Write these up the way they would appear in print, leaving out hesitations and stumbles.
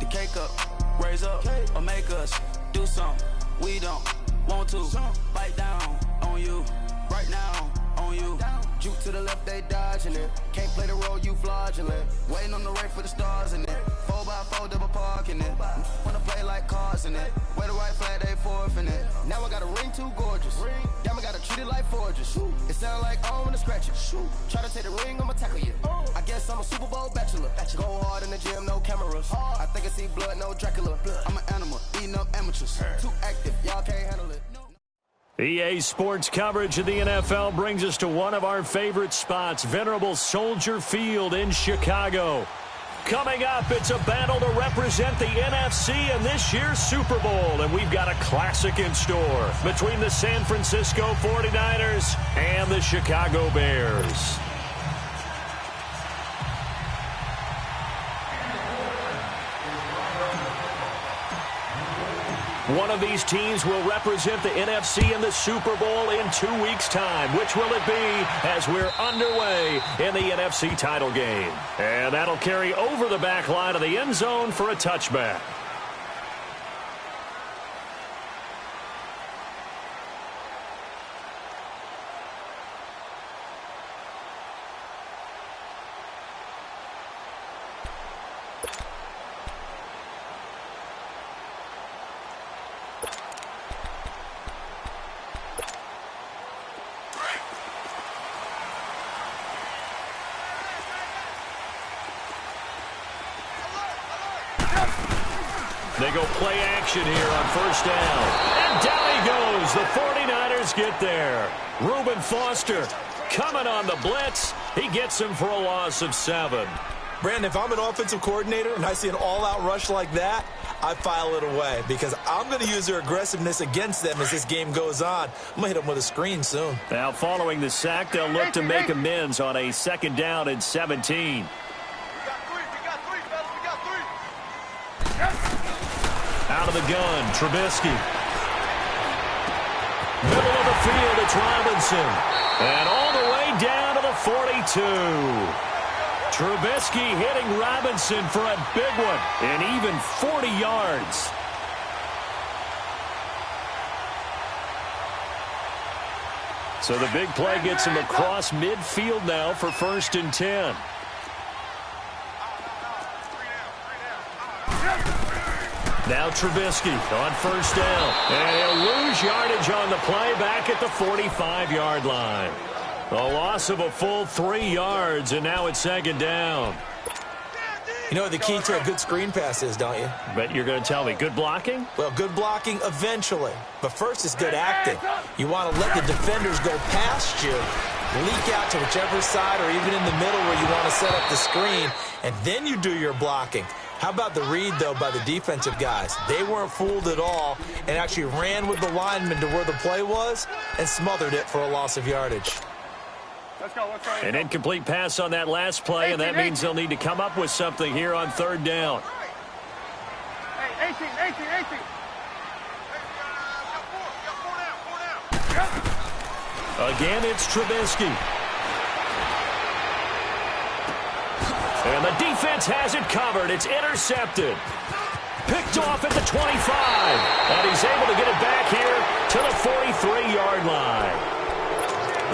the cake up, raise up, or make us do something we don't want to. Bite down on you, right now on you. Juke to the left, they dodging it. Can't play the role, you fraudulent. Waiting on the right for the stars in it. 4x4 double parking it. Wanna play like cars in it. Wear the right flag, they forfeiting it. Now I got a ring too gorgeous. Damn, I gotta treat it like forges. It sound like I wanna scratch it. Try to take the ring, I'ma tackle you. I guess I'm a Super Bowl bachelor. Go hard in the gym, no cameras. I think I see blood, no Dracula. I'm an animal, eating up amateurs. Too active, y'all can't handle it. EA Sports coverage of the NFL brings us to one of our favorite spots, venerable Soldier Field in Chicago. Coming up, it's a battle to represent the NFC in this year's Super Bowl, and we've got a classic in store between the San Francisco 49ers and the Chicago Bears. One of these teams will represent the NFC in the Super Bowl in 2 weeks' time. Which will it be as we're underway in the NFC title game? And that'll carry over the back line of the end zone for a touchback. They go play action here on first down. And down he goes. The 49ers get there. Reuben Foster coming on the blitz. He gets him for a loss of 7. Brandon, if I'm an offensive coordinator and I see an all-out rush like that, I file it away because I'm going to use their aggressiveness against them as this game goes on. I'm going to hit them with a screen soon. Now, following the sack, they'll look to make amends on a 2nd down and 17. Out of the gun, Trubisky. Middle of the field, it's Robinson. And all the way down to the 42. Trubisky hitting Robinson for a big one, and even 40 yards. So the big play gets him across midfield now for 1st and 10. Now Trubisky on 1st down. And he'll lose yardage on the play back at the 45-yard line. A loss of a full 3 yards, and now it's 2nd down. You know what the key to a good screen pass is, don't you? Bet you're going to tell me. Good blocking? Well, good blocking eventually. But first is good acting. You want to let the defenders go past you, leak out to whichever side or even in the middle where you want to set up the screen, and then you do your blocking. How about the read, though, by the defensive guys? They weren't fooled at all and actually ran with the lineman to where the play was and smothered it for a loss of yardage. Let's go. An incomplete pass on that last play, and that means they'll need to come up with something here on 3rd down. Hey, 18. Again, it's Trubisky. And the defense has it covered. It's intercepted. Picked off at the 25. And he's able to get it back here to the 43-yard line.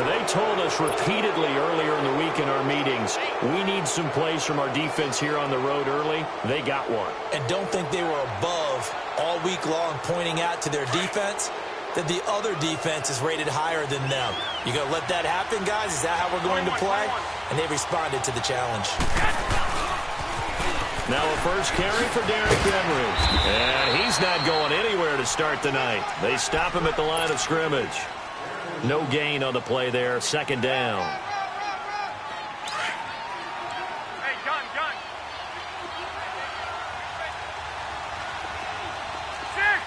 They told us repeatedly earlier in the week in our meetings, we need some plays from our defense here on the road early. They got one. And don't think they were above all week long pointing out to their defense that the other defense is rated higher than them. You going to let that happen, guys? Is that how we're going to play? And they responded to the challenge. Now a first carry for Derrick Henry. And he's not going anywhere to start the night. They stop him at the line of scrimmage. No gain on the play there. 2nd down. Hey, gun. Six.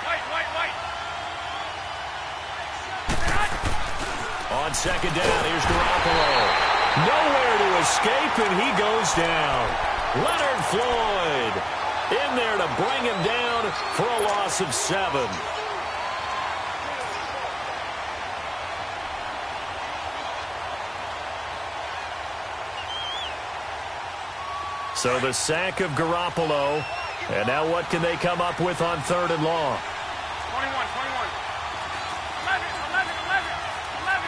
White. On 2nd down, here's Garoppolo. Nowhere to escape, and he goes down. Leonard Floyd in there to bring him down for a loss of 7. So the sack of Garoppolo. And now what can they come up with on 3rd and long? 21, 21. 11, 11, 11,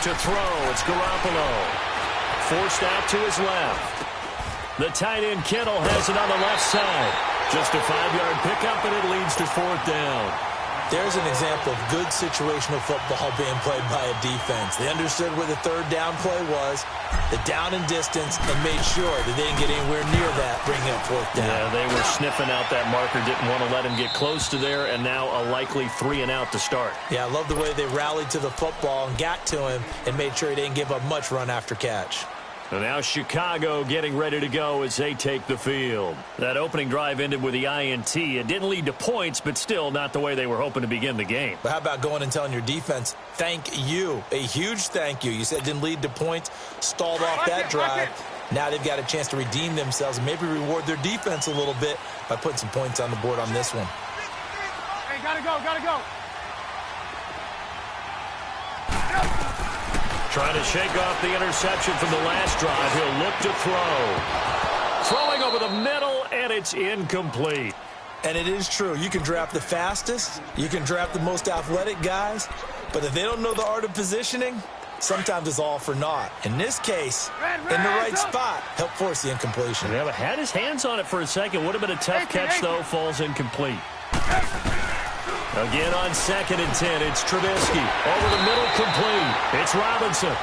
11. To throw, it's Garoppolo. Forced out to his left. The tight end Kittle has it on the left side. Just a 5-yard pickup, and it leads to 4th down. There's an example of good situational football being played by a defense. They understood where the 3rd down play was, the down and distance, and made sure that they didn't get anywhere near that, bringing up 4th down. Yeah, they were sniffing out that marker, didn't want to let him get close to there, and now a likely 3 and out to start. Yeah, I love the way they rallied to the football and got to him and made sure he didn't give up much run after catch. And now Chicago getting ready to go as they take the field. That opening drive ended with the INT. It didn't lead to points, but still not the way they were hoping to begin the game. But how about going and telling your defense, thank you, a huge thank you. You said it didn't lead to points, stalled off that drive. Now they've got a chance to redeem themselves and maybe reward their defense a little bit by putting some points on the board on this one. Hey, gotta go, gotta go. Trying to shake off the interception from the last drive. He'll look to throw. Throwing over the middle, and it's incomplete. And it is true. You can draft the fastest. You can draft the most athletic guys. But if they don't know the art of positioning, sometimes it's all for naught. In this case, in the right spot, help force the incompletion. Yeah, but had his hands on it for a second. Would have been a tough catch, though. Falls incomplete. Again on 2nd and 10, it's Trubisky. Over the middle, complete. It's Robinson.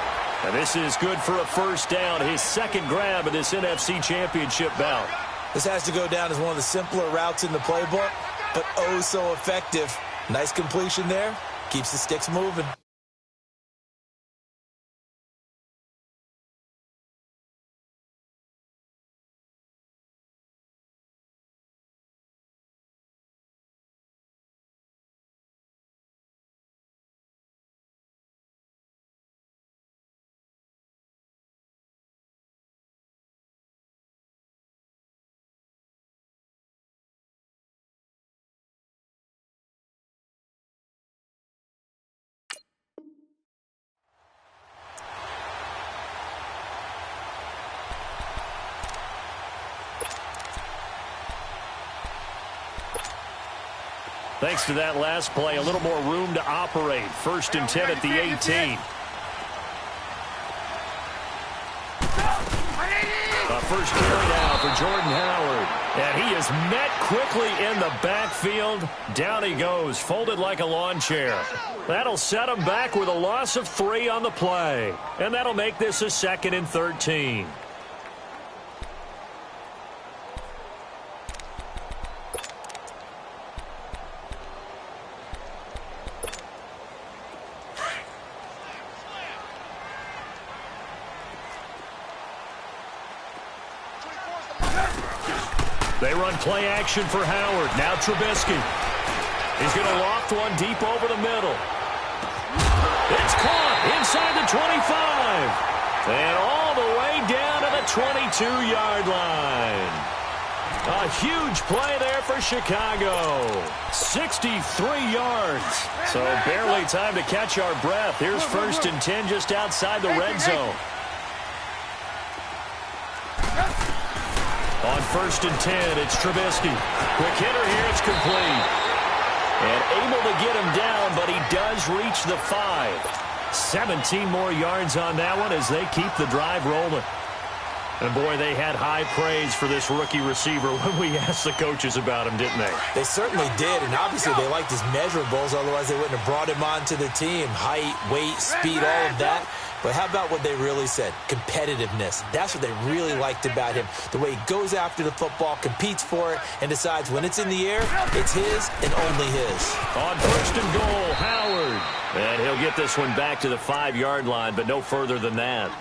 And this is good for a 1st down. His 2nd grab of this NFC Championship bout. This has to go down as one of the simpler routes in the playbook, but oh so effective. Nice completion there. Keeps the sticks moving. Thanks to that last play, a little more room to operate. 1st and 10 at the 18. First carry now for Jordan Howard. And he is met quickly in the backfield. Down he goes, folded like a lawn chair. That'll set him back with a loss of 3 on the play. And that'll make this a 2nd and 13. They run play action for Howard. Now Trubisky. He's going to loft one deep over the middle. It's caught inside the 25. And all the way down to the 22-yard line. A huge play there for Chicago. 63 yards. So barely time to catch our breath. Here's 1st and 10 just outside the red zone. On 1st and 10, it's Trubisky. Quick hitter here, it's complete. And able to get him down, but he does reach the 5. 17 more yards on that one as they keep the drive rolling. And, boy, they had high praise for this rookie receiver when we asked the coaches about him, didn't they? They certainly did, and obviously they liked his measurables, otherwise they wouldn't have brought him onto the team. Height, weight, speed, all of that. But how about what they really said? Competitiveness. That's what they really liked about him. The way he goes after the football, competes for it, and decides when it's in the air, it's his and only his. On 1st and goal, Howard. And he'll get this one back to the 5-yard line, but no further than that.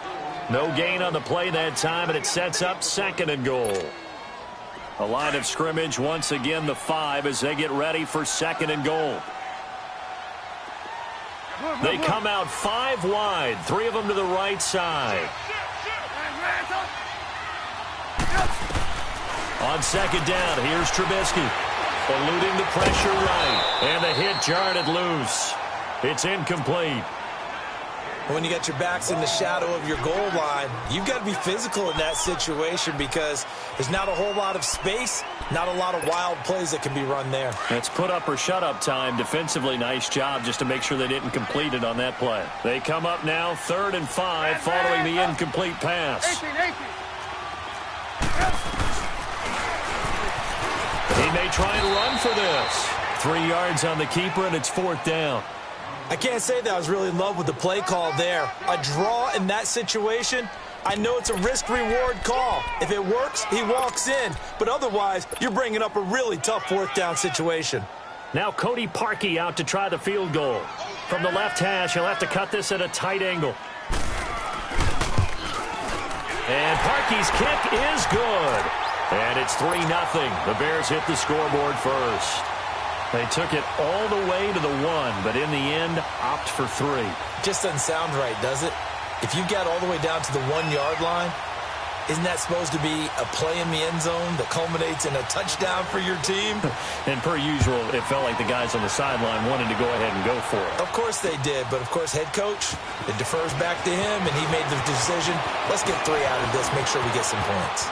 No gain on the play that time, and it sets up 2nd and goal. A line of scrimmage, once again the 5 as they get ready for 2nd and goal. They come out 5 wide, 3 of them to the right side. On 2nd down, here's Trubisky. Eluding the pressure right. And the hit jarred it loose. It's incomplete. When you got your backs in the shadow of your goal line, you've got to be physical in that situation because there's not a whole lot of space, not a lot of wild plays that can be run there. It's put up or shut up time. Defensively, nice job just to make sure they didn't complete it on that play. They come up now 3rd and 5 following the incomplete pass. 18. He may try and run for this. 3 yards on the keeper, and it's 4th down. I can't say that I was really in love with the play call there. A draw in that situation, I know it's a risk-reward call. If it works, he walks in. But otherwise, you're bringing up a really tough 4th down situation. Now Cody Parkey out to try the field goal. From the left hash, he'll have to cut this at a tight angle. And Parkey's kick is good. And it's 3-0. The Bears hit the scoreboard first. They took it all the way to the 1, but in the end, opt for 3. Just doesn't sound right, does it? If you got all the way down to the 1-yard line, isn't that supposed to be a play in the end zone that culminates in a touchdown for your team? And per usual, it felt like the guys on the sideline wanted to go ahead and go for it. Of course they did, but of course head coach, it defers back to him, and he made the decision, let's get 3 out of this, make sure we get some points.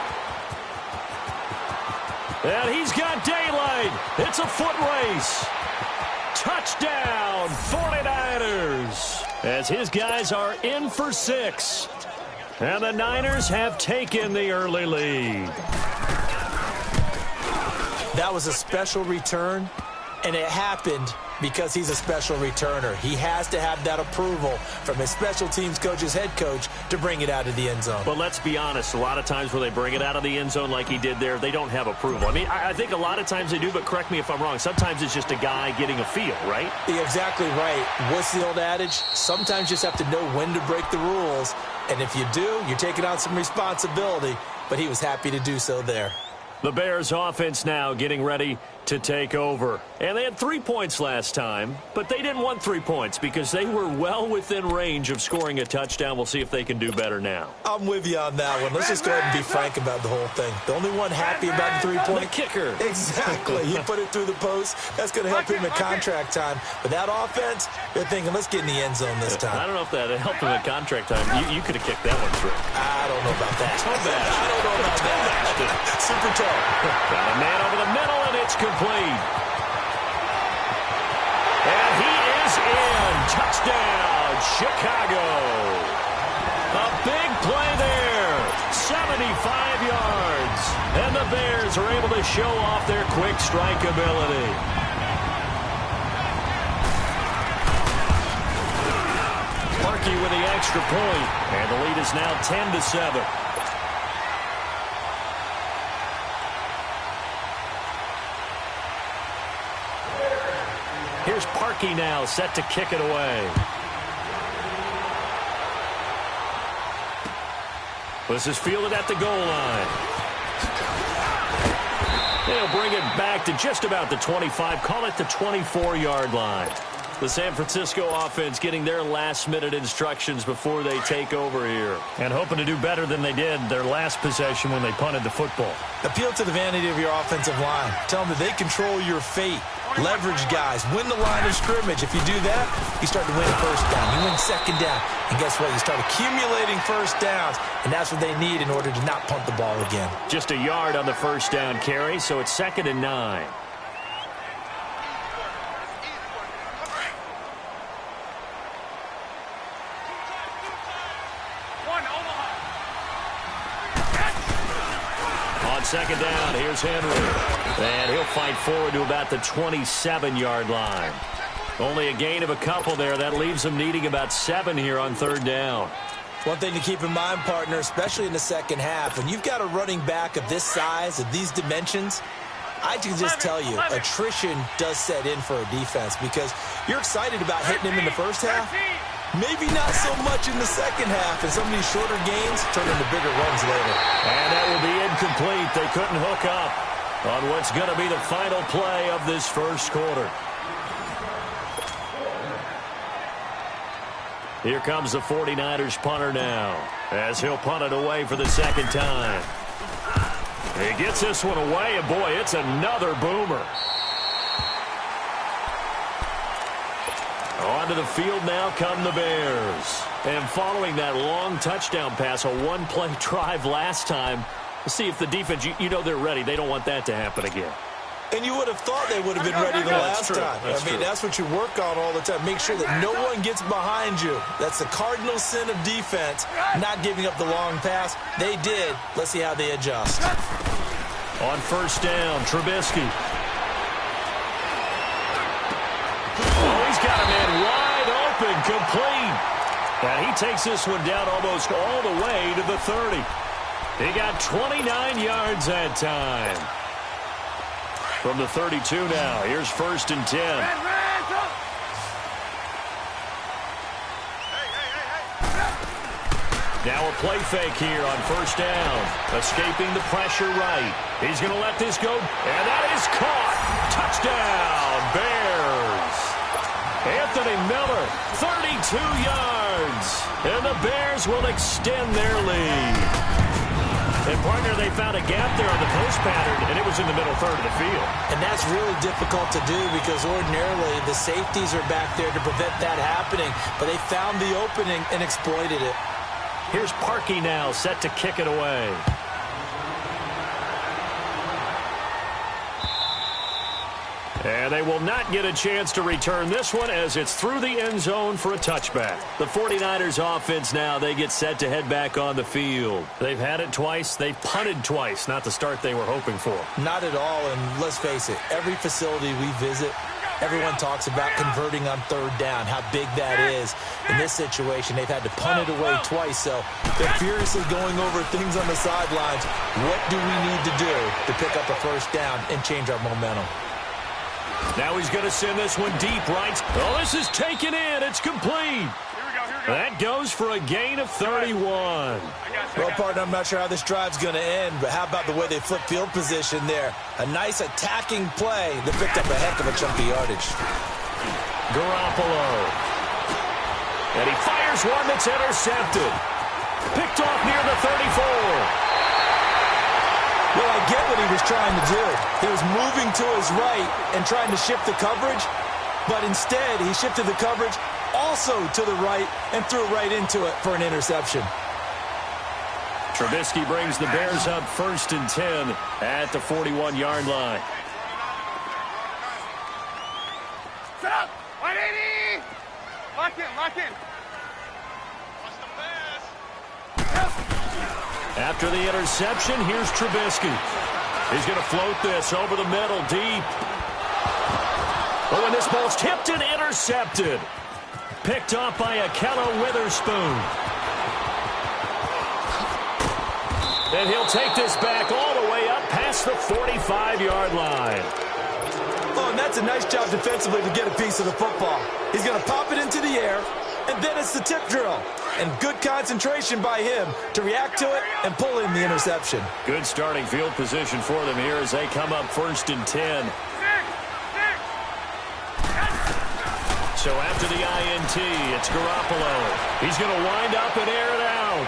And he's got daylight. It's a foot race. Touchdown, 49ers. As his guys are in for 6. And the Niners have taken the early lead. That was a special return, and it happened because he's a special returner. He has to have that approval from his special teams coach's head coach to bring it out of the end zone. But let's be honest, a lot of times when they bring it out of the end zone like he did there, they don't have approval. I mean, I think a lot of times they do, but correct me if I'm wrong. Sometimes it's just a guy getting a feel, right? You're exactly right. What's the old adage? Sometimes you just have to know when to break the rules. And if you do, you're taking on some responsibility. But he was happy to do so there. The Bears offense now getting ready to take over. And they had 3 points last time, but they didn't want 3 points because they were well within range of scoring a touchdown. We'll see if they can do better now. I'm with you on that one. Let's just go ahead and be frank about the whole thing. The only one happy about the 3-point. The kicker. Exactly. He put it through the post. That's going to help him at contract time. But that offense, they're thinking, let's get in the end zone this time. I don't know if that helped him at contract time. You could have kicked that one through. I don't know about that. Toe bash. I don't know about that. Super toe. Got a man over the middle, and it's complete. And he is in. Touchdown, Chicago. A big play there. 75 yards. And the Bears are able to show off their quick strike ability. Parkey with the extra point. And the lead is now 10-7. Here's Parkey now, set to kick it away. This is fielded at the goal line. They'll bring it back to just about the 25, call it the 24-yard line. The San Francisco offense getting their last-minute instructions before they take over here. And hoping to do better than they did their last possession when they punted the football. Appeal to the vanity of your offensive line. Tell them that they control your fate. Leverage guys. Win the line of scrimmage. If you do that, you start to win first down. You win second down. And guess what? You start accumulating first downs. And that's what they need in order to not punt the ball again. Just a yard on the first down carry, so it's 2nd and 9. On 2nd down, here's Henry. And he'll fight forward to about the 27-yard line. Only a gain of a couple there. That leaves them needing about 7 here on 3rd down. One thing to keep in mind, partner, especially in the second half, when you've got a running back of this size, of these dimensions, I can just tell you, attrition does set in for a defense because you're excited about hitting him in the first half. Maybe not so much in the second half, and some of these shorter gains turn into bigger runs later. And that will be incomplete. They couldn't hook up on what's going to be the final play of this first quarter. Here comes the 49ers punter now, as he'll punt it away for the 2nd time. He gets this one away, and boy, it's another boomer. Onto the field now come the Bears. And following that long touchdown pass, a one-play drive last time, we'll see if the defense, you know they're ready. They don't want that to happen again. And you would have thought they would have been ready the last time. That's what you work on all the time. Make sure that no one gets behind you. That's the cardinal sin of defense, not giving up the long pass. They did. Let's see how they adjust. On first down, Trubisky. Oh, he's got a man wide open, complete. And he takes this one down almost all the way to the 30. He got 29 yards that time. From the 32 now, here's first and 10. Now a play fake here on first down. Escaping the pressure right. He's going to let this go, and that is caught. Touchdown, Bears. Anthony Miller, 32 yards. And the Bears will extend their lead. And, partner, they found a gap there on the post pattern, and it was in the middle third of the field. And that's really difficult to do because ordinarily the safeties are back there to prevent that happening. But they found the opening and exploited it. Here's Parkey now, set to kick it away. And they will not get a chance to return this one as it's through the end zone for a touchback. The 49ers offense now, they get set to head back on the field. They've had it twice. They've punted twice. Not the start they were hoping for. Not at all, and let's face it, every facility we visit, everyone talks about converting on third down, how big that is. In this situation, they've had to punt it away twice, so they're furiously going over things on the sidelines. What do we need to do to pick up a first down and change our momentum? Now he's going to send this one deep right. Oh, this is taken in. It's complete. Here we go. That goes for a gain of 31. Well, partner, I'm not sure how this drive's going to end, but how about the way they flip field position there? A nice attacking play that picked up a heck of a chunk of yardage. Garoppolo. And he fires one that's intercepted. Picked off near the 34. Well, I get what he was trying to do. He was moving to his right and trying to shift the coverage, but instead he shifted the coverage also to the right and threw right into it for an interception. Trubisky brings the Bears up first and 10 at the 41-yard line. Set up. 180. Lock in. Lock in. Watch the pass. After the interception, here's Trubisky. He's going to float this over the middle, deep. Oh, and this ball's tipped and intercepted. Picked off by Akello Witherspoon. And he'll take this back all the way up past the 45-yard line. Oh, and that's a nice job defensively to get a piece of the football. He's going to pop it into the air, and then it's the tip drill. And good concentration by him to react to it and pull in the interception. Good starting field position for them here as they come up first and 10. So after the INT, it's Garoppolo. He's going to wind up and air it out.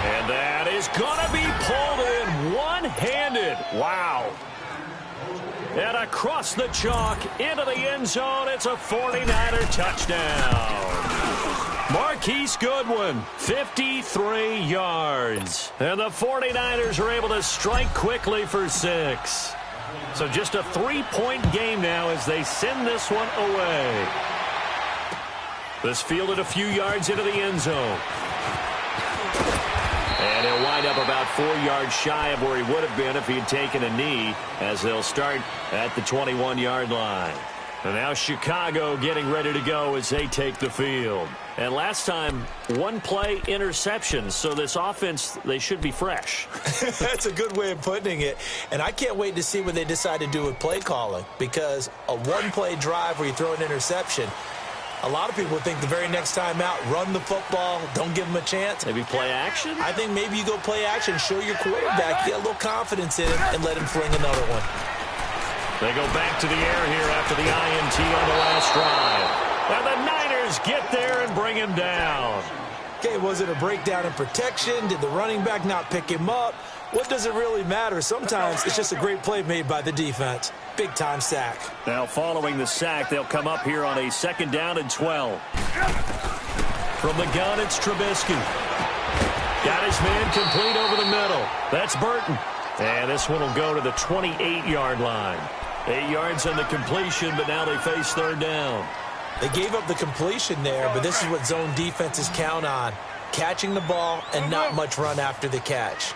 And that is going to be pulled in one-handed. Wow. And across the chalk into the end zone, it's a 49er touchdown. Marquise Goodwin, 53 yards. And the 49ers are able to strike quickly for 6. So just a 3-point game now as they send this one away. This fielded a few yards into the end zone. And he'll wind up about 4 yards shy of where he would have been if he had taken a knee, as they'll start at the 21-yard line. And now Chicago getting ready to go as they take the field. And last time, one-play interception, so this offense, they should be fresh. That's a good way of putting it. And I can't wait to see what they decide to do with play calling, because a one-play drive where you throw an interception, a lot of people think the very next time out, run the football, don't give them a chance. Maybe play action? I think maybe you go play action, show your quarterback, get a little confidence in it, and let him fling another one. They go back to the air here after the INT on the last drive. And the Niners get there and bring him down. Okay, was it a breakdown in protection? Did the running back not pick him up? What does it really matter? Sometimes it's just a great play made by the defense. Big-time sack. Now following the sack, they'll come up here on a 2nd down and 12. From the gun, it's Trubisky. Got his man complete over the middle. That's Burton. And this one will go to the 28-yard line. 8 yards on the completion, but now they face third down. They gave up the completion there, but this is what zone defenses count on. Catching the ball and not much run after the catch.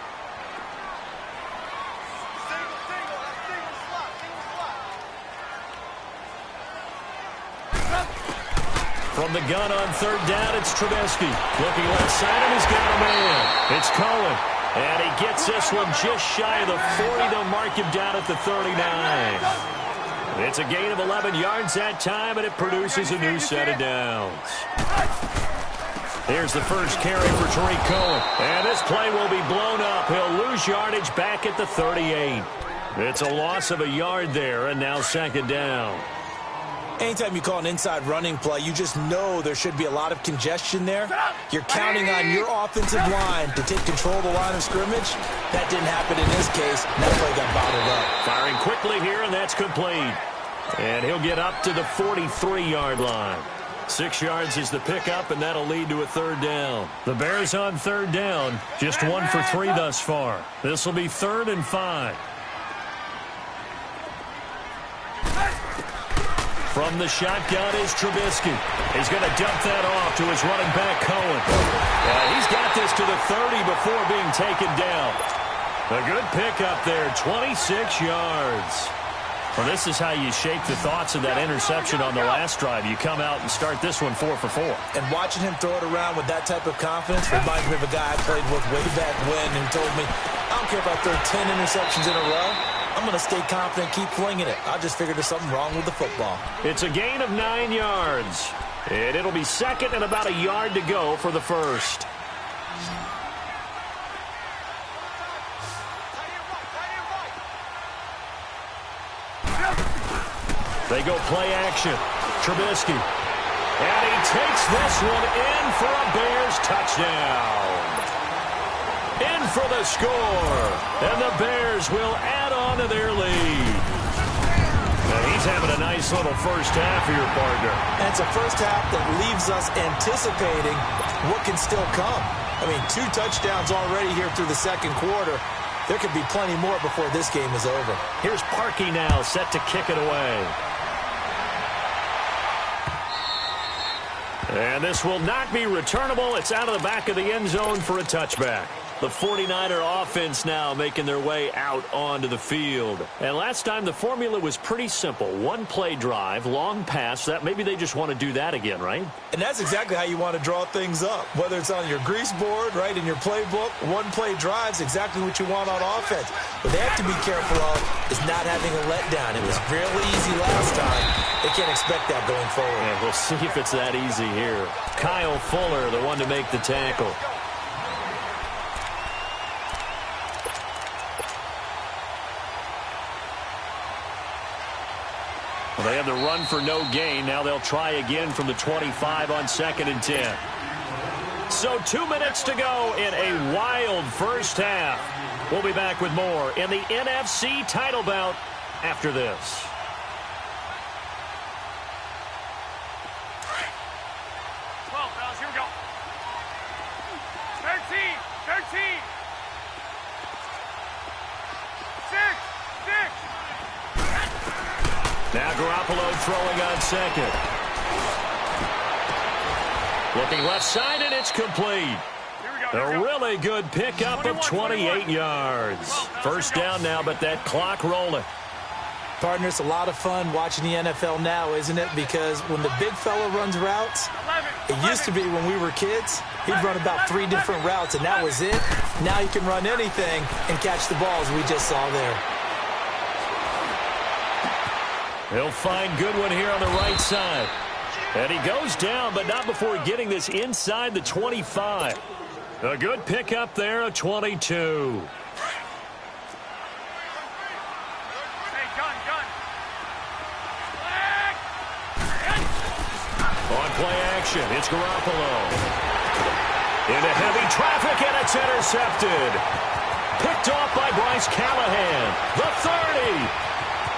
From the gun on third down, it's Trubisky. Looking left side, and he's got a man. It's Cohen. And he gets this one just shy of the 40. They'll mark him down at the 39. It's a gain of 11 yards that time, and it produces a new set of downs. Here's the first carry for Tariq Cohen. And this play will be blown up. He'll lose yardage back at the 38. It's a loss of a yard there, and now second down. Anytime you call an inside running play, you just know there should be a lot of congestion there. You're counting on your offensive line to take control of the line of scrimmage. That didn't happen in this case. That play got bottled up. Firing quickly here, and that's complete. And he'll get up to the 43-yard line. 6 yards is the pickup, and that'll lead to a third down. The Bears on third down, just 1 for 3 thus far. This will be 3rd and 5. From the shotgun is Trubisky. He's going to dump that off to his running back, Cohen. He's got this to the 30 before being taken down. A good pickup there, 26 yards. Well, this is how you shake the thoughts of that interception on the last drive. You come out and start this one 4 for 4. And watching him throw it around with that type of confidence reminds me of a guy I played with way back when who told me, I don't care if I throw 10 interceptions in a row. I'm going to stay confident, keep flinging it. I just figured there's something wrong with the football. It's a gain of 9 yards. And it'll be second and about a yard to go for the first. They go play action. Trubisky. And he takes this one in for a Bears touchdown. In for the score. And the Bears will add on to their lead. And he's having a nice little first half here, partner. And it's a first half that leaves us anticipating what can still come. I mean, 2 touchdowns already here through the second quarter. There could be plenty more before this game is over. Here's Parkey now, set to kick it away. And this will not be returnable. It's out of the back of the end zone for a touchback. The 49er offense now making their way out onto the field. And last time the formula was pretty simple. 1-play drive, long pass. That maybe they just want to do that again, right? And that's exactly how you want to draw things up. Whether it's on your grease board, right, in your playbook, 1-play drive's exactly what you want on offense. What they have to be careful of is not having a letdown. It was fairly easy last time. They can't expect that going forward. And we'll see if it's that easy here. Kyle Fuller, the one to make the tackle. Well, they have the run for no gain. Now they'll try again from the 25 on 2nd and 10. So 2 minutes to go in a wild first half. We'll be back with more in the NFC title bout after this. Here we go. 13. 6. Now Garoppolo throwing on second. Looking left side, and it's complete. A really good pickup of 28 yards. First down now, but that clock rolling. Partner, it's a lot of fun watching the NFL now, isn't it? Because when the big fella runs routes, it used to be when we were kids, he'd run about 3 different routes, and that was it. Now he can run anything and catch the balls we just saw there. He'll find Goodwin here on the right side. And he goes down, but not before getting this inside the 25. A good pickup there, a 22. On play action, it's Garoppolo. Into heavy traffic, and it's intercepted. Picked off by Bryce Callahan. The 30.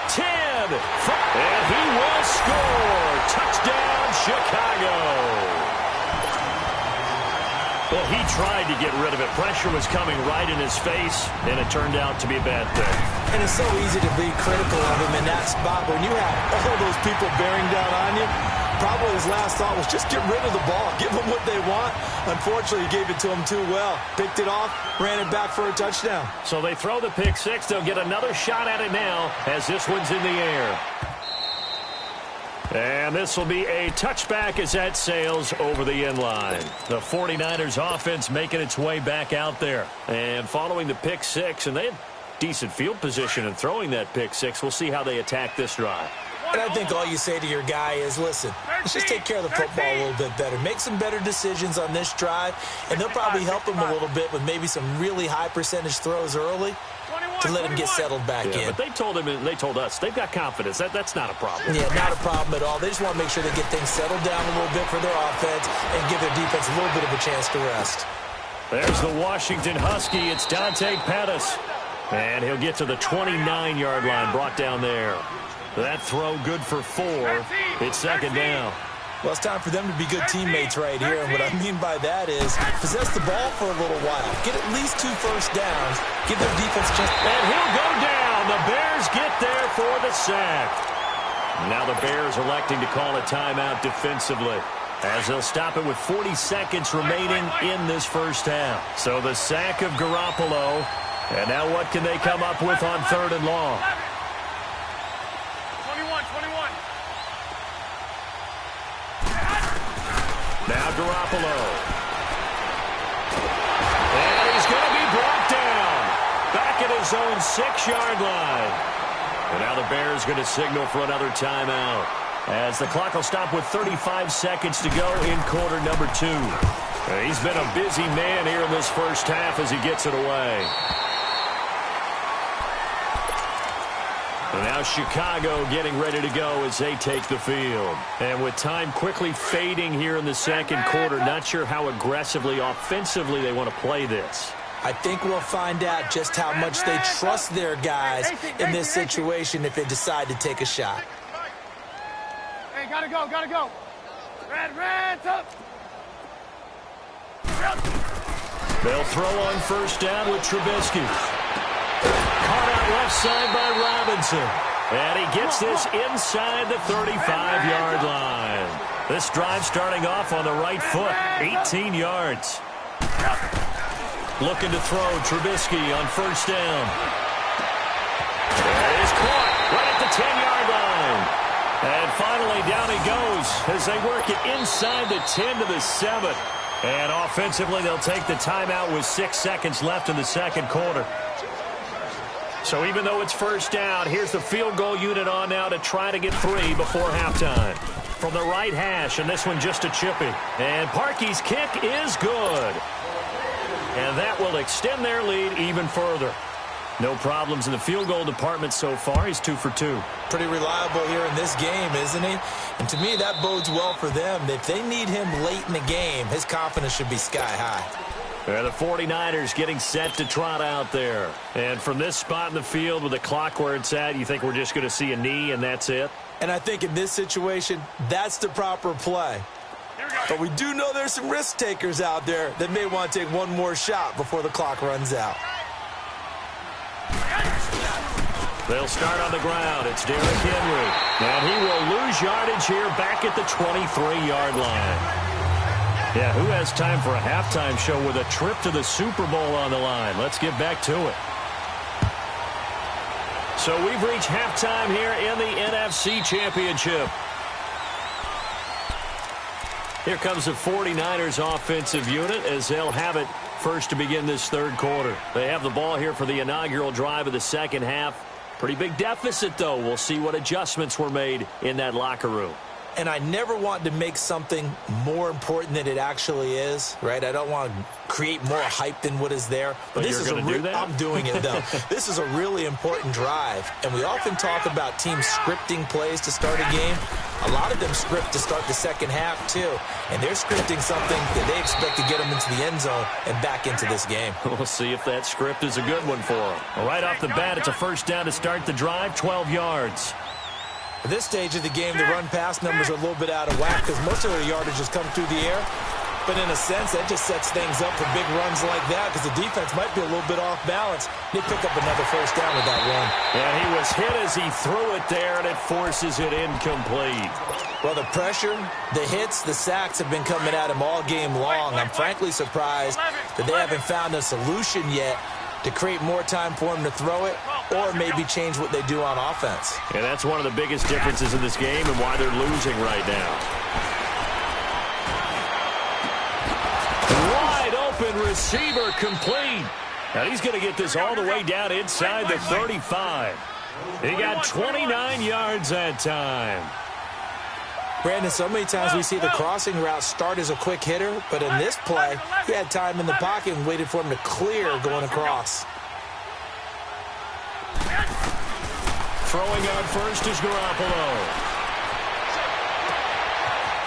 10, and he will score. Touchdown, Chicago. Well, he tried to get rid of it. Pressure was coming right in his face, and it turned out to be a bad thing. And it's so easy to be critical of him in that spot. When you have all those people bearing down on you, probably his last thought was just get rid of the ball. Give them what they want. Unfortunately, he gave it to them too well. Picked it off, ran it back for a touchdown. So they throw the pick six. They'll get another shot at it now as this one's in the air. And this will be a touchback as that sails over the end line. The 49ers offense making its way back out there. And following the pick six, and they had decent field position in throwing that pick six. We'll see how they attack this drive. And I think all you say to your guy is, listen, let's just take care of the football a little bit better. Make some better decisions on this drive, and they'll probably help him a little bit with maybe some really high percentage throws early to let him get settled back in. But they told him, and they told us, they've got confidence. That's not a problem. Yeah, not a problem at all. They just want to make sure they get things settled down a little bit for their offense and give their defense a little bit of a chance to rest. There's the Washington Husky. It's Dante Pettis. And he'll get to the 29-yard line, brought down there. That throw good for 4. It's second down. Well, it's time for them to be good teammates right here. And what I mean by that is possess the ball for a little while. Get at least 2 first downs. Give their defense just... And he'll go down. The Bears get there for the sack. Now the Bears electing to call a timeout defensively, as they'll stop it with 40 seconds remaining in this first half. So the sack of Garoppolo. And now what can they come up with on 3rd and long? 21. Now Garoppolo. And he's going to be brought down. Back at his own 6-yard line. And now the Bears going to signal for another timeout, as the clock will stop with 35 seconds to go in quarter number 2. And he's been a busy man here in this first half as he gets it away. And now Chicago getting ready to go as they take the field. And with time quickly fading here in the second quarter, not sure how aggressively, offensively they want to play this. I think we'll find out just how much they trust their guys in this situation if they decide to take a shot. Hey, gotta go. Red, up. They'll throw on first down with Trubisky. Caught out left side by Robinson. And he gets this inside the 35-yard line. This drive starting off on the right foot, 18 yards. Looking to throw Trubisky on first down. It is caught right at the 10-yard line. And finally down he goes as they work it inside the 10 to the 7. And offensively they'll take the timeout with 6 seconds left in the second quarter. So even though it's first down, here's the field goal unit on now to try to get 3 before halftime. From the right hash, and this one just a chippy. And Parkey's kick is good. And that will extend their lead even further. No problems in the field goal department so far. He's 2 for 2. Pretty reliable here in this game, isn't he? And to me, that bodes well for them. If they need him late in the game, his confidence should be sky high. The 49ers getting set to trot out there. And from this spot in the field with the clock where it's at, you think we're just going to see a knee and that's it? And I think in this situation, that's the proper play. But we do know there's some risk takers out there that may want to take one more shot before the clock runs out. They'll start on the ground. It's Derrick Henry. And he will lose yardage here back at the 23-yard line. Yeah, who has time for a halftime show with a trip to the Super Bowl on the line? Let's get back to it. So we've reached halftime here in the NFC Championship. Here comes the 49ers offensive unit as they'll have it first to begin this third quarter. They have the ball here for the inaugural drive of the second half. Pretty big deficit, though. We'll see what adjustments were made in that locker room. And I never want to make something more important than it actually is, right? I don't want to create more hype than what is there. But this is do that? I'm doing it, though. This is a really important drive. And we often talk about teams scripting plays to start a game. A lot of them script to start the second half, too. And they're scripting something that they expect to get them into the end zone and back into this game. We'll see if that script is a good one for them. Right off the bat, it's a first down to start the drive, 12 yards. At this stage of the game, the run-pass numbers are a little bit out of whack because most of their yardage has come through the air. But in a sense, that just sets things up for big runs like that because the defense might be a little bit off balance. They pick up another first down with that run. And he was hit as he threw it there, and it forces it incomplete. Well, the pressure, the hits, the sacks have been coming at him all game long. I'm frankly surprised that they haven't found a solution yet to create more time for him to throw it or maybe change what they do on offense. And that's one of the biggest differences in this game and why they're losing right now. Wide open receiver complete. Now he's going to get this all the way down inside the 35. He got 29 yards that time. Brandon, so many times we see the crossing route start as a quick hitter, but in this play, he had time in the pocket and waited for him to clear going across. Throwing out first is Garoppolo.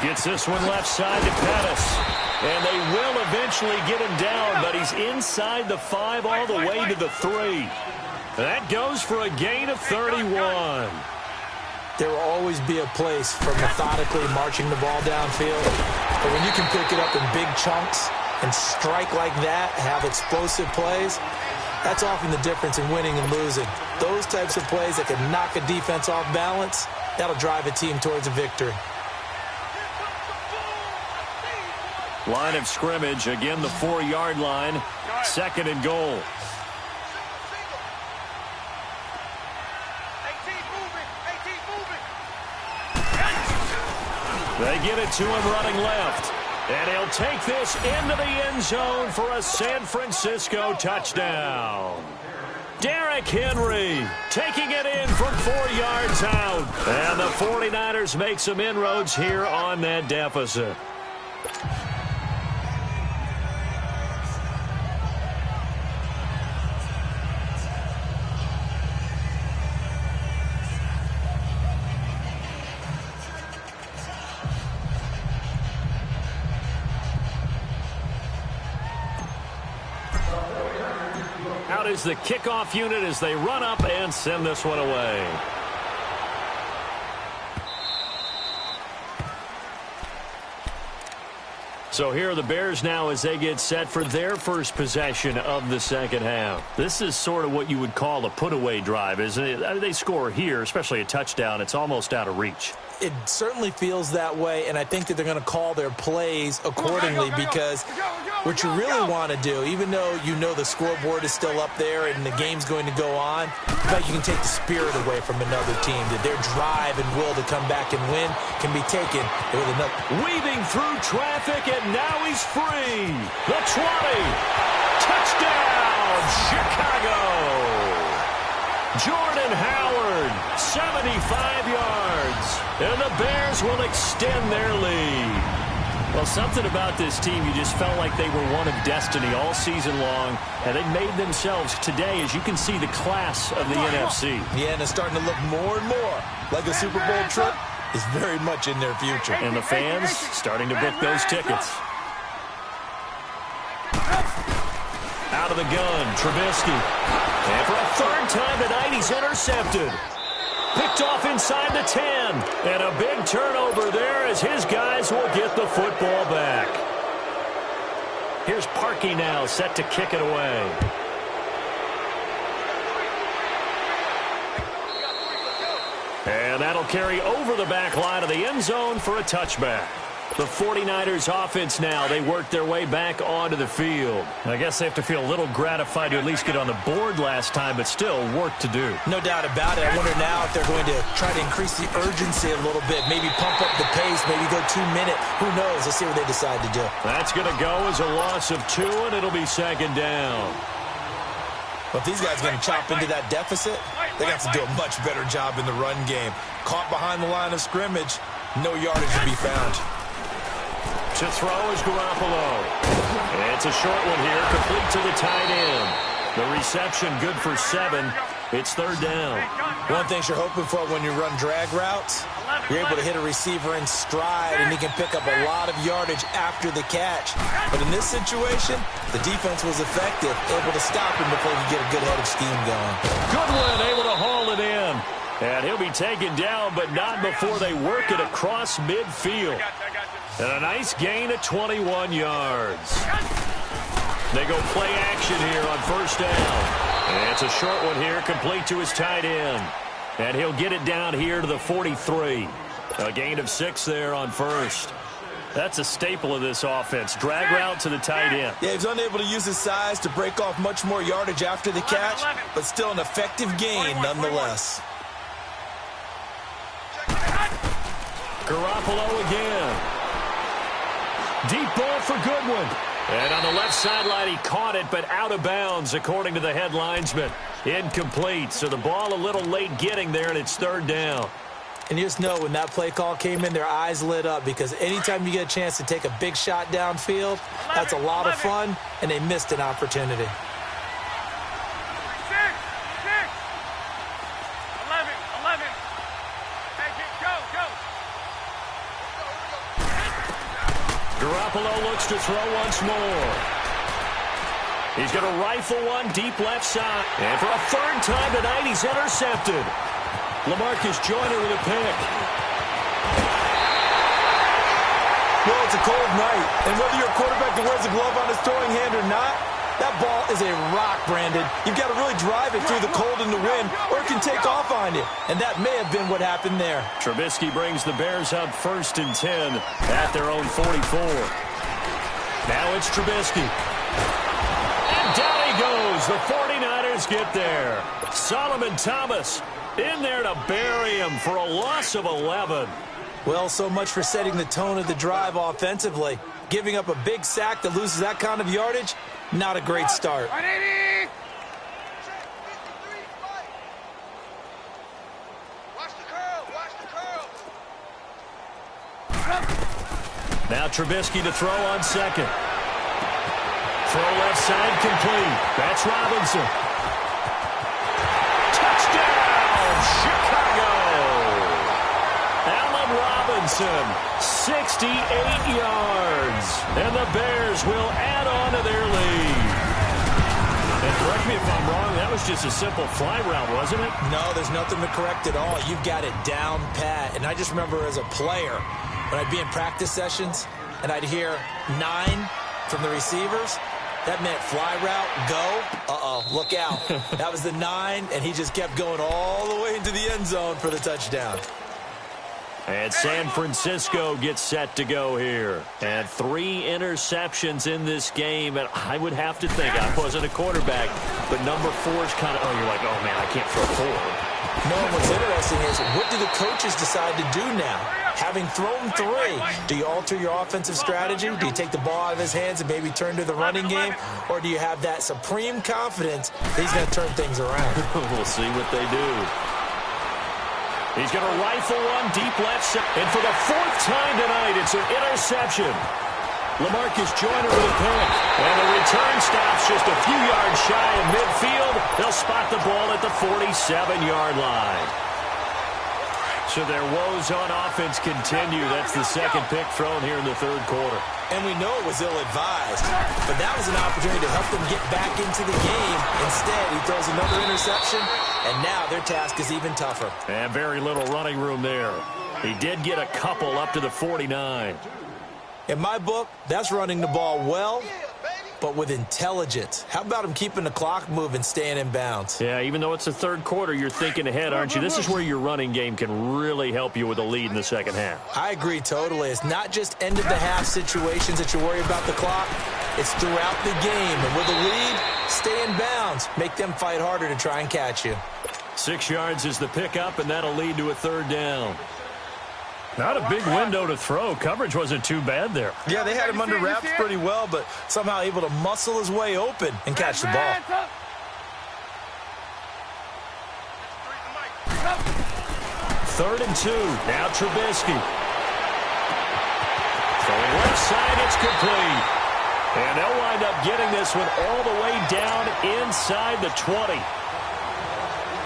Gets this one left side to Pettis. And they will eventually get him down, but he's inside the 5 all the way to the 3. That goes for a gain of 31. There will always be a place for methodically marching the ball downfield. But when you can pick it up in big chunks and strike like that, have explosive plays, that's often the difference in winning and losing. Those types of plays that can knock a defense off balance, that'll drive a team towards a victory. Line of scrimmage, again the 4-yard line, 2nd and goal. They get it to him running left. And he'll take this into the end zone for a San Francisco touchdown. Derrick Henry taking it in from 4 yards out. And the 49ers make some inroads here on that deficit. Out is the kickoff unit as they run up and send this one away. So here are the Bears now as they get set for their first possession of the second half. This is sort of what you would call a put-away drive, isn't it? I mean, they score here, especially a touchdown. It's almost out of reach. It certainly feels that way, and I think that they're going to call their plays accordingly because what you really want to do, even though you know the scoreboard is still up there and the game's going to go on, but you can take the spirit away from another team, that their drive and will to come back and win can be taken with another. Weaving through traffic, and now he's free. The 20. Touchdown, Chicago. Jordan Howard, 75 yards. And the Bears will extend their lead. Well, something about this team, you just felt like they were one of destiny all season long. And they made themselves today, as you can see, the class of the NFC. Yeah, and it's starting to look more and more like a Super Bowl trip is very much in their future. And the fans starting to book those tickets. Out of the gun, Trubisky. And for a third time tonight, he's intercepted. Picked off inside the 10. And a big turnover there as his guys will get the football back. Here's Parkey now, set to kick it away. And that'll carry over the back line of the end zone for a touchback. The 49ers offense now, they work their way back onto the field. I guess they have to feel a little gratified to at least get on the board last time, but still work to do. No doubt about it. I wonder now if they're going to try to increase the urgency a little bit, maybe pump up the pace, maybe go 2 minute. Who knows? Let's see what they decide to do. That's going to go as a loss of 2, and it'll be second down. Well, if these guys are going to chop into that deficit, they got to do a much better job in the run game. Caught behind the line of scrimmage, no yardage to be found. To throw is Garoppolo. It's a short one here, complete to the tight end. The reception good for 7. It's third down. One thing you're hoping for when you run drag routes, you're able to hit a receiver in stride, and he can pick up a lot of yardage after the catch. But in this situation, the defense was effective, able to stop him before he could get a good head of steam going. Goodwin able to haul it in. And he'll be taken down, but not before they work it across midfield. And a nice gain of 21 yards. They go play action here on first down. And it's a short one here, complete to his tight end. And he'll get it down here to the 43. A gain of 6 there on first. That's a staple of this offense. Drag route to the tight end. Yeah, he's unable to use his size to break off much more yardage after the catch, but still an effective gain nonetheless. Garoppolo again. Deep ball for Goodwin. And on the left sideline, he caught it, but out of bounds, according to the head linesman. Incomplete, so the ball a little late getting there, and it's third down. And you just know when that play call came in, their eyes lit up, because anytime you get a chance to take a big shot downfield, that's a lot of fun, and they missed an opportunity. 6, 11. Take it, go. Garoppolo looks to throw once more. He's going to rifle one deep left side. And for a third time tonight, he's intercepted. LaMarcus Joyner with a pick. Well, it's a cold night, and whether you're a quarterback that wears a glove on his throwing hand or not, that ball is a rock, Brandon. You've got to really drive it through the cold and the wind, or it can take off on you. And that may have been what happened there. Trubisky brings the Bears up 1st and 10 at their own 44. Now it's Trubisky. And down he goes. The 49ers get there. Solomon Thomas in there to bury him for a loss of 11. Well, so much for setting the tone of the drive offensively. Giving up a big sack that loses that kind of yardage, not a great start. 180. Watch the curl. Now Trubisky to throw on second. Throw left side complete. That's Robinson. Touchdown, Chicago! Allen Robinson, 68 yards. And the Bears will add on to their lead. And correct me if I'm wrong, that was just a simple fly route, wasn't it? No, there's nothing to correct at all. You've got it down pat. And I just remember as a player, when I'd be in practice sessions, and I'd hear 9 from the receivers, that meant fly route, go, look out. That was the 9, and he just kept going all the way into the end zone for the touchdown. And San Francisco gets set to go here. And 3 interceptions in this game. And I would have to think, I wasn't a quarterback, but number 4 is kind of, you're like, oh, man, I can't throw 4. No, and what's interesting is, what do the coaches decide to do now? Having thrown 3, do you alter your offensive strategy? Do you take the ball out of his hands and maybe turn to the running game? Or do you have that supreme confidence that he's going to turn things around? We'll see what they do. He's going to rifle one deep left side. And for the 4th time tonight, it's an interception. LaMarcus Joyner with a pick. And the return stops just a few yards shy of midfield. They'll spot the ball at the 47-yard line. So their woes on offense continue. That's the 2nd pick thrown here in the 3rd quarter. And we know it was ill-advised, but that was an opportunity to help them get back into the game. Instead, he throws another interception, and now their task is even tougher. And very little running room there. He did get a couple up to the 49. In my book, that's running the ball well, but with intelligence. How about him keeping the clock moving, staying in bounds? Yeah, even though it's the 3rd quarter, you're thinking ahead, aren't you? This is where your running game can really help you with a lead in the 2nd half. I agree totally. It's not just end-of-the-half situations that you worry about the clock. It's throughout the game. And with a lead, stay in bounds. Make them fight harder to try and catch you. 6 yards is the pickup, and that'll lead to a 3rd down. Not a big window to throw. Coverage wasn't too bad there. Yeah, they had him under wraps pretty well, but somehow able to muscle his way open and catch the ball. 3rd and 2. Now Trubisky. Throwing left side, it's complete. And they'll wind up getting this one all the way down inside the 20.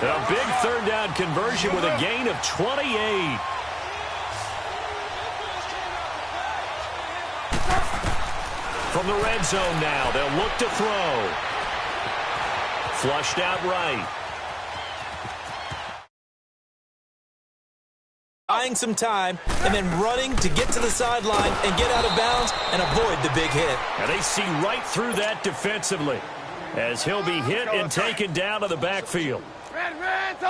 And a big 3rd down conversion with a gain of 28. From the red zone now, they'll look to throw. Flushed out right. buying some time and then running to get to the sideline and get out of bounds and avoid the big hit. And they see right through that defensively as he'll be hit and taken down to the backfield.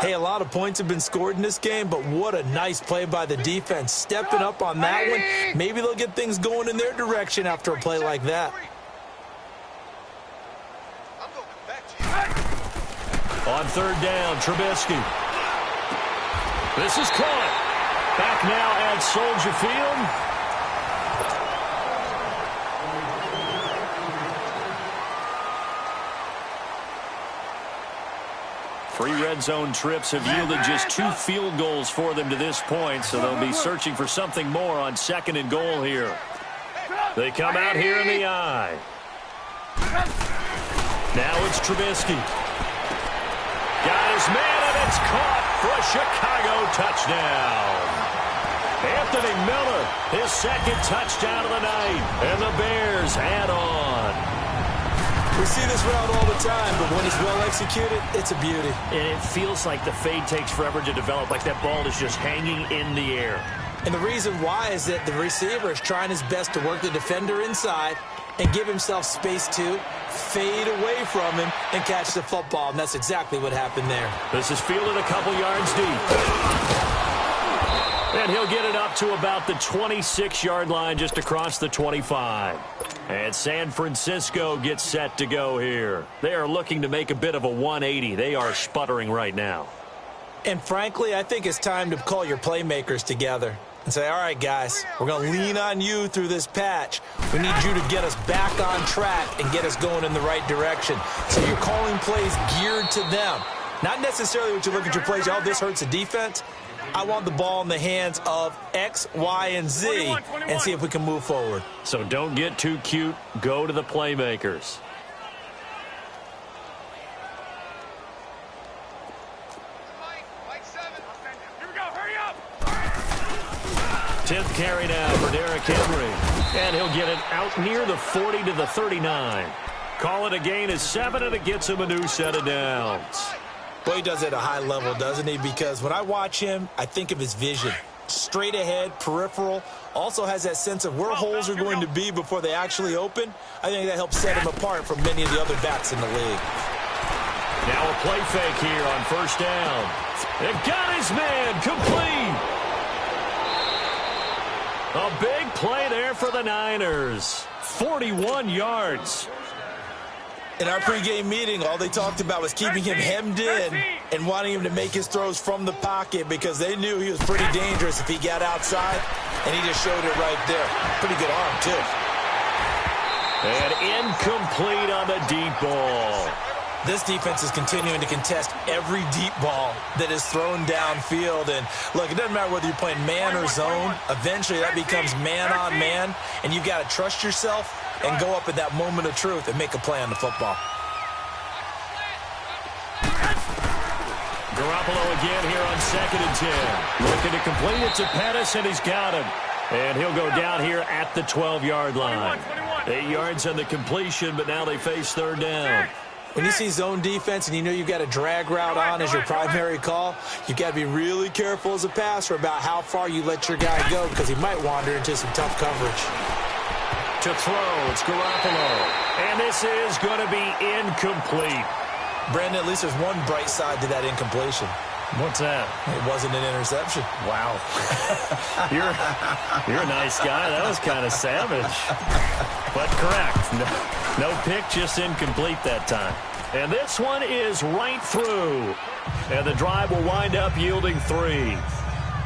Hey, a lot of points have been scored in this game, but what a nice play by the defense. Stepping up on that one. Maybe they'll get things going in their direction after a play like that. On third down, Trubisky. This is caught. Back now at Soldier Field. Three red zone trips have yielded just 2 field goals for them to this point, so they'll be searching for something more on 2nd and goal here. They come out here in the eye. Now it's Trubisky. Got his man, and it's caught for a Chicago touchdown. Anthony Miller, his 2nd touchdown of the night, and the Bears add on. We see this route all the time, but when it's well executed, it's a beauty. And it feels like the fade takes forever to develop, like that ball is just hanging in the air. And the reason why is that the receiver is trying his best to work the defender inside and give himself space to fade away from him and catch the football, and that's exactly what happened there. This is fielded a couple yards deep. And he'll get it up to about the 26-yard line, just across the 25. And San Francisco gets set to go here. They are looking to make a bit of a 180. They are sputtering right now. And frankly, I think it's time to call your playmakers together and say, all right, guys, we're going to lean on you through this patch. We need you to get us back on track and get us going in the right direction. So you're calling plays geared to them. Not necessarily what you look at your plays, oh, this hurts the defense. I want the ball in the hands of X, Y, and Z 21. And see if we can move forward. So don't get too cute. Go to the playmakers. Here we go, hurry up! 10th carry now for Derrick Henry. And he'll get it out near the 40 to the 39. Call it a gain of 7, and it gets him a new set of downs. Well, he does it at a high level, doesn't he? Because when I watch him, I think of his vision. Straight ahead, peripheral, also has that sense of where holes are going to be before they actually open. I think that helps set him apart from many of the other backs in the league. Now a play fake here on first down. They've got his man complete. A big play there for the Niners. 41 yards. In our pregame meeting, all they talked about was keeping him hemmed in and wanting him to make his throws from the pocket because they knew he was pretty dangerous if he got outside, and he just showed it right there. Pretty good arm, too. And incomplete on the deep ball. This defense is continuing to contest every deep ball that is thrown downfield. And, look, it doesn't matter whether you're playing man or zone. Eventually, that becomes man-on-man, and you've got to trust yourself and go up at that moment of truth and make a play on the football. Garoppolo again here on 2nd and 10. Looking to complete it to Pettis, and he's got him. And he'll go down here at the 12-yard line. 8 yards on the completion, but now they face third down. When you see zone defense and you know you've got a drag route on as your primary call, you've got to be really careful as a passer about how far you let your guy go because he might wander into some tough coverage. To throw, it's Garoppolo. And this is going to be incomplete. Brandon, at least there's one bright side to that incompletion. What's that? It wasn't an interception. Wow. You're a nice guy. That was kind of savage. But correct. No pick, just incomplete that time. And this one is right through. And the drive will wind up yielding 3.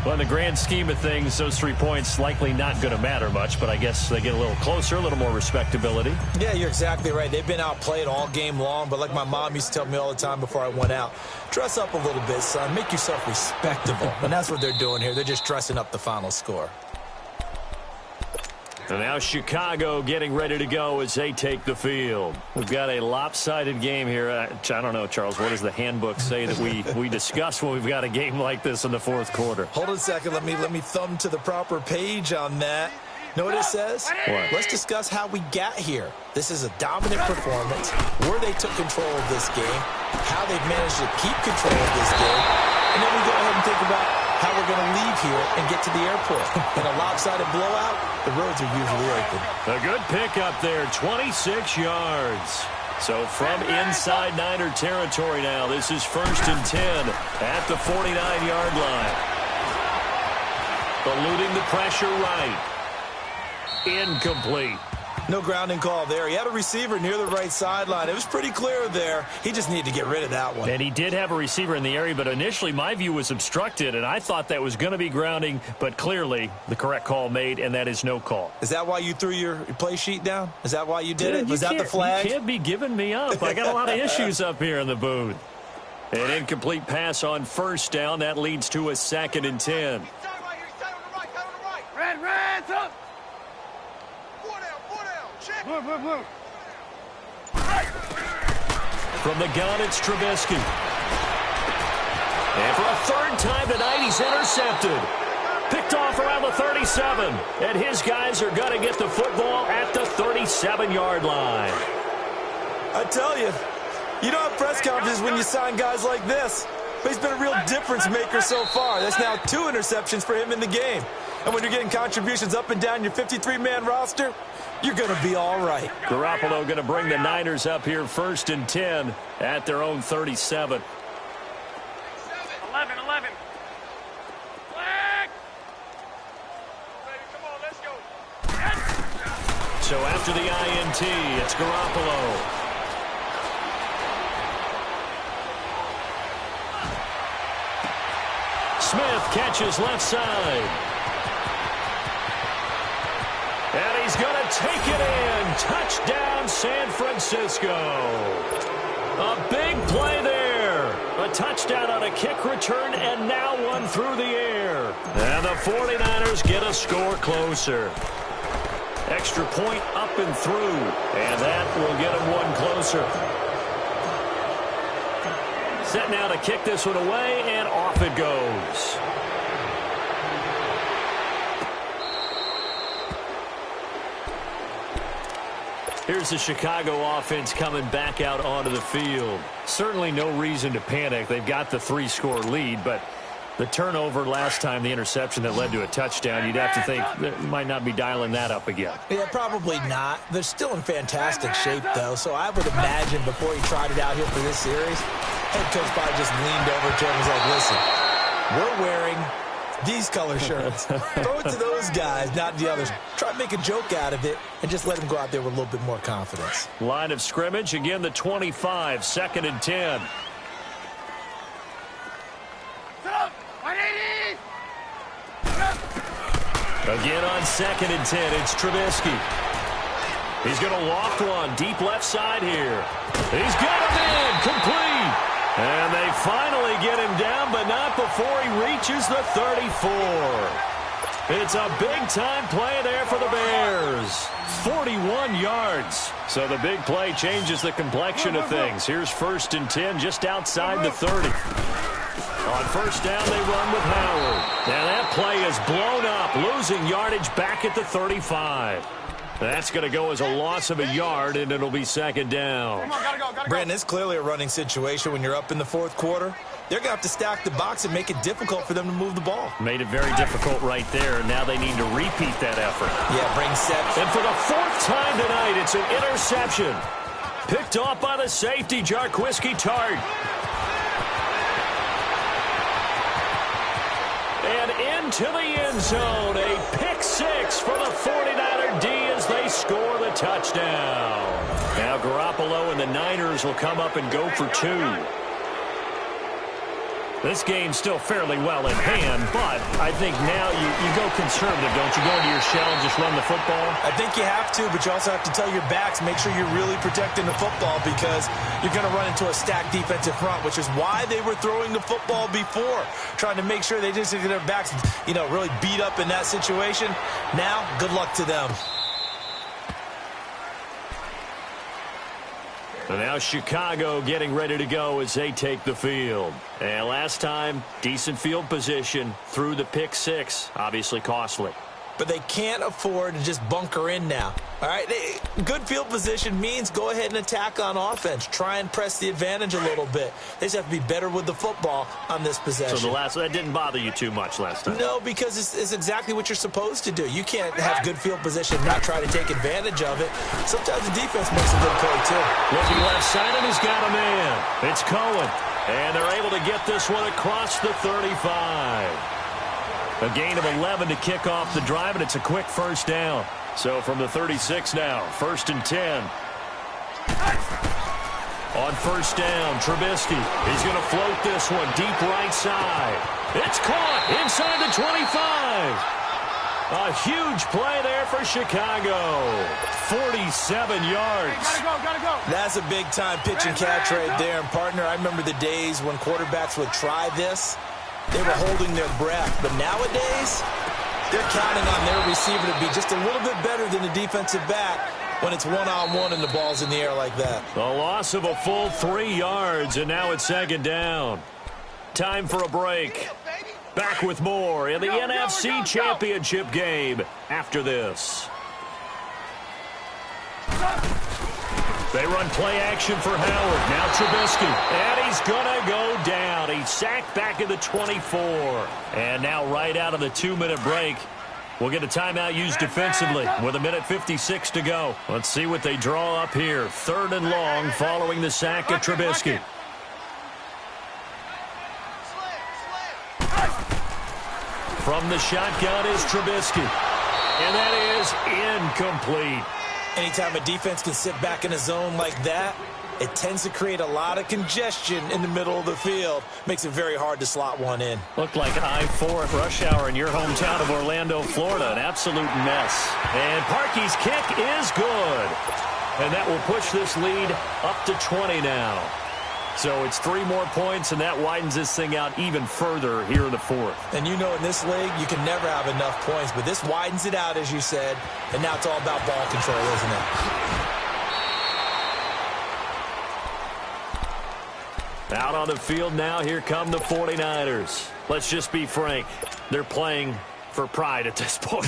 Well, in the grand scheme of things, those 3 points likely not going to matter much, but I guess they get a little closer, a little more respectability. Yeah, you're exactly right. They've been outplayed all game long, but like my mom used to tell me all the time before I went out, dress up a little bit, son. Make yourself respectable. And that's what they're doing here. They're just dressing up the final score. And now Chicago getting ready to go as they take the field. We've got a lopsided game here. I don't know, Charles, what does the handbook say that we discuss when we've got a game like this in the fourth quarter? Hold on a second. Let me thumb to the proper page on that. Know what it says? What? Let's discuss how we got here. This is a dominant performance, where they took control of this game, how they've managed to keep control of this game, and then we go ahead and think about how we're going to leave here and get to the airport. In a lopsided blowout, the roads are usually open. A good pickup there, 26 yards. So from inside Niner territory now, this is 1st and 10 at the 49-yard line. Eluding the pressure right. Incomplete. No grounding call there. He had a receiver near the right sideline. It was pretty clear there. He just needed to get rid of that one. And he did have a receiver in the area, but initially my view was obstructed, and I thought that was going to be grounding, but clearly the correct call made, and that is no call. Is that why you threw your play sheet down? Is that why you did it? Was that the flag? You can't be giving me up. I got a lot of issues up here in the booth. An incomplete pass on 1st down. That leads to a 2nd and 10. Red, up! Blue. From the gun, it's Trubisky. And for a 3rd time tonight, he's intercepted. Picked off around the 37. And his guys are going to get the football at the 37-yard line. I tell you, you don't have press conferences when you sign guys like this. But he's been a real difference maker so far. That's now 2 interceptions for him in the game. And when you're getting contributions up and down your 53-man roster, you're going to be all right. Garoppolo going to bring the Niners up here 1st and 10 at their own 37. 11. Flag! Come on, let's go. So after the INT, it's Garoppolo. Smith catches left side. And he's going to take it in. Touchdown, San Francisco. A big play there. A touchdown on a kick return, and now one through the air. And the 49ers get a score closer. Extra point up and through, and that will get them one closer. Set now to kick this one away, and off it goes. Here's the Chicago offense coming back out onto the field. Certainly no reason to panic. They've got the 3-score lead, but the turnover last time, the interception that led to a touchdown, you'd have to think they might not be dialing that up again. Yeah, probably not. They're still in fantastic shape, though, so I would imagine before he tried it out here for this series, head coach probably just leaned over to him and was like, listen, we're wearing these color shirts. Throw it to those guys, not the others. Try to make a joke out of it and just let them go out there with a little bit more confidence. Line of scrimmage, again the 25, 2nd and 10. Again on 2nd and 10, it's Trubisky. He's going to loft one, deep left side here. He's got him in, complete. And they finally get him down, but not before he reaches the 34. It's a big-time play there for the Bears. 41 yards. So the big play changes the complexion of things. Here's 1st and 10 just outside the 30. On 1st down, they run with Howard. Now that play is blown up, losing yardage back at the 35. That's going to go as a loss of a yard, and it'll be 2nd down. Come on, gotta go. Brandon, it's clearly a running situation when you're up in the 4th quarter. They're going to have to stack the box and make it difficult for them to move the ball. Made it very difficult right there. Now they need to repeat that effort. Yeah, bring set. And for the 4th time tonight, it's an interception. Picked off by the safety, Jarquiski Tart. And into the end zone, a pick 6 for the 49er D as they score the touchdown. Now Garoppolo and the Niners will come up and go for 2. This game's still fairly well in hand, but I think now you go conservative, don't you? Go into your shell and just run the football? I think you have to, but you also have to tell your backs, make sure you're really protecting the football because you're going to run into a stacked defensive front, which is why they were throwing the football before, trying to make sure they didn't get their backs, really beat up in that situation. Now, good luck to them. And now Chicago getting ready to go as they take the field. And last time, decent field position through the pick 6, obviously costly. but they can't afford to just bunker in now. All right, good field position means go ahead and attack on offense. Try and press the advantage a little bit. They just have to be better with the football on this possession. So that didn't bother you too much last time? No, because it's exactly what you're supposed to do. You can't have good field position and not try to take advantage of it. Sometimes the defense makes a good play, too. Looking left side, and he's got a man. It's Cohen. And they're able to get this one across the 35. A gain of 11 to kick off the drive, and it's a quick first down. So from the 36 now, 1st and 10. On first down, Trubisky. He's going to float this one deep right side. It's caught inside the 25. A huge play there for Chicago. 47 yards. Gotta go. That's a big-time pitch and catch right there. And, partner, I remember the days when quarterbacks would try this. They were holding their breath. But nowadays, they're counting on their receiver to be just a little bit better than the defensive back when it's one-on-one and the ball's in the air like that. A loss of a full 3 yards, and now it's 2nd down. Time for a break. Back with more in the NFC Championship game after this. They run play action for Howard. Now Trubisky. And he's going to go down. He's sacked back at the 24. And now right out of the 2-minute break, we'll get a timeout used defensively with 1:56 to go. Let's see what they draw up here. 3rd and long following the sack of Trubisky. From the shotgun is Trubisky. And that is incomplete. Anytime a defense can sit back in a zone like that, it tends to create a lot of congestion in the middle of the field. Makes it very hard to slot one in. Looked like I-4 at rush hour in your hometown of Orlando, Florida. An absolute mess. And Parkey's kick is good. And that will push this lead up to 20 now. So it's 3 more points, and that widens this thing out even further here in the 4th. And you know in this league, you can never have enough points, but this widens it out, as you said, and now it's all about ball control, isn't it? Out on the field now, here come the 49ers. Let's just be frank. They're playing for pride at this point.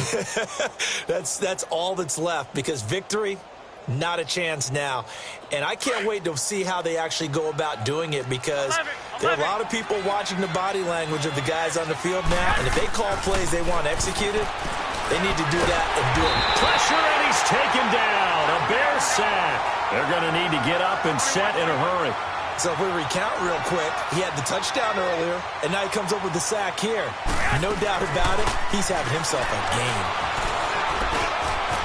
That's all that's left, because victory, not a chance now. And I can't wait to see how they actually go about doing it, because there are a lot of people watching the body language of the guys on the field now, and if they call plays they want executed, they need to do that and do it. Pressure, and he's taken down. A Bear sack. They're going to need to get up and set in a hurry. So if we recount real quick, he had the touchdown earlier, and now he comes up with the sack here. No doubt about it, he's having himself a game.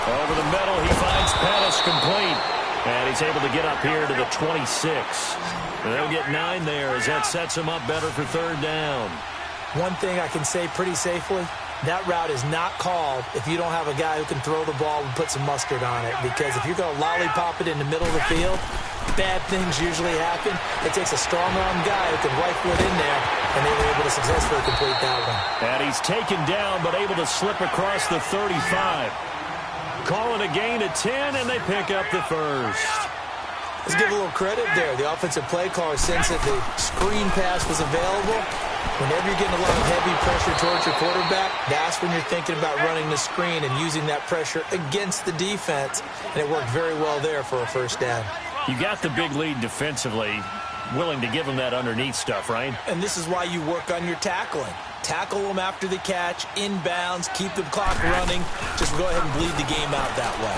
Over the middle, he finds Pettis complete. And he's able to get up here to the 26. They'll get 9 there as that sets him up better for 3rd down. One thing I can say pretty safely, that route is not called if you don't have a guy who can throw the ball and put some mustard on it. Because if you're going to lollipop it in the middle of the field, bad things usually happen. It takes a strong-arm guy who can rifle it in there, and they were able to successfully complete that one. And he's taken down, but able to slip across the 35. Call it a gain of 10, and they pick up the 1st. Let's give a little credit there. The offensive play caller sense that the screen pass was available. Whenever you're getting a lot of heavy pressure towards your quarterback, that's when you're thinking about running the screen and using that pressure against the defense. And it worked very well there for a 1st down. You got the big lead defensively, willing to give them that underneath stuff, right? And this is why you work on your tackling. Tackle them after the catch, inbounds, keep the clock running. Just go ahead and bleed the game out that way.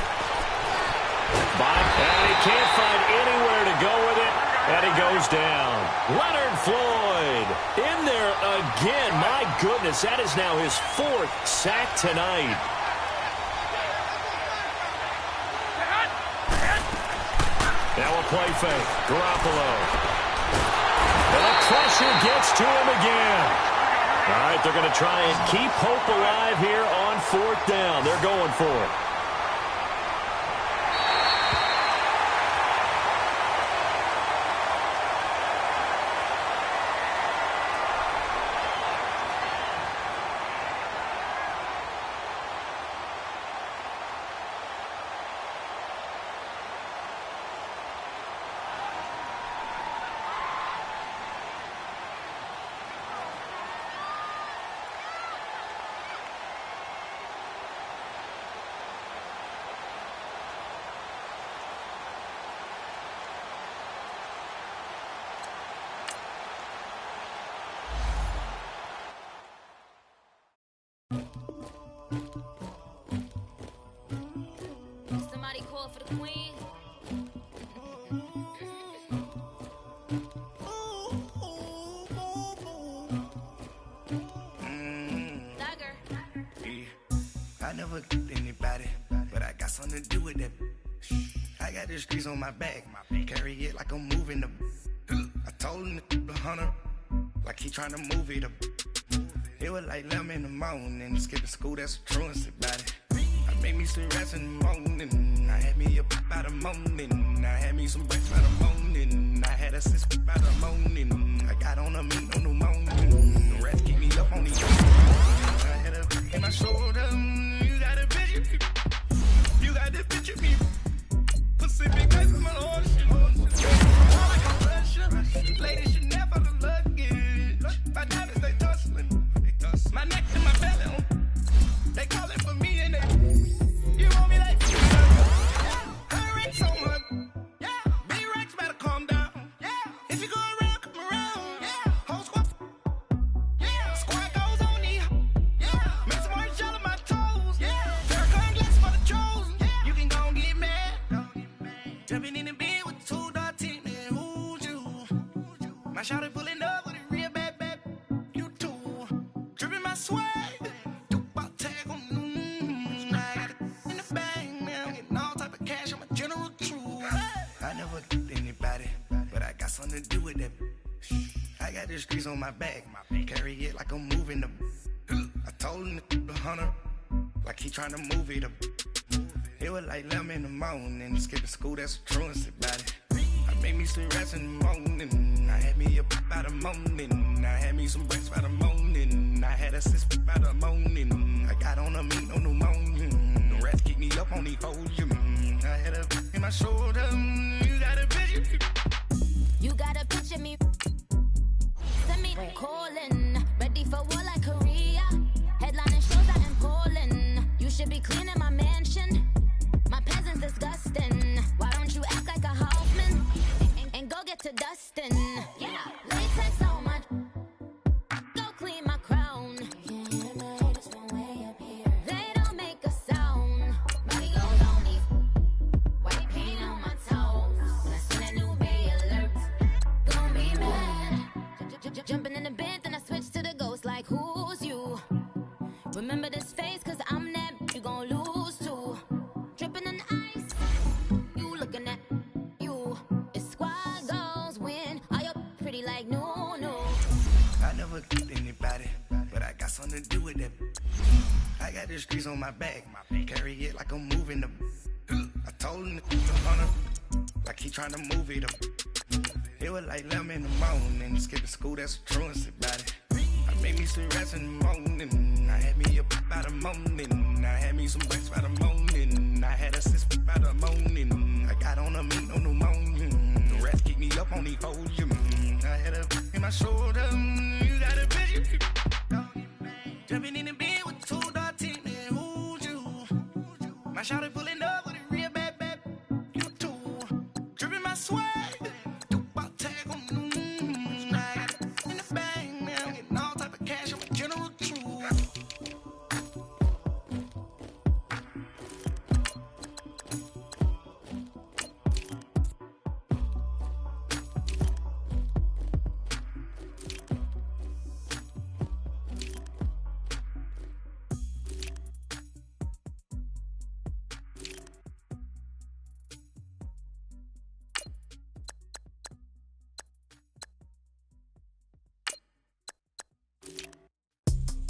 And he can't find anywhere to go with it, and he goes down. Leonard Floyd in there again. My goodness, that is now his 4th sack tonight. Now a play fake. Garoppolo. And the pressure gets to him again. All right, they're going to try and keep hope alive here on 4th down. They're going for it. Somebody call for the queen. I never killed anybody, but I got something to do with that. I got the streets on my back, carry it like I'm moving the. I told him to 100, like he trying to move it up. It was like 11 in the morning, skipping school, that's a truancy about it. I made me some rest in the morning, I had me up by the morning. I had me some breakfast by the morning, I had a six by the morning. I got on a meat on the morning, the rest keep me up on these. I had a in my shoulder, you got a bitch, you got this bitch of me. Pacific ice in my ocean, all like a Russia. Ladies should never the luggage. My diamonds they tussling, my neck and my belly. They call it for me and they. You want me like I rate so much. Yeah, big racks better calm down. Yeah, if you go around, come around. Yeah, whole squad. Yeah, squad goes on me. Yeah, make some orange gel on my toes. Yeah, Jericho and glass for the chosen. Yeah, you can go and get mad. Jumping in the bed with 2 dark teeth, man. Who's you? My shawty pulling up with a real bad. You too. Dripping my swag. Something to do with that. I got the streets on my back, carry it like I'm moving the. I told him to 100, like he trying to move it up. It was like 11 in the morning, skipping school, that's a truancy about it. I made me some rest in the morning, I had me up by the morning. I had me some breakfast by the morning, I had a six by the morning. I got on a meat on the morning, the rest keep me up on these hoes. I had a in my shoulder, you got a bitch. You got a picture me. Send me calling. Ready for war like Korea. Headlining shows out in Poland. You should be cleaning my mansion. My peasants disgusting. Why don't you act like a Hoffman and go get to dustin'? Yeah, latex so much. Go clean my crown. They don't make a sound. Money goes on me. White paint on my toes. I seen a new bay alert. Gonna be mad. Jumping in the bed, then I switch to the ghost like who's you? Remember this face, cause I'm that you gon' lose too. Dripping in ice, you looking at you. It's squad goals win. Are you pretty like no? I never killed anybody, but I got something to do with that. I got the streets on my back, carry it like I'm moving the. I told him to 100, like he trying to move it up. It was like 11 in the morning, skipping school, that's a truancy about it. I made me some rest in the morning, I had me up by the morning. I had me some breakfast by the morning, I had a six by the morning. I got on a meat on the morning, the rest keep me up on these hoes. I had a in my shoulder, you got a bitch. Jumping in the bed with 2 dark teeth, man. Who's you? My shawty pulling up with a real bad. You too. Dripping my swag.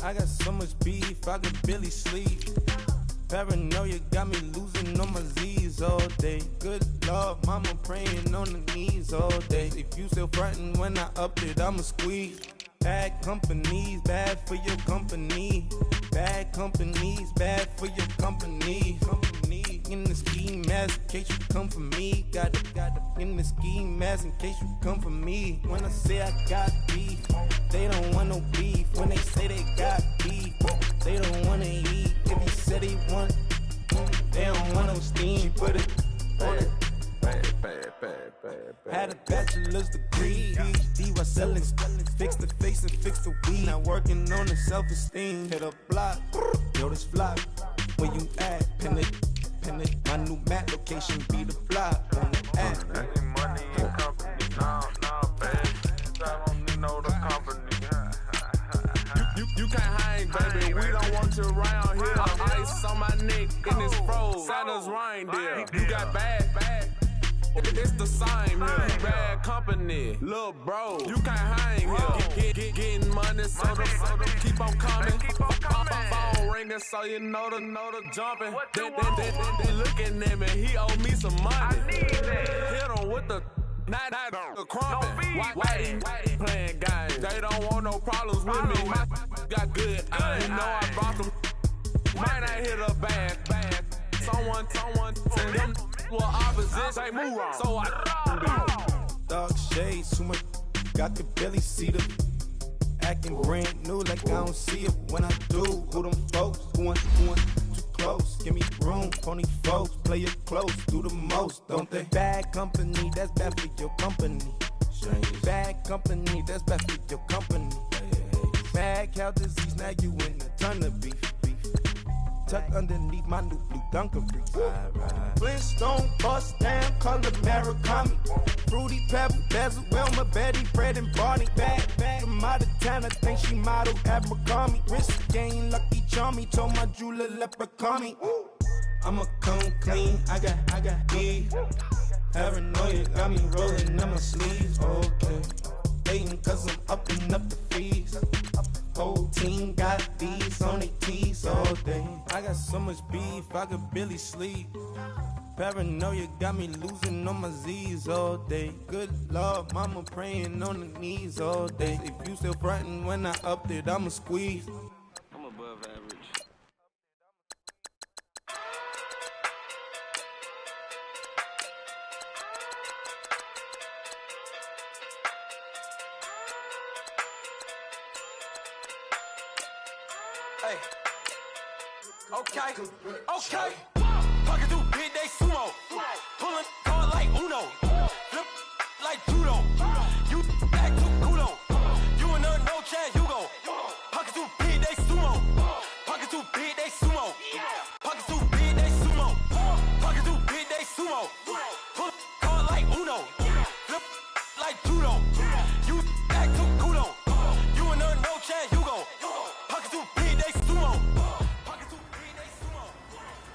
I got so much beef, I could barely sleep. Paranoia got me losing on my Z's all day. Good Lord, mama praying on the knees all day. If you still frontin' when I up it, I'ma squeeze. Bad companies, bad for your company. Bad companies, bad for your company. In the ski mask in case you come for me. Got it in the ski mask in case you come for me. When I say I got beef, they don't want no beef. When they say they got beef, they don't wanna eat. If you said they want, they don't want no steam. She put it on it. Had a bachelor's degree, PhD while selling. Fix the face and fix the weed. Now working on the self-esteem. Hit a block, yo, this flock. Where you at? Pin it. My new map location be the block on the app. Money and company, nah, baby. I don't know the company. You can't hang, baby. We don't want you around here. Ice on my neck in this fro. Santa's reindeer. You got bad. It's the same here. Bad company, little bro. You can't hang here. Getting money, so them keep on coming. Phone ringing, so you know the jumping. They looking at me. He owe me some money. Hit him with the night the crumping. Whitey playing games. They don't want no problems with me. My got good. You know I brought them. Might not hit a bad. Someone send them well opposite. Say move wrong. So I Dark shades, too much. Got the belly see the acting brand new like I don't see it when I do. Who them folks? Going too close. Give me room, pony folks. Play it close, do the most, don't they? Bad company, that's bad for your company. Bad company, that's bad for your company. Bad cow disease, now you in a ton of beef. Tucked underneath my new blue Dunkery. Flintstone, bust down, color Murakami. Fruity Pebble, Bezel, Wilma, Betty, Fred, and Barney. Bad from out of town, I think she modeled at McCarmy. Wrist game, Lucky Charmy, told my jeweler, leprechaun me. I'ma come clean, I got E. Paranoia got me rolling on my sleeves, okay. Hating cause I'm upping up the fees. Whole team got these on their tees all day. I got so much beef, I could barely sleep. Paranoia got me losing on my Z's all day. Good Lord, mama praying on the knees all day. If you still frontin' when I upped it, I'ma squeeze. I'm above average. Hey. Okay. Pocket through big day sumo. Pulling card like Uno. Flip like judo. You back to kudo. You and her no chance, you go. Pocket through big day sumo. Pocket through big day sumo. Pocket through big day sumo. Pocket through big day sumo. Pull card like Uno. Flip like judo. You back to kudo. You and her no chance, you go. Pocket through big day sumo.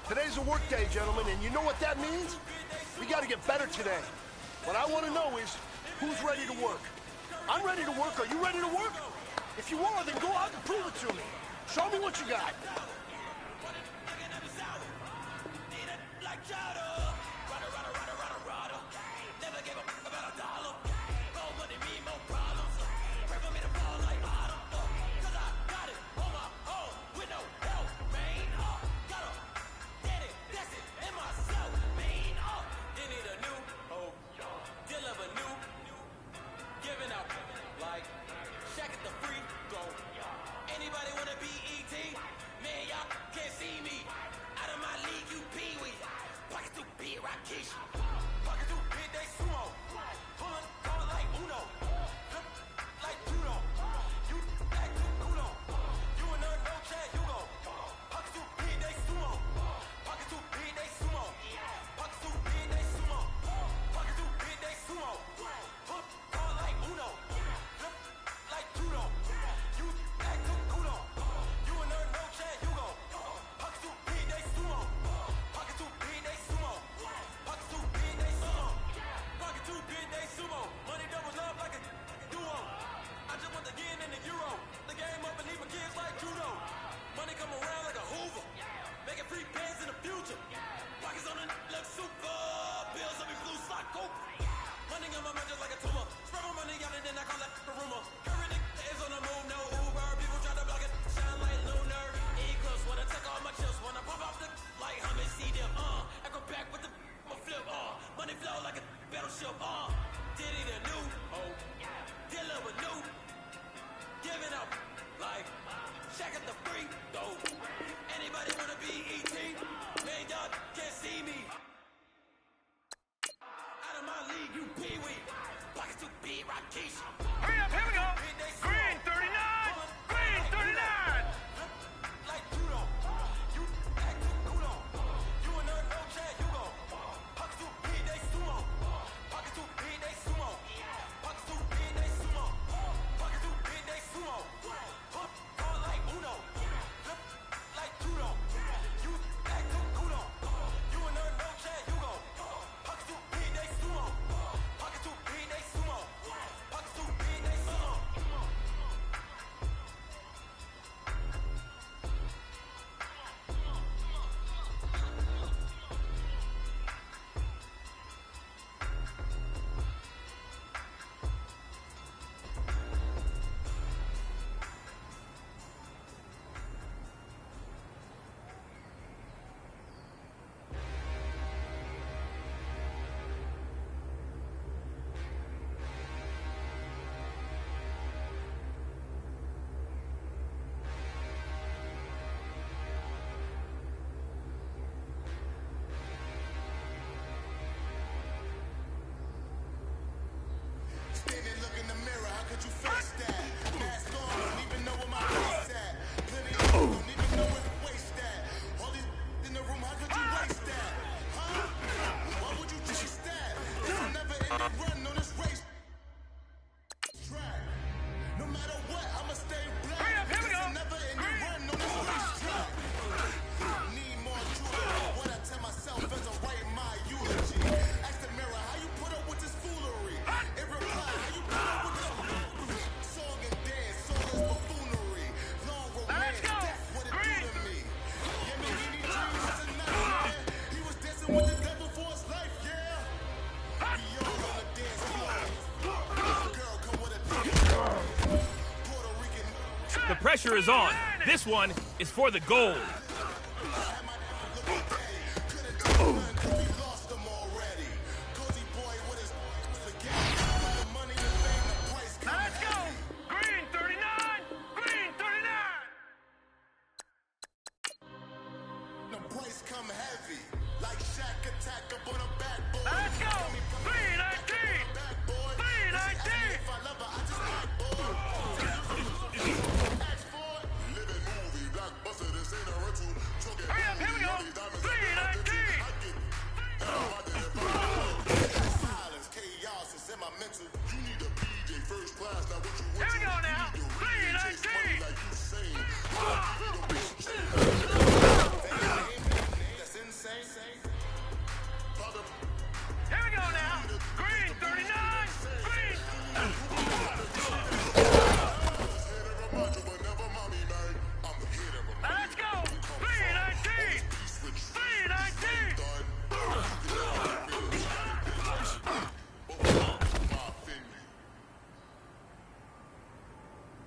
Today's a work day, gentlemen, and you know what that means? We gotta get better today. What I want to know is, who's ready to work? I'm ready to work. Are you ready to work? If you are, then go out and prove it to me. Show me what you got. The pressure is on. This one is for the gold. Let's go! Green 39! Green 39! The price come heavy, like Shaq attack up on a backboard. Let's go! 319! 319! If I love her, I just backboard. Ask for it. Living movie, blockbuster, this ain't a rental. Hurry up, here we go! 319! Silence, chaos, it's in my mental. You need a PJ first class, now what you want? Here we go now! 319! Like you saying. That's insane. Here we go now! Green 39! Green! Let's go! 319! 319!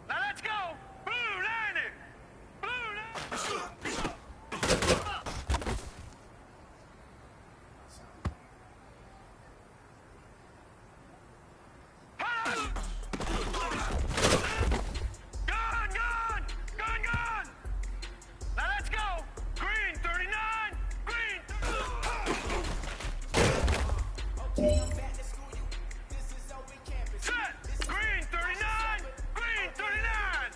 Let's go! Blue 90! Blue 90! Gun! Let's go! Green 39! Green! Set! Green 39! Green 39!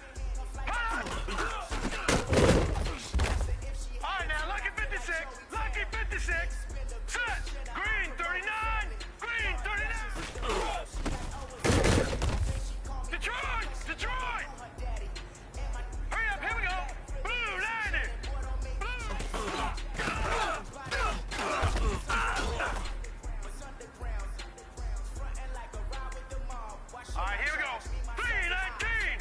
Alright now, lucky 56! Lucky 56! Set! Green 39! Green 39! Detroit! Hurry up, here we go! Blue 90! Alright, here we go! 319!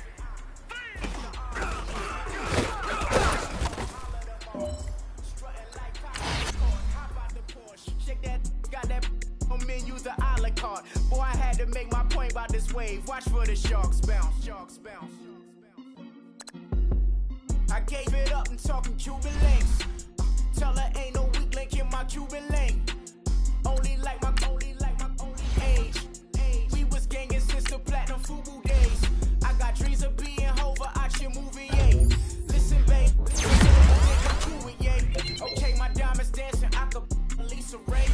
Shake that, got that on menus a la carte. Boy, I had to make my point about this wave. Watch for the sharks bounce. Sharks bounce. I gave it up and talking Cuban links. Tell her ain't no weak link in my Cuban link. Only like my age. We was gangin' since the platinum FUBU days. I got dreams of being Hova out your movie, yay. Listen, babe, I'm cool with yay. Okay, my diamonds dancing, I could Lisa Ray.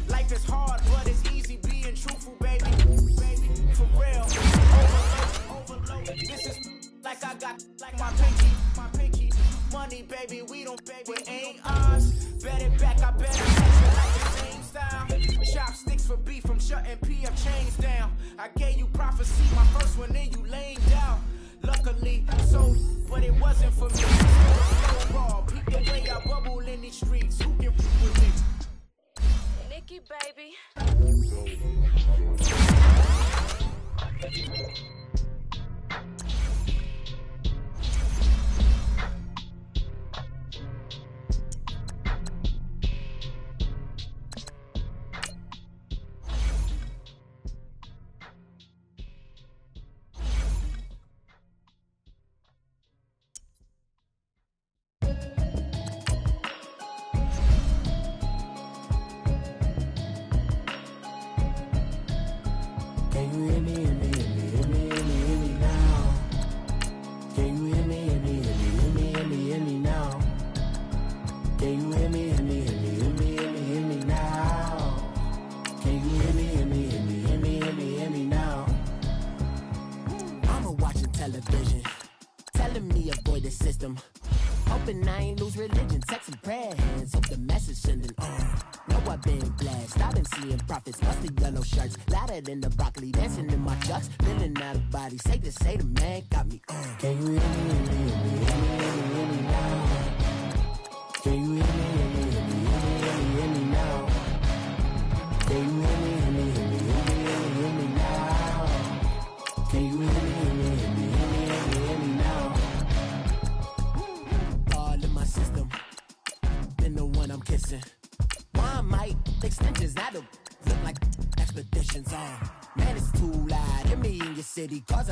Life is hard, but it's easy being truthful, baby. For real, overload. This is like I got like my pinky. Money, baby, we don't pay, but ain't ours. Bet it back, I bet I like the same style. Chopsticks for beef from shutting PF chains down. I gave you prophecy, my first one, then you laying down. Luckily, so, but it wasn't for me. So raw, peep the way I bubble in these streets. Who can f with me? Nikki, baby. Hoping I ain't lose religion, sex and prayer hands. Hope the message sending on. Know I've been blessed. I've been seeing prophets, busted yellow shirts, louder than the broccoli, dancing in my chucks, feeling out of body. Say the man got me on. Can you hear me, hear me, hear me now? Can you hear me, hear me, hear me, hear me now? Can you hear me, hear me, hear me, hear me now? Can you hear me, hear me, hear me, hear me now? All in my system, been the one I'm kissing. One might extensions that'll look like expeditions on. Man, it's too loud. Hear me in your city, cause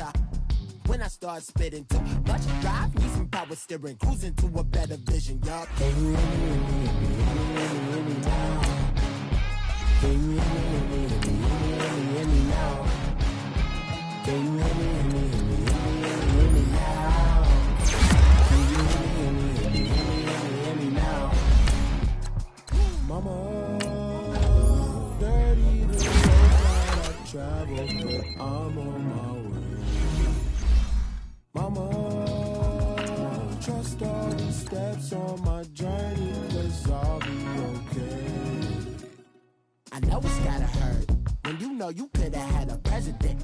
when I start spitting too much drive, need some power steering, cruising to a better vision, y'all. Can you hear me, hear me, hear me now? Can you hear me, hear me, hear me now? Can you hear me, hear me, hear me now? Can you hear me, hear me now? Mama, dirty the road that I travel, but I'm on my way. Mama, trust all these steps on my journey, 'cause I'll be okay. I know it's gotta hurt when you know you could've had a president.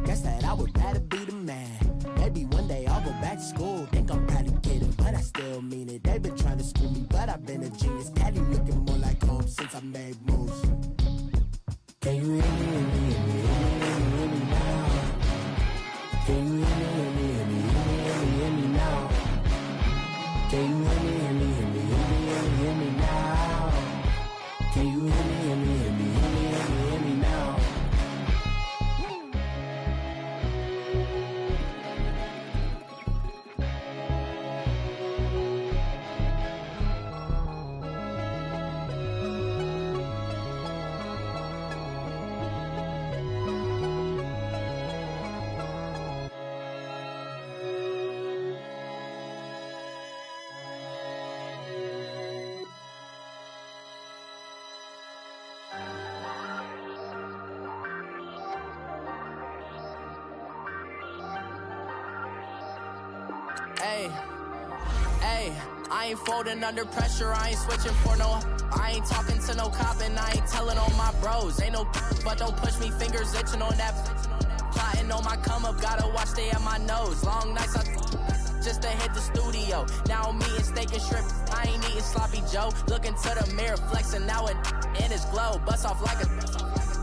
Guess that I would rather be the man. Maybe one day I'll go back to school. Think I'm probably kidding, but I still mean it. They've been trying to school me, but I've been a genius. Caddy looking more like home since I made moves. Can you hear me, hear me, hear me, hear me now? Can you hear me, hear me, hear me, hear me now? Can you hear me, hear me, hear me, hear me now? Can you hear me, hear me, hear me, hear me now? Hey, I ain't folding under pressure, I ain't switching for no. I ain't talking to no cop and I ain't telling on my bros. Ain't no but don't push me, fingers itching on that. Plotting on my come up, gotta watch stay at my nose. Long nights just to hit the studio. Now I'm eating steak and shrimp, I ain't eating sloppy Joe. Looking to the mirror, flexing now it in his glow. Bust off like a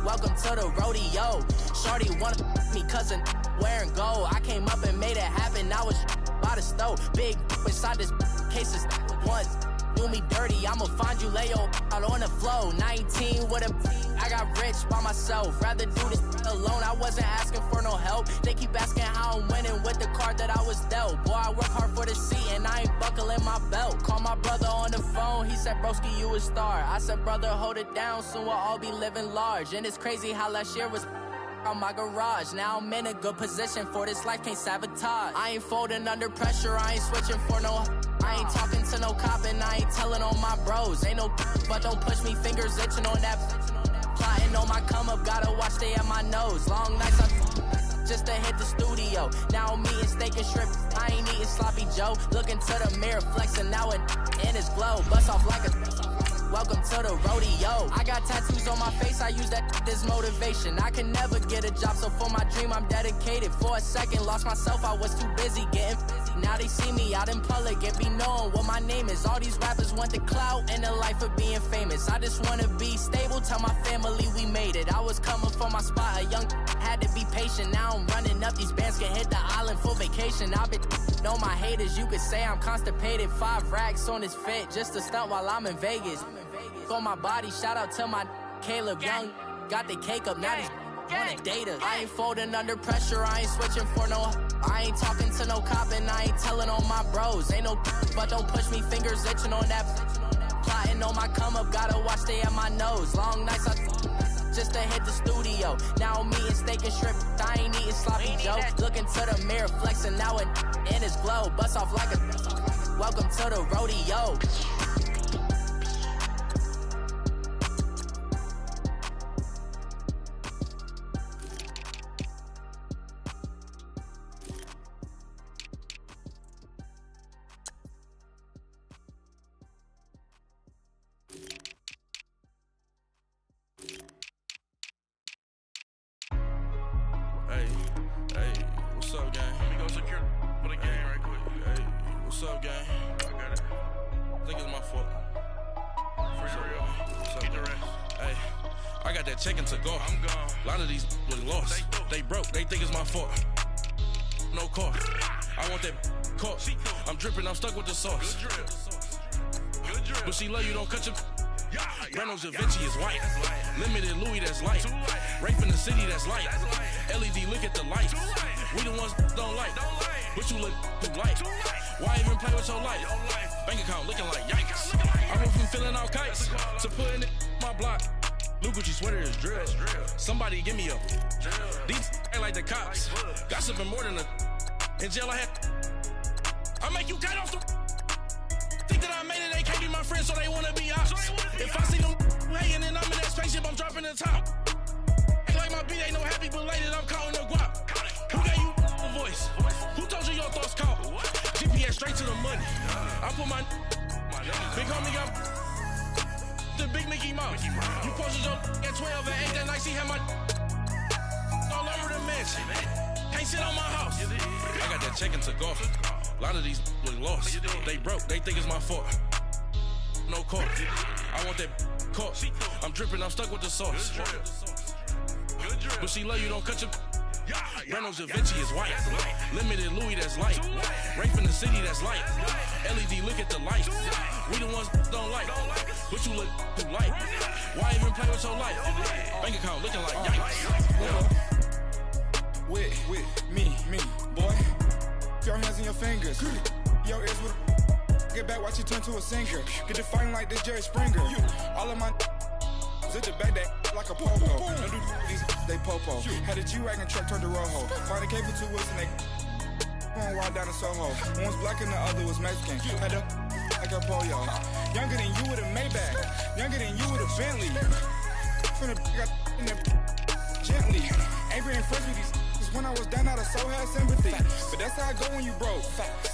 welcome to the rodeo. Shorty wanna me cousin wearing gold. I came up and made it happen, I was by the stove. Big inside this cases once. Do me dirty, I'ma find you, lay your out on the floor. 19 with a I got rich by myself. Rather do this alone, I wasn't asking for no help. They keep asking how I'm winning with the card that I was dealt. Boy, I work hard for the seat and I ain't buckling my belt. Call my brother on the phone, he said, broski, you a star. I said, brother, hold it down, soon we'll all be living large. And it's crazy how last year was on my garage. Now I'm in a good position for this life, can't sabotage. I ain't folding under pressure, I ain't switching for no. I ain't talking to no cop and I ain't telling on my bros. Ain't no but don't push me, fingers itching on that. Plotting on my come up, gotta watch stay at my nose. Long nights just to hit the studio. Now I'm eating steak and shrimp, I ain't eating sloppy Joe. Looking to the mirror, flexing now it in his glow. Bust off like a welcome to the rodeo. I got tattoos on my face, I use that as motivation. I can never get a job, so for my dream I'm dedicated. For a second, lost myself, I was too busy getting busy. Now they see me out in public and be knowing what my name is. All these rappers want the clout and the life of being famous. I just wanna be stable, tell my family we made it. I was coming for my spot, a young had to be patient. Now I'm running up, these bands can hit the island for vacation. I've been know my haters, you could say I'm constipated. 5 racks on his fit, just to stunt while I'm in Vegas. On my body, shout out to my Caleb Young. Got the cake up, now these wanna date us. I ain't folding under pressure, I ain't switching for no. I ain't talking to no cop and I ain't telling on my bros. Ain't no but don't push me, fingers itching on that. Plotting on my come up, gotta watch stay at my nose. Long nights just to hit the studio. Now I'm eating steak and shrimp, I ain't eating sloppy Joe. Looking to the mirror, flexing now it in his glow. Bust off like a welcome to the rodeo. secure for the game right quick. Hey, what's up, gang? I got it. I think it's my fault. Free real. What's up, get the rest. Hey, I got that chicken to go. I'm gone. A lot of these was lost. They broke. They think it's my fault. No car. I want that caught. I'm dripping. I'm stuck with the sauce. Good drip. Good drip. But she love you. Don't cut your. Reynolds Da Vinci is white. Limited Louis, that's light. Rape in the city, that's light. LED, look at the lights. We the ones don't like. But you look too light. Why even play with your life? Bank account looking like yikes. I went from filling out kites to putting it my block. Blue Gucci sweater is drill. Somebody give me a. These ain't like the cops. Gossiping more than a. In jail I had. I make you cut off the. Think that I made it, they can't be my friends, so they wanna be ops. If I see them hating and I'm in that spaceship, I'm dropping the top. Ain't like my beat, ain't no happy belated, I'm calling the guap. Who gave you a voice? Who told you your thoughts count? GPS straight to the money. I put my big homie up the big Mickey Mouse. You posted your at 12 and 8 that night, she had my all over the mansion. Can't sit on my house. I got that check into golf. A lot of these was lost. They broke. They think it's my fault. No car. I want that caught. I'm dripping. I'm stuck with the sauce. But she love you. Don't cut your. Reynolds Da Vinci is white. Limited Louis, that's light. Rape in the city, that's light. LED, look at the lights. We the ones don't like. But you look too light. Why even play with your life? Bank account looking like yikes. With me, boy. Your hands and your fingers. Your ears with get back, watch you turn to a singer. Get the fighting like this Jerry Springer. All of my zit the back that like a popo. Don't do these they popo. Had a G-Wagon truck turned to Rojo. Find a K for 2 wheels and they going wild down in Soho. One was black and the other was Mexican. Had a like a pollo. Younger than you with a Maybach. Younger than you with a Bentley. From the got in the gently. Ain't been friends with these. When I was down, I so had sympathy. But that's how I go when you broke.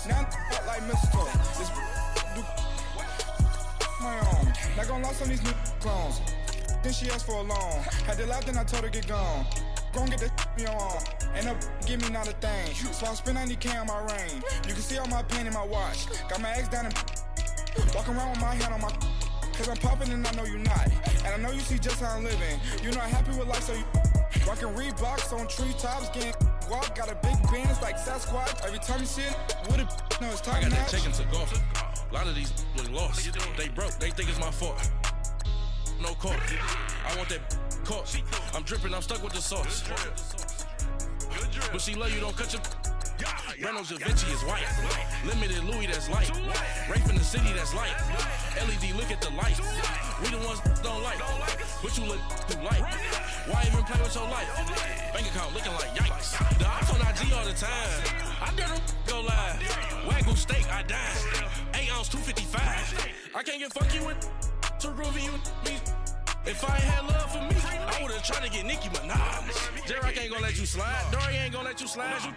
Now I'm like mistletoe. This do my own. Not gonna lost on these new clones. Then she asked for a loan. Had to laugh, then I told her get gone. Gon' get that me on. Ain't no give me not a thing. So I spend 90K on my ring. You can see all my pain in my watch. Got my ex down and walking around with my hand on my. Cause I'm popping and I know you not. And I know you see just how I'm living. You're not happy with life, so you. Rockin' Reeboks on treetops, getting guap, got a big bands like Sasquatch. Every time you see it, with it, no, it's time. I got that chicken to golf. A lot of these was lost. They broke. They think it's my fault. No car. I want that caught. I'm dripping. I'm stuck with the sauce. But she love you. Don't cut your. Reynolds Da Vinci is white. Limited Louis, that's light. Rape in the city, that's light. LED, look at the lights. We the ones don't like. But you look too light. Why even play with your life? Bank account looking like yikes. The ops on IG all the time. I dare them go live. Wagyu steak, I dine. 8 ounce, 255. I can't get fuck you with too groovy you me. If I ain't had love for me, I would've tried to get Nicki Minaj. J-Rock ain't gonna let you slide. Dory ain't gonna let you slide. You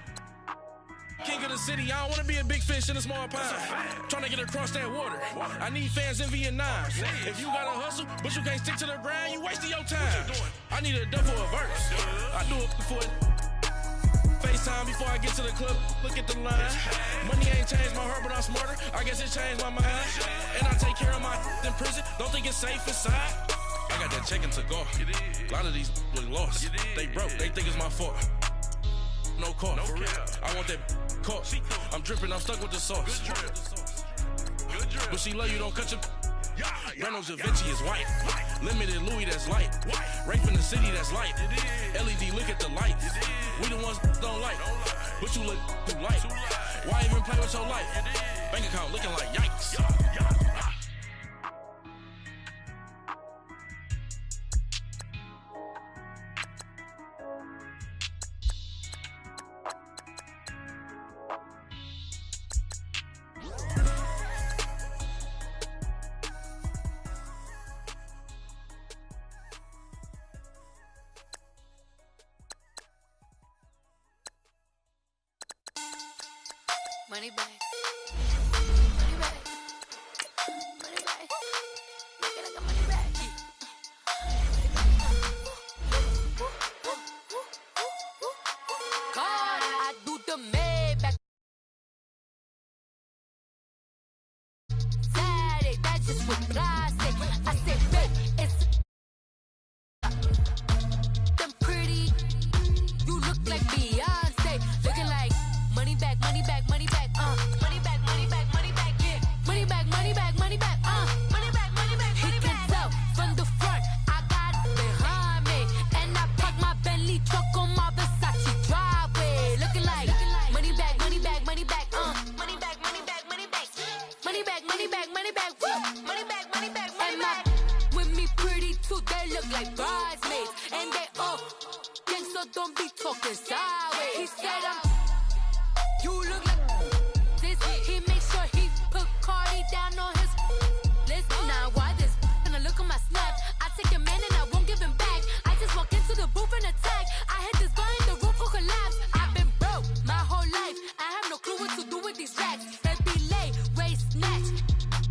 king of the city, I don't wanna be a big fish in a small pond. Trying to get across that water. I need fans in Vietnam. If you gotta hustle, but you can't stick to the grind, you wasting your time. I need a double a verse. I do it before FaceTime before I get to the club. Look at the line. Money ain't changed my heart, but I'm smarter. I guess it changed my mind. And I take care of my in prison. Don't think it's safe inside. I got that chicken to go. A lot of these was lost. They broke. They think it's my fault. No car. I want that caught. I'm dripping. I'm stuck with the sauce. But she love you. Don't cut your. Reynolds Da Vinci is white. Limited Louis, that's light. Rape in the city, that's light. LED, look at the lights. We the ones don't like. But you look too light. Why even play with your life? Bank account looking like yikes. Money back. Money back. Money back. Make it like a money back. God, I do the Maybach. truck on my Versace driveway. Looking like money back, money back, money back, money back, money back, money back, money back, money back, money back, money back, money back, money back. With me pretty too, they look like bridesmaids, and they all gang, so don't be talking sideways. He said you look like this. He make sure he put Cardi down on his list. Now why this? Gonna look at my snap. I take a man and I won't give him back. I just walk into the booth and attack. I hit this guy in the roof will collapse. I've been broke my whole life. I have no clue what to do with these racks. They be late, waist snatch,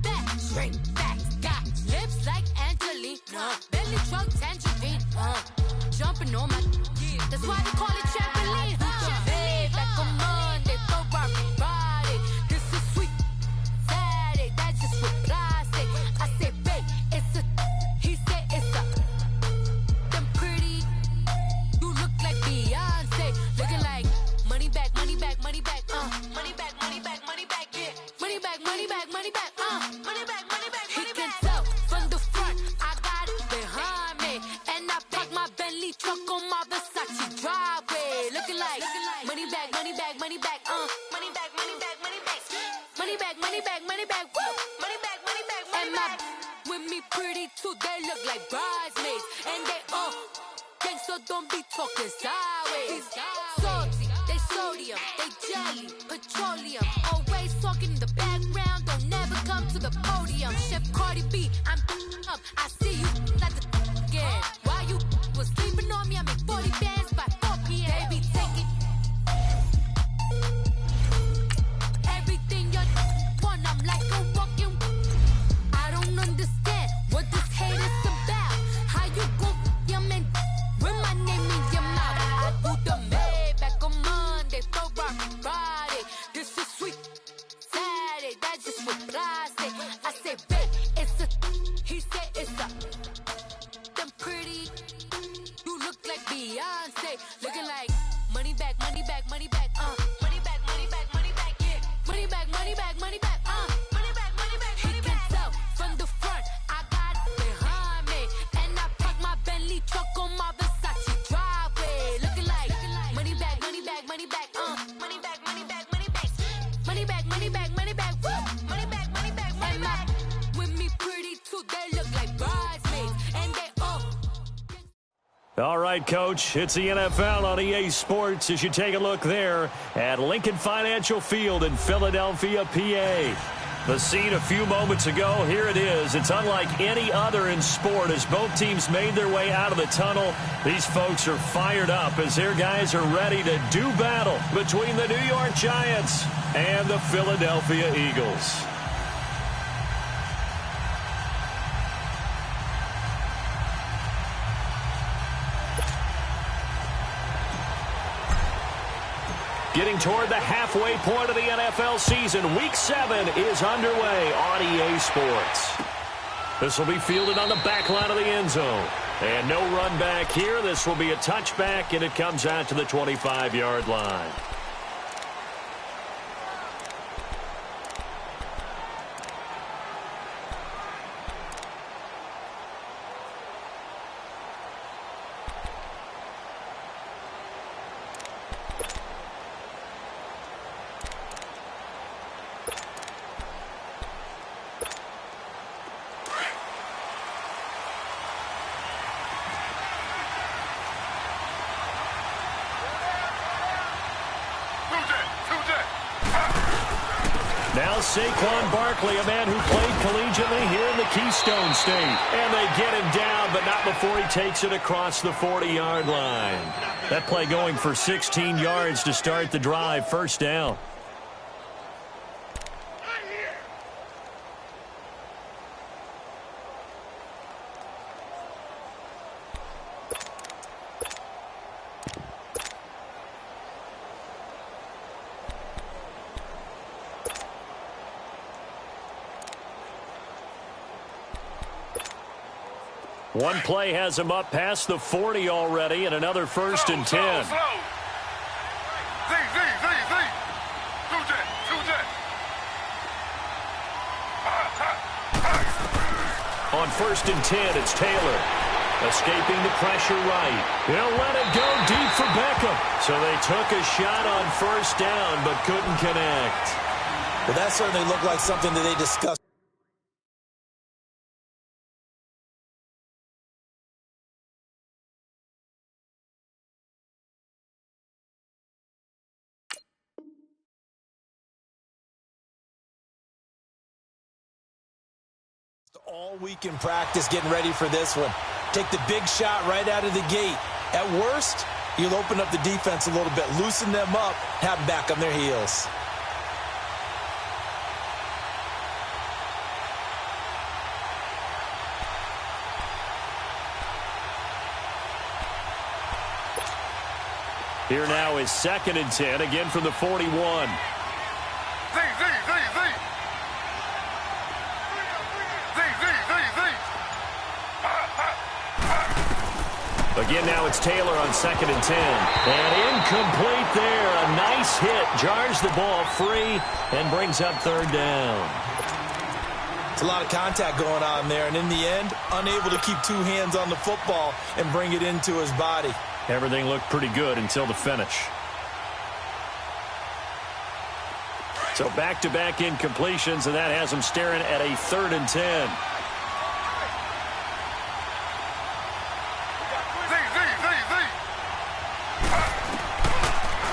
back, shrink, back. Got lips like Angelina, belly truck tangerine, jumping on my. That's why they call it trampoline. Babe, like a Monday, Ferrari body. This is sweet Saturday, that's just with plastic. I say, babe, it's a. He said it's a. Them pretty. You look like Beyonce, looking like money back, money back, money back, money back, money back, money back, yeah. Money back, money back, money back, money back, money back, money back. He can tell from the front, I got it behind me, and I park my Bentley truck on my Versace driveway. Looking like money back, money back, money back, money back, money back, money back, money back, money back, money back, woo, money back, money back, money back. With me pretty too, they look like bridesmaids, and they all gang, so don't be talking sideways. Salty, they sodium, they jelly, petroleum. Always talking in the background, don't never come to the podium. Chef Cardi B, I'm up. I see you at the again. Why you was sleeping on me? I make 40 bands by 4 p.m. They be taking everything you want. I'm like a walking. I don't understand what this hate is about. How you gon' your man with my name in your mouth? I do the Maybach on Monday, Ferrari Friday. This is sweet Saturday, that's just with plastic. I say, babe, it's a. He said it's a. Them pretty. You look like Beyonce, looking like money back, money back, money back, money back, money back, money back, yeah. Money back, money back, money back, money back, money back, money back. He can tell from the front, I got it behind me, and I park my Bentley truck on my Versace driveway. Looking like money back, money back, money back, money back, money back, money back, money back, money back, money back, woo, money back, money back, money back. With me pretty too, they look like bridesmaids, and they all. All right, Coach, it's the NFL on EA Sports as you take a look there at Lincoln Financial Field in Philadelphia, PA. The scene a few moments ago, here it is. It's unlike any other in sport as both teams made their way out of the tunnel. These folks are fired up as their guys are ready to do battle between the New York Giants and the Philadelphia Eagles. Getting toward the halfway point of the NFL season, Week 7 is underway on EA Sports. This will be fielded on the back line of the end zone. And no run back here. This will be a touchback, and it comes out to the 25-yard line. Now Saquon Barkley, a man who played collegiately here in the Keystone State. And they get him down, but not before he takes it across the 40-yard line. That play going for 16 yards to start the drive. First down. One play has him up past the 40 already, and another first and 10. On first and 10, it's Taylor. Escaping the pressure right. He'll let it go deep for Beckham. So they took a shot on first down, but couldn't connect. Well, that certainly looked like something that they discussed. All week in practice getting ready for this one. Take the big shot right out of the gate. At worst, you'll open up the defense a little bit, loosen them up, have them back on their heels. Here now is 2nd and 10, again from the 41. Again, now it's Taylor on 2nd and 10. And incomplete there. A nice hit. Jars the ball free and brings up 3rd down. It's a lot of contact going on there. And in the end, unable to keep 2 hands on the football and bring it into his body. Everything looked pretty good until the finish. So back-to-back incompletions, and that has him staring at a 3rd and 10.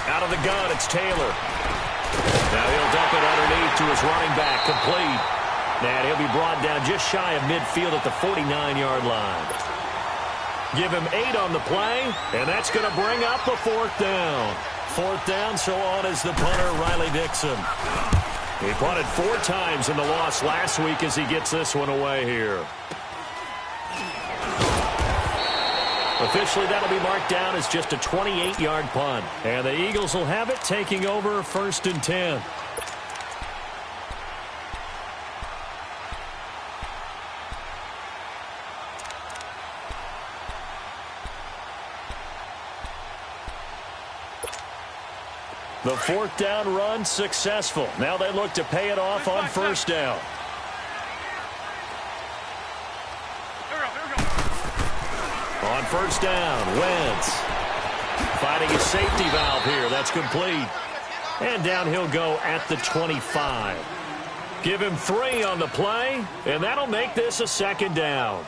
Out of the gun, it's Taylor. Now he'll dump it underneath to his running back, complete. And he'll be brought down just shy of midfield at the 49-yard line. Give him 8 on the play, and that's going to bring up the 4th down. 4th down, so on is the punter, Riley Dixon. He punted 4 times in the loss last week as he gets this one away here. Officially, that'll be marked down as just a 28-yard punt. And the Eagles will have it, taking over 1st and 10. The 4th down run successful. Now they look to pay it off on 1st down. On 1st down, Wentz finding his safety valve here. That's complete. And down he'll go at the 25. Give him 3 on the play, and that'll make this a 2nd down.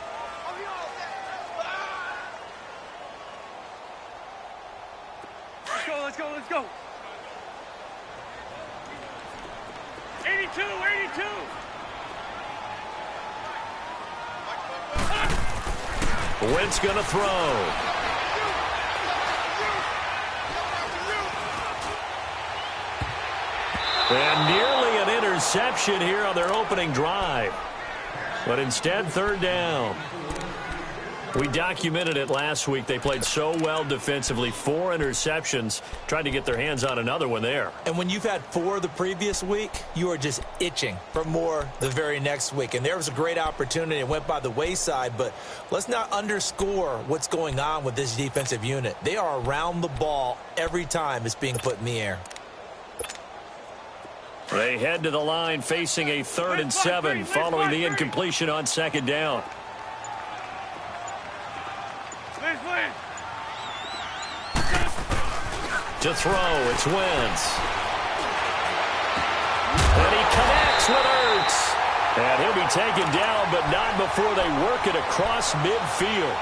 Let's go, let's go. 82, 82. Wentz going to throw. And nearly an interception here on their opening drive. But instead, 3rd down. We documented it last week. They played so well defensively. 4 interceptions. Tried to get their hands on another one there. And when you've had 4 the previous week, you are just itching for more the very next week. And there was a great opportunity. It went by the wayside. But let's not underscore what's going on with this defensive unit. They are around the ball every time it's being put in the air. They head to the line facing a 3rd and 7 following the incompletion on 2nd down. To throw, it's Wentz. And he connects with Ertz. And he'll be taken down, but not before they work it across midfield.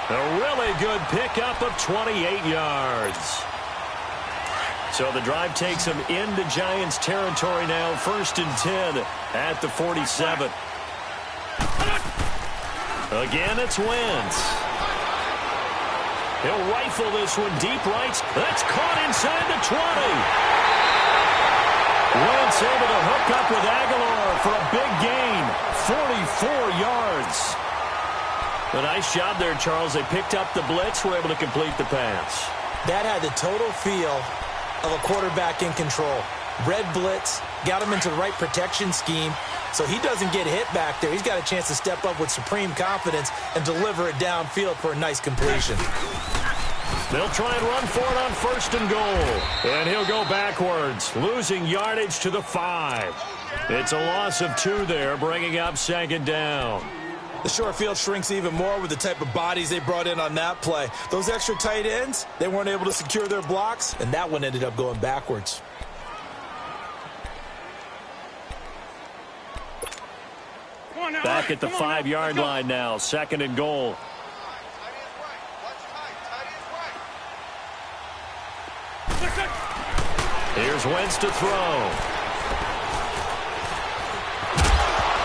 A really good pickup of 28 yards. So the drive takes them into Giants territory now. 1st and 10 at the 47. Again, it's Wentz. He'll rifle this one deep right. That's caught inside the 20. Wentz able to hook up with Aguilar for a big gain. 44 yards. A nice job there, Charles. They picked up the blitz, were able to complete the pass. That had the total feel of a quarterback in control. Red blitz, got him into the right protection scheme, so he doesn't get hit back there. He's got a chance to step up with supreme confidence and deliver it downfield for a nice completion. They'll try and run for it on 1st and goal. And he'll go backwards, losing yardage to the 5. It's a loss of 2 there, bringing up 2nd down. The short field shrinks even more with the type of bodies they brought in on that play. Those extra tight ends, they weren't able to secure their blocks, and that one ended up going backwards. Back at the 5-yard line now, 2nd and goal. Here's Wentz to throw.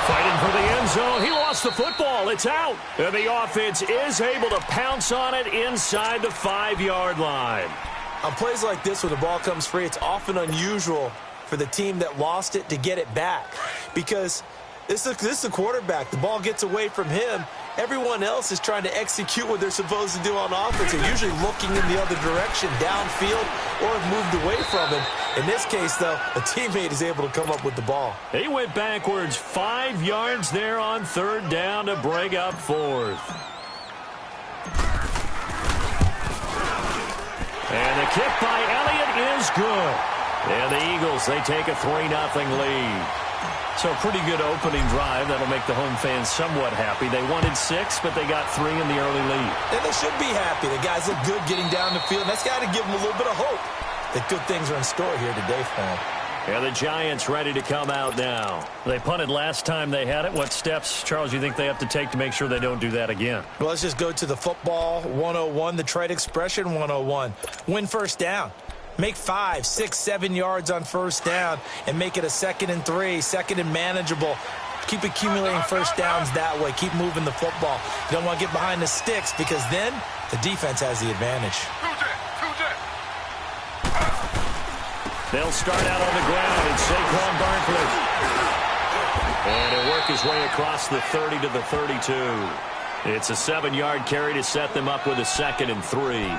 Fighting for the end zone. He lost the football. It's out. And the offense is able to pounce on it inside the 5-yard line. On plays like this, when the ball comes free, it's often unusual for the team that lost it to get it back. Because this is the quarterback. The ball gets away from him. Everyone else is trying to execute what they're supposed to do on offense. They're usually looking in the other direction, downfield, or have moved away from him. In this case, though, a teammate is able to come up with the ball. He went backwards 5 yards there on 3rd down to bring up 4th. And the kick by Elliott is good. And the Eagles, they take a 3-0 lead. So a pretty good opening drive. That'll make the home fans somewhat happy. They wanted 6, but they got 3 in the early lead. And they should be happy. The guys look good getting down the field. And that's got to give them a little bit of hope that good things are in store here today for them. And the Giants ready to come out now. They punted last time they had it. What steps, Charles, you think they have to take to make sure they don't do that again? Well, let's just go to the football 101, the trite expression 101. Win first down. Make 5, 6, 7 yards on first down and make it a 2nd and 3, 2nd and manageable. Keep accumulating first downs that way. Keep moving the football. You don't want to get behind the sticks because then the defense has the advantage. They'll start out on the ground. It's Saquon Barkley. And he'll work his way across the 30 to the 32. It's a 7-yard carry to set them up with a 2nd and 3.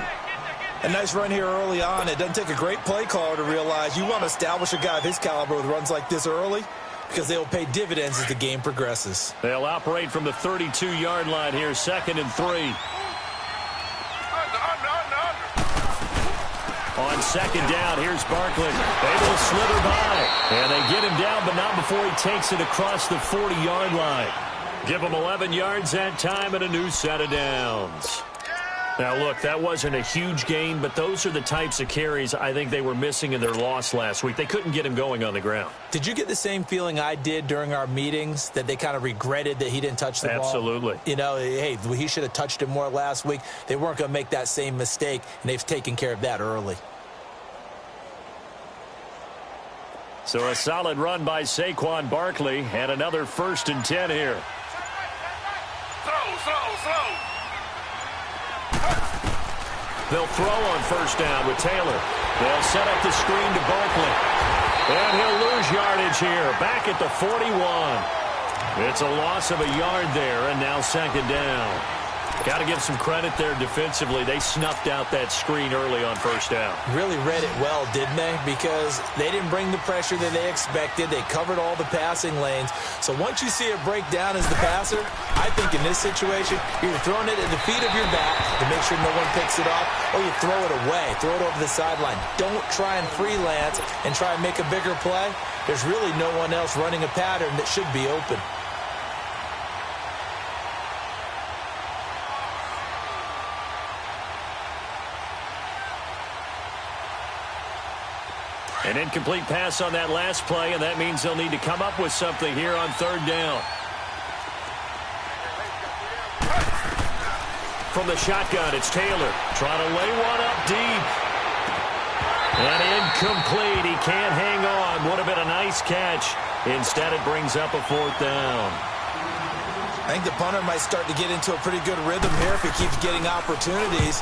A nice run here early on. It doesn't take a great play caller to realize you want to establish a guy of his caliber with runs like this early because they will pay dividends as the game progresses. They'll operate from the 32-yard line here, 2nd and 3. On 2nd down, here's Barkley. Able to slither by. And they get him down, but not before he takes it across the 40-yard line. Give him 11 yards that time and a new set of downs. Now, look, that wasn't a huge gain, but those are the types of carries I think they were missing in their loss last week. They couldn't get him going on the ground. Did you get the same feeling I did during our meetings, that they kind of regretted that he didn't touch the ball? Absolutely. You know, hey, he should have touched it more last week. They weren't going to make that same mistake, and they've taken care of that early. So a solid run by Saquon Barkley, and another 1st and 10 here. Throw. They'll throw on 1st down with Taylor. They'll set up the screen to Barkley. And he'll lose yardage here, back at the 41. It's a loss of a yard there, and now 2nd down. Got to give some credit there defensively. They snuffed out that screen early on 1st down. Really read it well, didn't they? Because they didn't bring the pressure that they expected. They covered all the passing lanes. So once you see it break down as the passer, I think in this situation, you're throwing it at the feet of your back to make sure no one picks it off, or you throw it away, throw it over the sideline. Don't try and freelance and try and make a bigger play. There's really no one else running a pattern that should be open. An incomplete pass on that last play, and that means they'll need to come up with something here on 3rd down. From the shotgun, it's Taylor trying to lay one up deep. And incomplete. He can't hang on. Would have been a nice catch. Instead, it brings up a 4th down. I think the punter might start to get into a pretty good rhythm here if he keeps getting opportunities.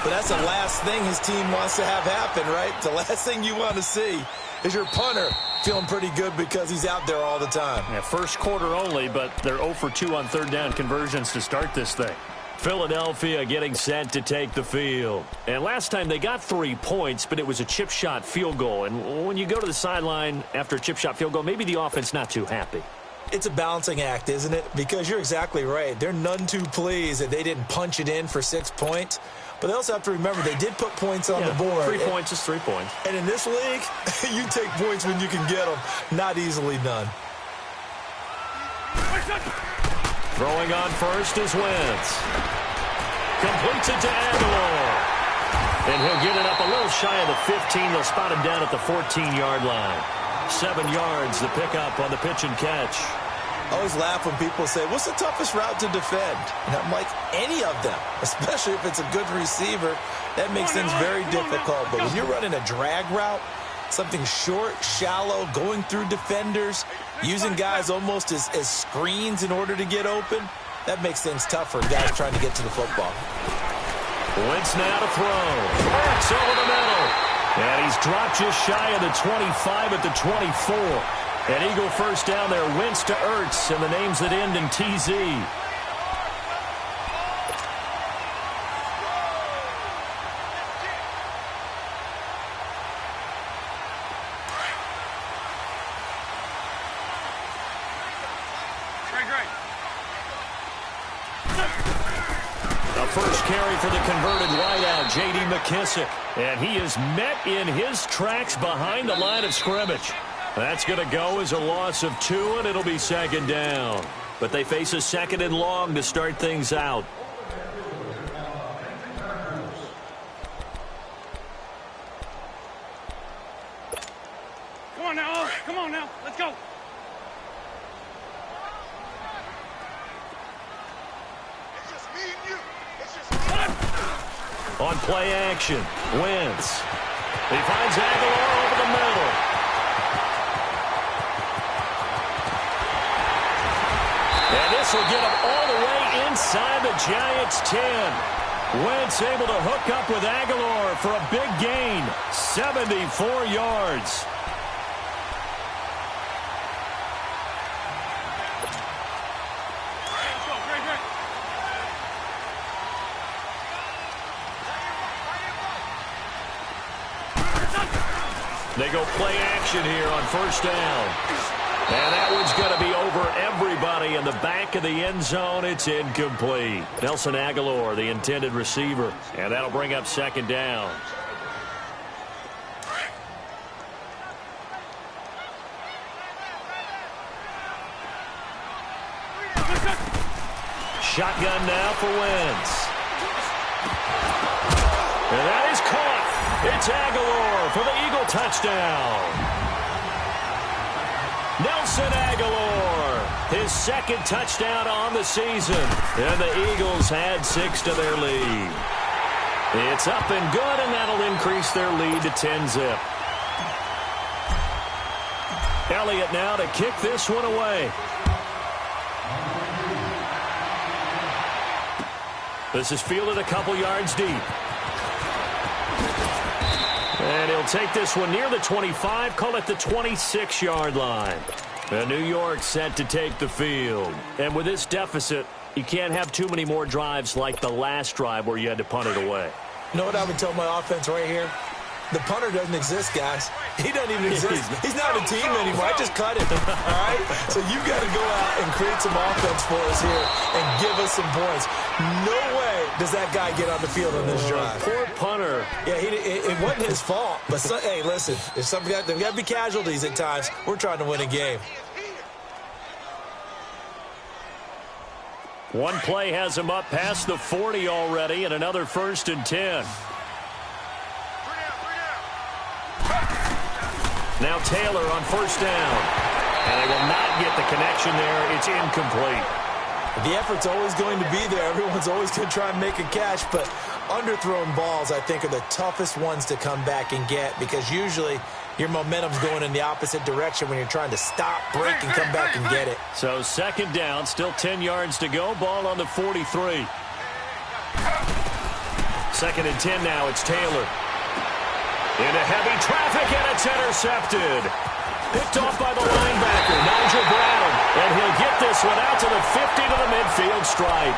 But that's the last thing his team wants to have happen, right? The last thing you want to see is your punter feeling pretty good because he's out there all the time. Yeah, 1st quarter only, but they're 0 for 2 on 3rd down conversions to start this thing. Philadelphia getting set to take the field. And last time they got 3 points, but it was a chip shot field goal. And when you go to the sideline after a chip shot field goal, maybe the offense not too happy. It's a balancing act, isn't it? Because you're exactly right. They're none too pleased that they didn't punch it in for 6 points. But they also have to remember they did put points on the board. 3 points is 3 points. And in this league, you take points when you can get them. Not easily done. Throwing on first is Wentz. Completes it to Aguilar. And he'll get it up a little shy of the 15. They'll spot him down at the 14-yard line. 7 yards, the pickup on the pitch and catch. I always laugh when people say, what's the toughest route to defend? And I'm like, any of them, especially if it's a good receiver. That makes things very difficult. But when you're running a drag route, something short, shallow, going through defenders, using guys almost as screens in order to get open, that makes things tough for guys trying to get to the football. Wentz now to throw. It's over the middle. And he's dropped just shy of the 25 at the 24. An Eagle first down there. Wentz to Ertz, and the names that end in TZ. First carry for the converted wideout, J.D. McKissick. And he is met in his tracks behind the line of scrimmage. That's going to go as a loss of 2, and it'll be second down. But they face a second and long to start things out. Come on now. Come on now. Let's go. On play action, Wentz. He finds Aguilar over the middle. And this will get him all the way inside the Giants' 10. Wentz able to hook up with Aguilar for a big gain, 74 yards. They go play action here on first down. And that one's going to be over everybody in the back of the end zone. It's incomplete. Nelson Aguilar, the intended receiver. And that'll bring up second down. Shotgun now for Wentz. And that is caught. It's Aguilar for the Eagle touchdown. Nelson Aguilar, his second touchdown on the season. And the Eagles had 6 to their lead. It's up and good, and that'll increase their lead to 10-zip. Elliott now to kick this one away. This is fielded a couple yards deep. And he'll take this one near the 25, call it the 26-yard line. And New York set to take the field. And with this deficit, you can't have too many more drives like the last drive where you had to punt it away. You know what I would tell my offense right here? The punter doesn't exist, guys. He doesn't even exist. He's not a team anymore. I just cut him, all right? So you've got to go out and create some offense for us here and give us some points. No way does that guy get on the field on this drive. Poor punter. Yeah, it wasn't his fault. But, hey, listen, there's got to be casualties at times. We're trying to win a game. One play has him up past the 40 already, and another 1st and 10. Now Taylor on first down. And they will not get the connection there. It's incomplete. The effort's always going to be there. Everyone's always going to try and make a catch, but underthrown balls, I think, are the toughest ones to come back and get because usually your momentum's going in the opposite direction when you're trying to stop, break, and come back and get it. So second down, still 10 yards to go. Ball on the 43. 2nd and 10 now. It's Taylor. Into heavy traffic, and it's intercepted. Picked off by the linebacker, Nigel Bradham. And he'll get this one out to the 50 to the midfield stripe.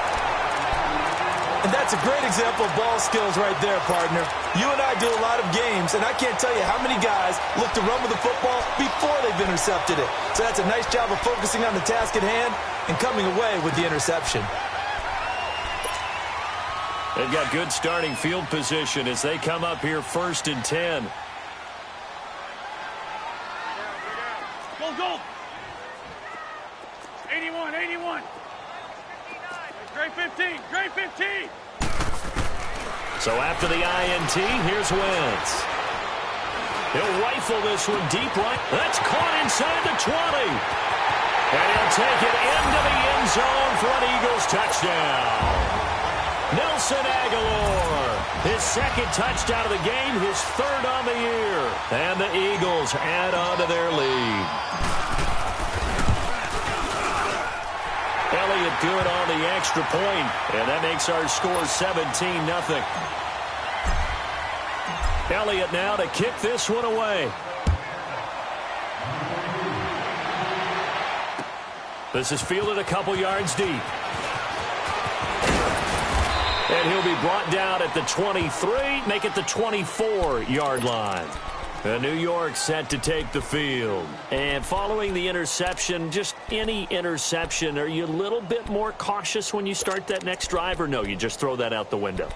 And that's a great example of ball skills right there, partner. You and I do a lot of games, and I can't tell you how many guys look to run with the football before they've intercepted it. So that's a nice job of focusing on the task at hand and coming away with the interception. They've got good starting field position as they come up here 1st and 10. Go, go. 81, 81. Drain 15. Drain 15. So after the INT, here's Wentz. He'll rifle this one deep right. That's caught inside the 20. And he'll take it into the end zone for an Eagles touchdown. Nelson Aguilar, his second touchdown of the game, his third on the year. And the Eagles add on to their lead. Elliott good on the extra point, and that makes our score 17-0. Elliott now to kick this one away. This is fielded a couple yards deep. And he'll be brought down at the 23, make it the 24-yard line. New York set to take the field. And following the interception, just any interception, are you a little bit more cautious when you start that next drive, or no, you just throw that out the window?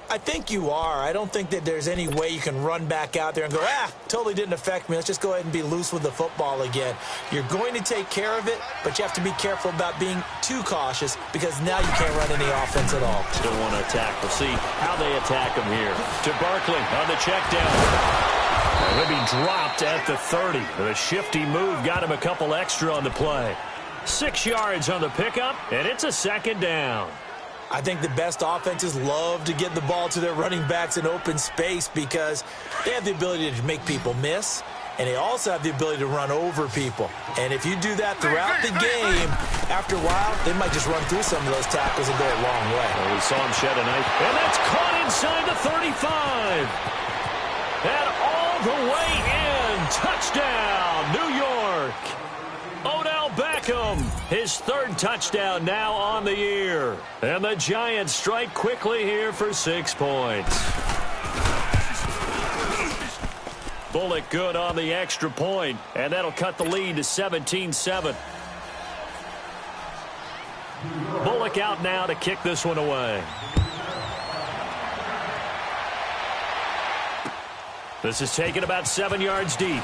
I think you are. I don't think that there's any way you can run back out there and go, totally didn't affect me. Let's just go ahead and be loose with the football again. You're going to take care of it, but you have to be careful about being too cautious because now you can't run any offense at all. Still want to attack. We'll see how they attack him here. To Barkley on the check down. He'll be dropped at the 30. The shifty move got him a couple extra on the play. 6 yards on the pickup, and it's a second down. I think the best offenses love to get the ball to their running backs in open space because they have the ability to make people miss, and they also have the ability to run over people. And if you do that throughout the game, after a while, they might just run through some of those tackles and go a long way. Well, we saw him shed a knife, and that's caught inside the 35. And all the way in. Touchdown, New York. Odell Beckham, his third touchdown now on the year. And the Giants strike quickly here for 6 points. Bullock good on the extra point, and that'll cut the lead to 17-7. Bullock out now to kick this one away. This is taken about 7 yards deep.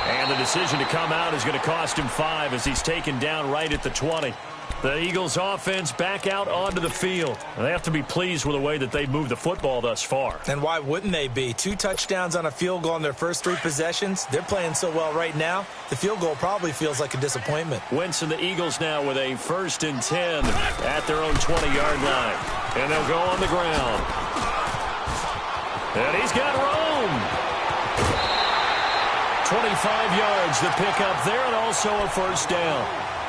And the decision to come out is going to cost him 5 as he's taken down right at the 20. The Eagles offense back out onto the field. They have to be pleased with the way that they've moved the football thus far. And why wouldn't they be? 2 touchdowns on a field goal in their first 3 possessions. They're playing so well right now, the field goal probably feels like a disappointment. Wentz and the Eagles now with a 1st and 10 at their own 20-yard line. And they'll go on the ground. And he's got room. 25 yards to pick up there, and also a 1st down.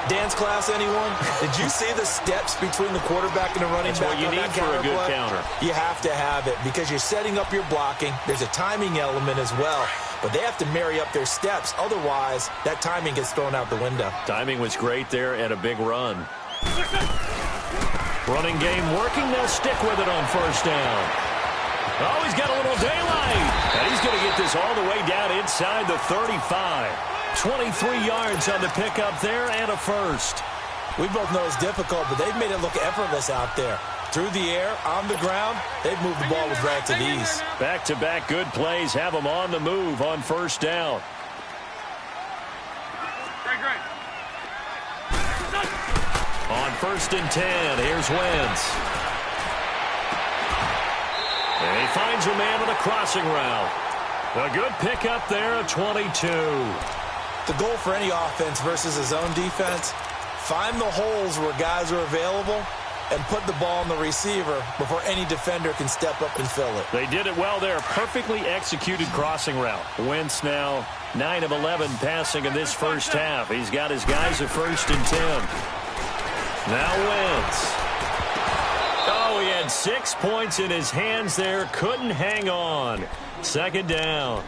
Dance class, anyone? Did you see the steps between the quarterback and the running back? That's what you need for a good counter. You have to have it because you're setting up your blocking. There's a timing element as well, but they have to marry up their steps. Otherwise, that timing gets thrown out the window. Timing was great there and a big run. Running game working. They'll stick with it on 1st down. Oh, he's got a little daylight. And he's going to get this all the way down inside the 35. 23 yards on the pickup there and a 1st. We both know it's difficult, but they've made it look effortless out there. Through the air, on the ground, they've moved the ball with relative ease. Back-to-back good plays have them on the move on 1st down. On 1st and 10, here's Wentz. And he finds a man on a crossing route. A good pickup there, a 22. The goal for any offense versus a zone defense, find the holes where guys are available and put the ball on the receiver before any defender can step up and fill it. They did it well there. Perfectly executed crossing route. Wentz now 9 of 11 passing in this first half. He's got his guys at 1st and 10. Now Wentz. Oh, he had 6 points in his hands there. Couldn't hang on. 2nd down.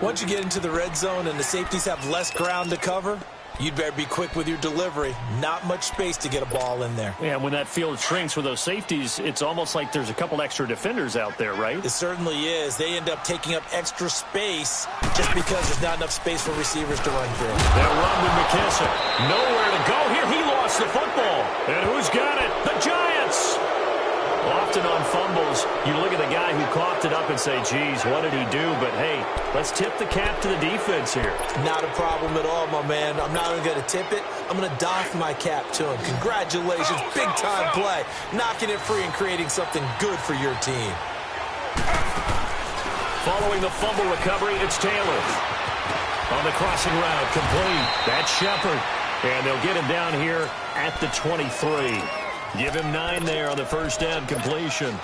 Once you get into the red zone and the safeties have less ground to cover, you'd better be quick with your delivery. Not much space to get a ball in there. Yeah, when that field shrinks with those safeties, it's almost like there's a couple extra defenders out there, right? It certainly is. They end up taking up extra space just because there's not enough space for receivers to run through. That run to McKissick. Nowhere to go here. He lost the football. And who's got it? The Giants. often on fumbles, you look at the guy who coughed it up and say, geez, what did he do? But, hey, let's tip the cap to the defense here. Not a problem at all, my man. I'm not even going to tip it. I'm going to doff my cap to him. Congratulations. Big-time play. Knocking it free and creating something good for your team. Following the fumble recovery, it's Taylor. On the crossing route, complete. That's Shepard. And they'll get him down here at the 23. Give him 9 there on the first down completion.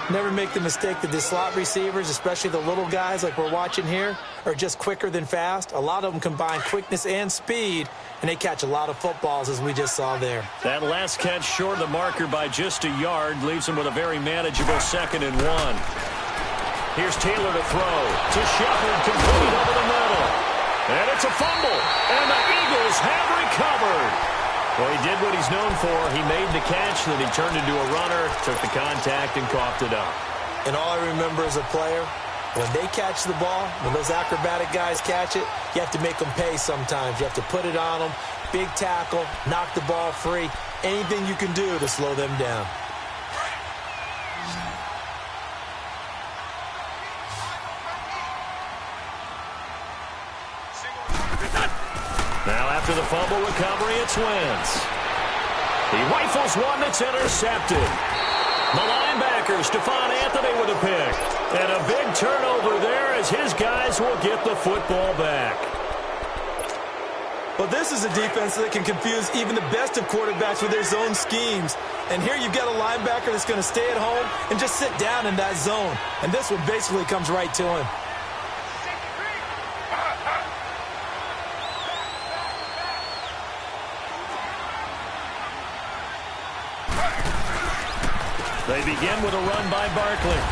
Never make the mistake that the slot receivers, especially the little guys like we're watching here, are just quicker than fast. A lot of them combine quickness and speed, and they catch a lot of footballs, as we just saw there. That last catch short of the marker by just a yard leaves him with a very manageable 2nd and 1. Here's Taylor to throw. To Shepard, complete over the middle. And it's a fumble. And the Eagles have recovered. Well, he did what he's known for. He made the catch, then he turned into a runner, took the contact, and coughed it up. And all I remember as a player, when they catch the ball, when those acrobatic guys catch it, you have to make them pay sometimes. You have to put it on them, big tackle, knock the ball free, anything you can do to slow them down. Now after the fumble recovery, it's Wentz. He rifles one that's intercepted. The linebacker, Stephon Anthony with a pick. And a big turnover there as his guys will get the football back. Well, this is a defense that can confuse even the best of quarterbacks with their zone schemes. And here you've got a linebacker that's going to stay at home and just sit down in that zone. And this one basically comes right to him. They begin with a run by Barkley.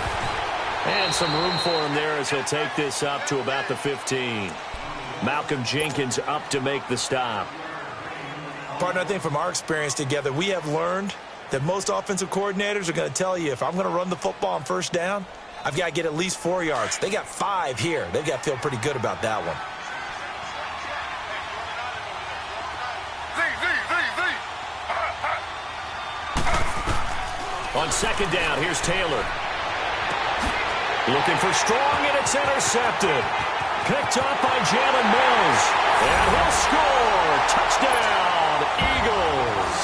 And some room for him there as he'll take this up to about the 15. Malcolm Jenkins up to make the stop. Partner, I think from our experience together, we have learned that most offensive coordinators are going to tell you, if I'm going to run the football on first down, I've got to get at least 4 yards. They got 5 here. They've got to feel pretty good about that one. On second down, here's Taylor. Looking for strong, and it's intercepted. Picked up by Jalen Mills. And he'll score. Touchdown, Eagles.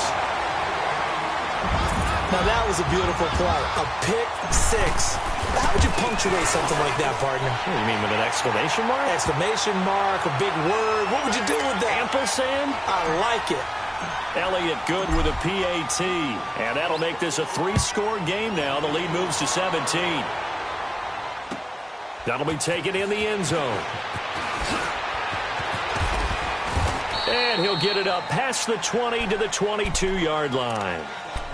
Now that was a beautiful play. A pick 6. How would you punctuate something like that, partner? What do you mean, with an exclamation mark? Exclamation mark, a big word. What would you do with that? Ampersand? I like it. Elliott good with a PAT. And that'll make this a 3-score game now. The lead moves to 17. That'll be taken in the end zone. And he'll get it up past the 20 to the 22-yard line.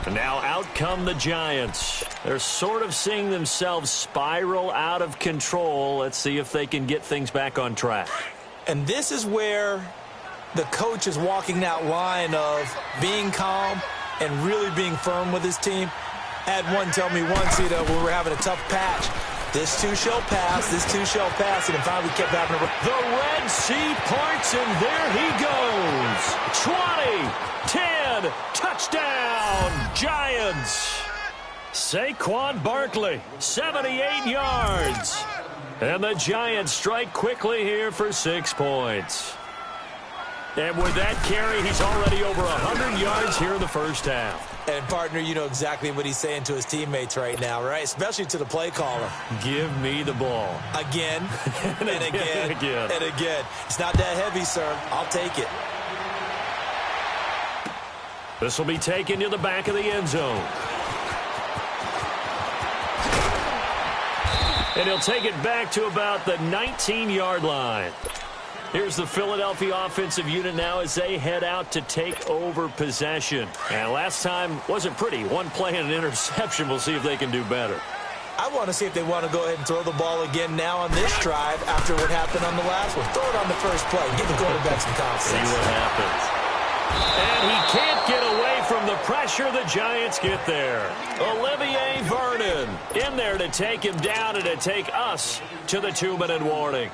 And now out come the Giants. They're sort of seeing themselves spiral out of control. Let's see if they can get things back on track. And this is where the coach is walking that line of being calm and really being firm with his team. I had one tell me once, when we were having a tough patch, this too shall pass, this too shall pass, and finally kept having the Red Sea parts, and there he goes. 20, 10, touchdown, Giants. Saquon Barkley, 78 yards. And the Giants strike quickly here for 6 points. And with that carry, he's already over 100 yards here in the first half. And, partner, you know exactly what he's saying to his teammates right now, right? Especially to the play caller. Give me the ball. Again, and again, and again. It's not that heavy, sir. I'll take it. This will be taken to the back of the end zone. And he'll take it back to about the 19-yard line. Here's the Philadelphia offensive unit now as they head out to take over possession. And last time wasn't pretty. 1 play and an interception. We'll see if they can do better. I want to see if they want to go ahead and throw the ball again now on this drive after what happened on the last one. Throw it on the first play. Give the quarterback some confidence. See what happens. And he can't get away from the pressure. The Giants get there. Olivier Vernon in there to take him down and to take us to the 2-minute warning.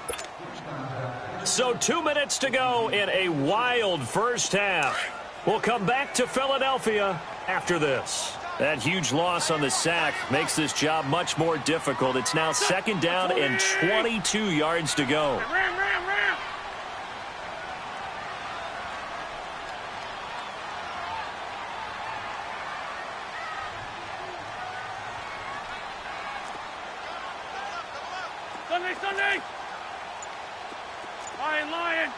So 2 minutes to go in a wild first half. We'll come back to Philadelphia after this. That huge loss on the sack makes this job much more difficult. It's now 2nd down and 22 yards to go. Ram. Sunday. Lion.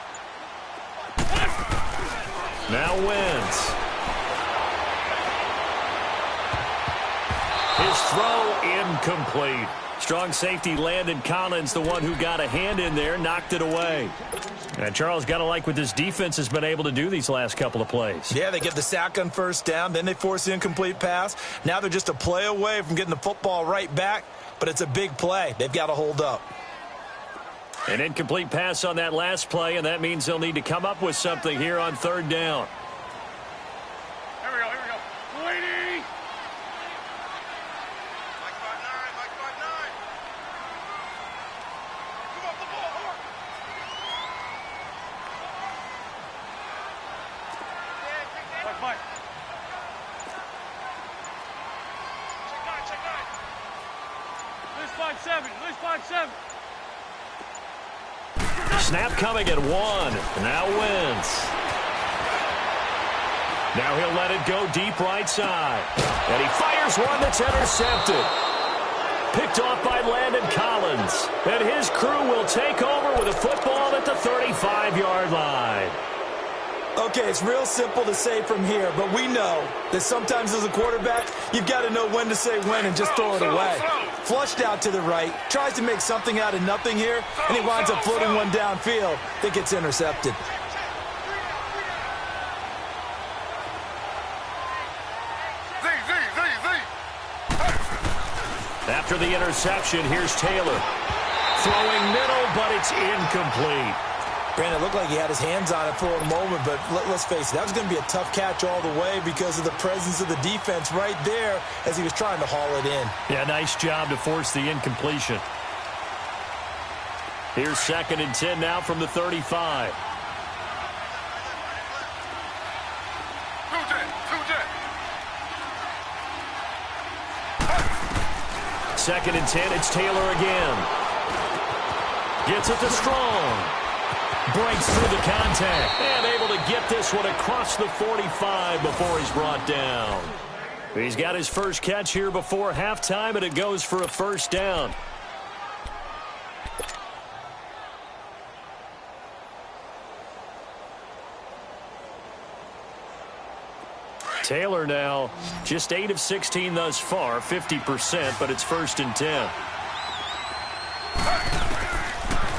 Now Wentz. His throw incomplete. Strong safety Landon Collins, the one who got a hand in there, knocked it away. And Charles, got to like what this defense has been able to do these last couple of plays. Yeah, they get the sack on 1st down, then they force the incomplete pass. Now they're just a play away from getting the football right back, but it's a big play. They've got to hold up. An incomplete pass on that last play, and that means they'll need to come up with something here on 3rd down. Here we go. 280. Come up the ball, Hart. Mike. Check 9. Lose 5-7. Snap coming at 1. Now Wentz. Now he'll let it go deep right side. And he fires one that's intercepted. Picked off by Landon Collins. And his crew will take over with a football at the 35-yard line. Okay, it's real simple to say from here, but we know that sometimes as a quarterback, you've got to know when to say when and just throw it away. Flushed out to the right, tries to make something out of nothing here, and he winds up floating one downfield that gets intercepted. After the interception, here's Taylor. Throwing middle, but it's incomplete. Brandon, it looked like he had his hands on it for a moment, but let's face it, that was going to be a tough catch all the way because of the presence of the defense right there as he was trying to haul it in. Yeah, nice job to force the incompletion. Here's 2nd and 10 now from the 35. 2nd and 10, it's Taylor again. Gets it to Strong. Breaks through the contact and able to get this one across the 45 before he's brought down. He's got his first catch here before halftime, and it goes for a 1st down. Taylor now just 8 of 16 thus far, 50%, but it's 1st and 10.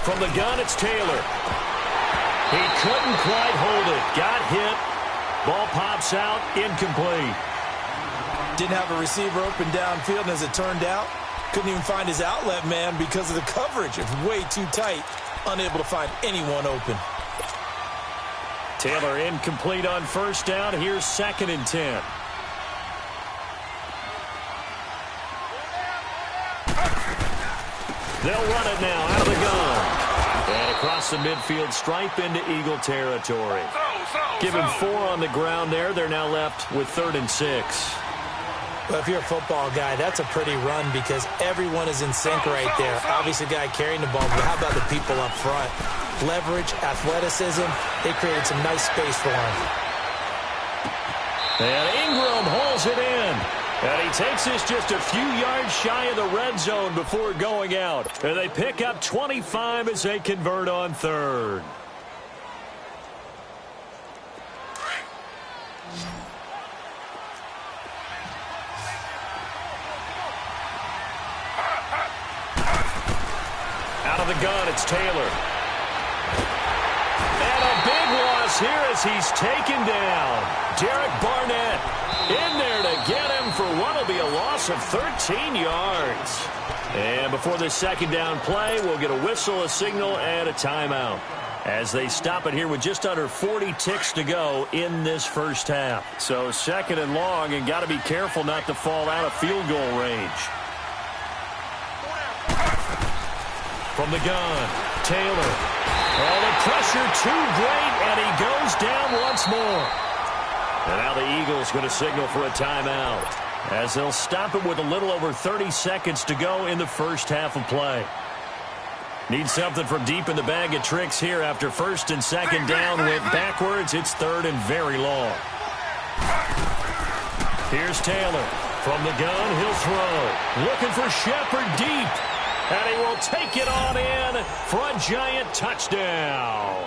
From the gun, it's Taylor. He couldn't quite hold it. Got hit. Ball pops out. Incomplete. Didn't have a receiver open downfield, and as it turned out, couldn't even find his outlet man because of the coverage. It's way too tight. Unable to find anyone open. Taylor incomplete on 1st down. Here's 2nd and 10. They'll run it now out of the gun. And across the midfield stripe into Eagle territory. Give him 4 on the ground there. They're now left with 3rd and 6. Well, if you're a football guy, that's a pretty run because everyone is in sync right there. Obviously, the guy carrying the ball, but how about the people up front? Leverage, athleticism, they created some nice space for him. And Ingram holds it in. And he takes this just a few yards shy of the red zone before going out. And they pick up 25 as they convert on 3rd. Out of the gun, it's Taylor. And a big loss here as he's taken down. Derek Barnett in there to get him for what will be a loss of 13 yards. And before the 2nd down play, we'll get a whistle, a signal, and a timeout as they stop it here with just under 40 ticks to go in this 1st half. So 2nd and long, and got to be careful not to fall out of field goal range. From the gun, Taylor. Oh, the pressure too great, and he goes down once more. And now the Eagles going to signal for a timeout. as they'll stop it with a little over 30 seconds to go in the first half of play. Need something from deep in the bag of tricks here after first and second down went backwards. It's third and very long. Here's Taylor. From the gun, he'll throw. Looking for Shepard deep. And he will take it on in for a giant touchdown.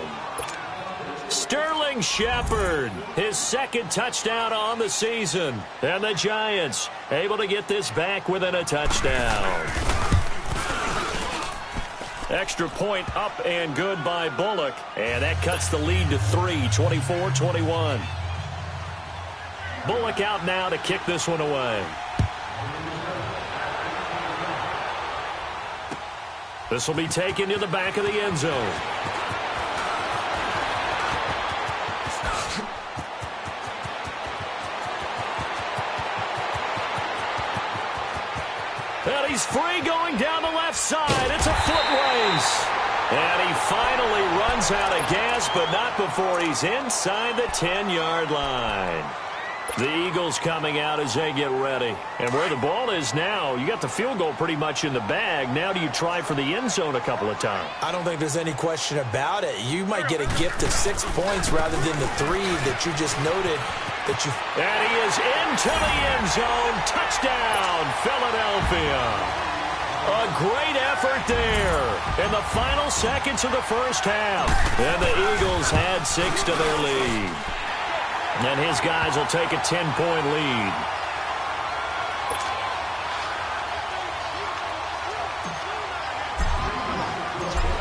Sterling Shepard, his second touchdown on the season. And the Giants able to get this back within a touchdown. Extra point up and good by Bullock. And that cuts the lead to 3, 24-21. Bullock out now to kick this one away. This will be taken to the back of the end zone. And he's free going down the left side. It's a foot race. And he finally runs out of gas, but not before he's inside the 10-yard line. The Eagles coming out as they get ready. And where the ball is now, you got the field goal pretty much in the bag. Now do you try for the end zone a couple of times? I don't think there's any question about it. You might get a gift of 6 points rather than the 3 that you just noted. And he is into the end zone. Touchdown, Philadelphia. A great effort there in the final seconds of the first half. And the Eagles had 6 to their lead. And his guys will take a 10-point lead.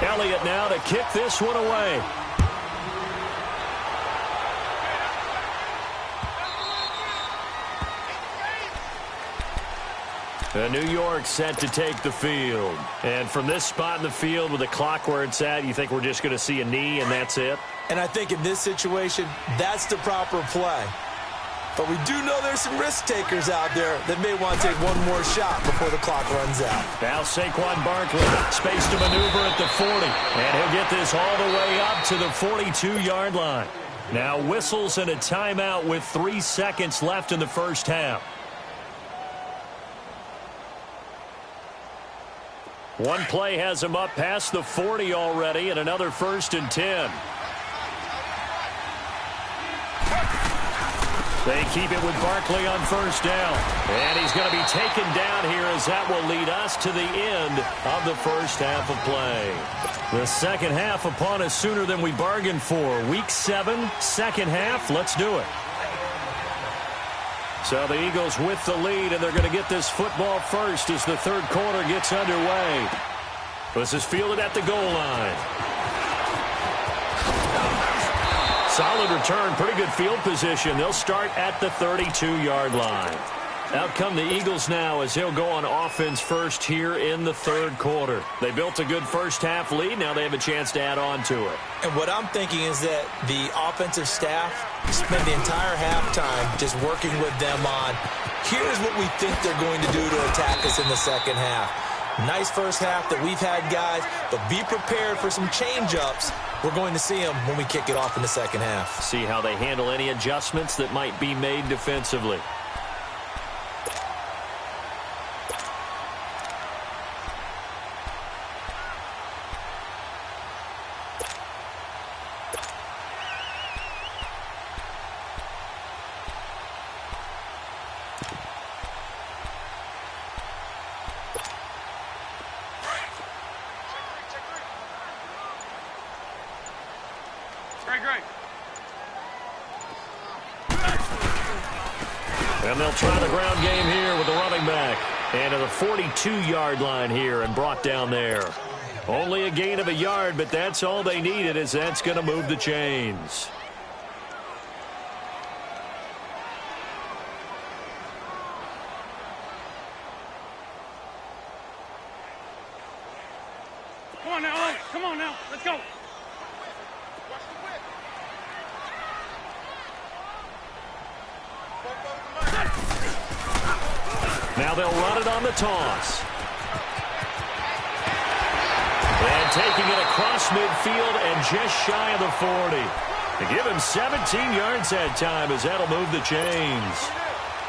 Elliott now to kick this one away. New York set to take the field. And from this spot in the field with the clock where it's at, you think we're just going to see a knee and that's it? And I think in this situation, that's the proper play. But we do know there's some risk takers out there that may want to take one more shot before the clock runs out. Now Saquon Barkley, space to maneuver at the 40. And he'll get this all the way up to the 42-yard line. Now whistles and a timeout with 3 seconds left in the first half. One play has him up past the 40 already, and another 1st and 10. They keep it with Barkley on first down. And he's going to be taken down here as that will lead us to the end of the first half of play. The second half upon us sooner than we bargained for. Week 7, second half. Let's do it. So the Eagles with the lead, and they're going to get this football first as the third quarter gets underway. This is fielded at the goal line. Solid return, pretty good field position. They'll start at the 32-yard line. Out come the Eagles now as they'll go on offense first here in the third quarter. They built a good first half lead. Now they have a chance to add on to it. And what I'm thinking is that the offensive staff spend the entire halftime just working with them on, here's what we think they're going to do to attack us in the second half. Nice first half that we've had, guys, but be prepared for some change-ups. We're going to see them when we kick it off in the second half. See how they handle any adjustments that might be made defensively. And they'll try the ground game here with the running back. And to the 42-yard line here and brought down there. Only a gain of a yard, but that's all they needed, as that's going to move the chains. Come on now, Alex. Come on now. Let's go. Now they'll run it on the toss. And taking it across midfield and just shy of the 40. To give him 17 yards that time as that'll move the chains.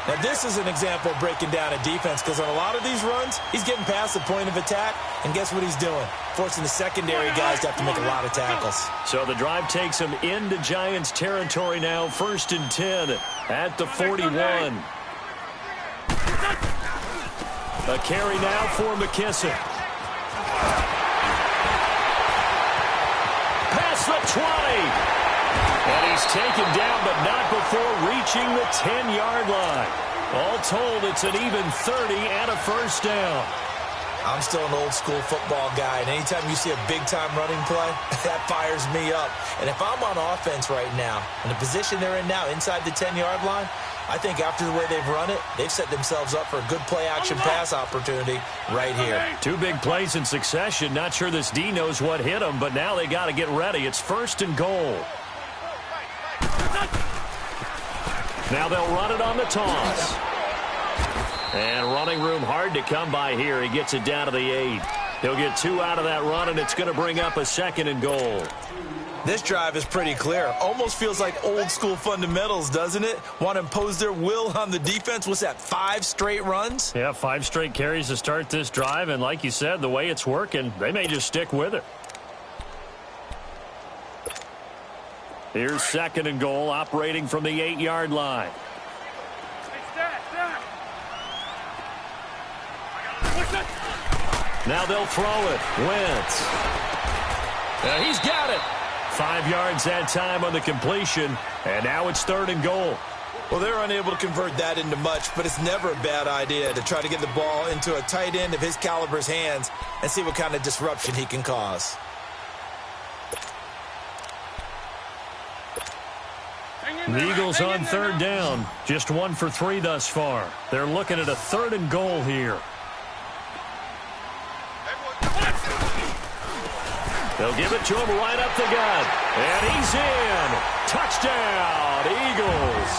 Now, this is an example of breaking down a defense because on a lot of these runs, he's getting past the point of attack, and guess what he's doing? Forcing the secondary guys to have to make a lot of tackles. So the drive takes him into Giants territory now, 1st and 10 at the 41. A carry now for McKissick. Past the 20. And he's taken down, but not before reaching the 10-yard line. All told, it's an even 30 and a first down. I'm still an old-school football guy, and anytime you see a big-time running play, that fires me up. And if I'm on offense right now, in the position they're in now, inside the 10-yard line, I think after the way they've run it, they've set themselves up for a good play-action pass opportunity right here. 2 big plays in succession. Not sure this D knows what hit him, but now they got to get ready. It's 1st and goal. Now they'll run it on the toss. And running room hard to come by here. He gets it down to the 8. He'll get 2 out of that run, and it's going to bring up a 2nd and goal. This drive is pretty clear. Almost feels like old-school fundamentals, doesn't it? Want to impose their will on the defense. What's that, 5 straight runs? Yeah, 5 straight carries to start this drive, and like you said, the way it's working, they may just stick with it. Here's 2nd and goal, operating from the 8-yard line. Now they'll throw it. Wentz. He's got it. 5 yards that time on the completion, and now it's 3rd and goal. Well, they're unable to convert that into much, but it's never a bad idea to try to get the ball into a tight end of his caliber's hands and see what kind of disruption he can cause. The Eagles on 3rd down. Just 1 for 3 thus far. They're looking at a 3rd and goal here. They'll give it to him right up the gut. And he's in. Touchdown, Eagles.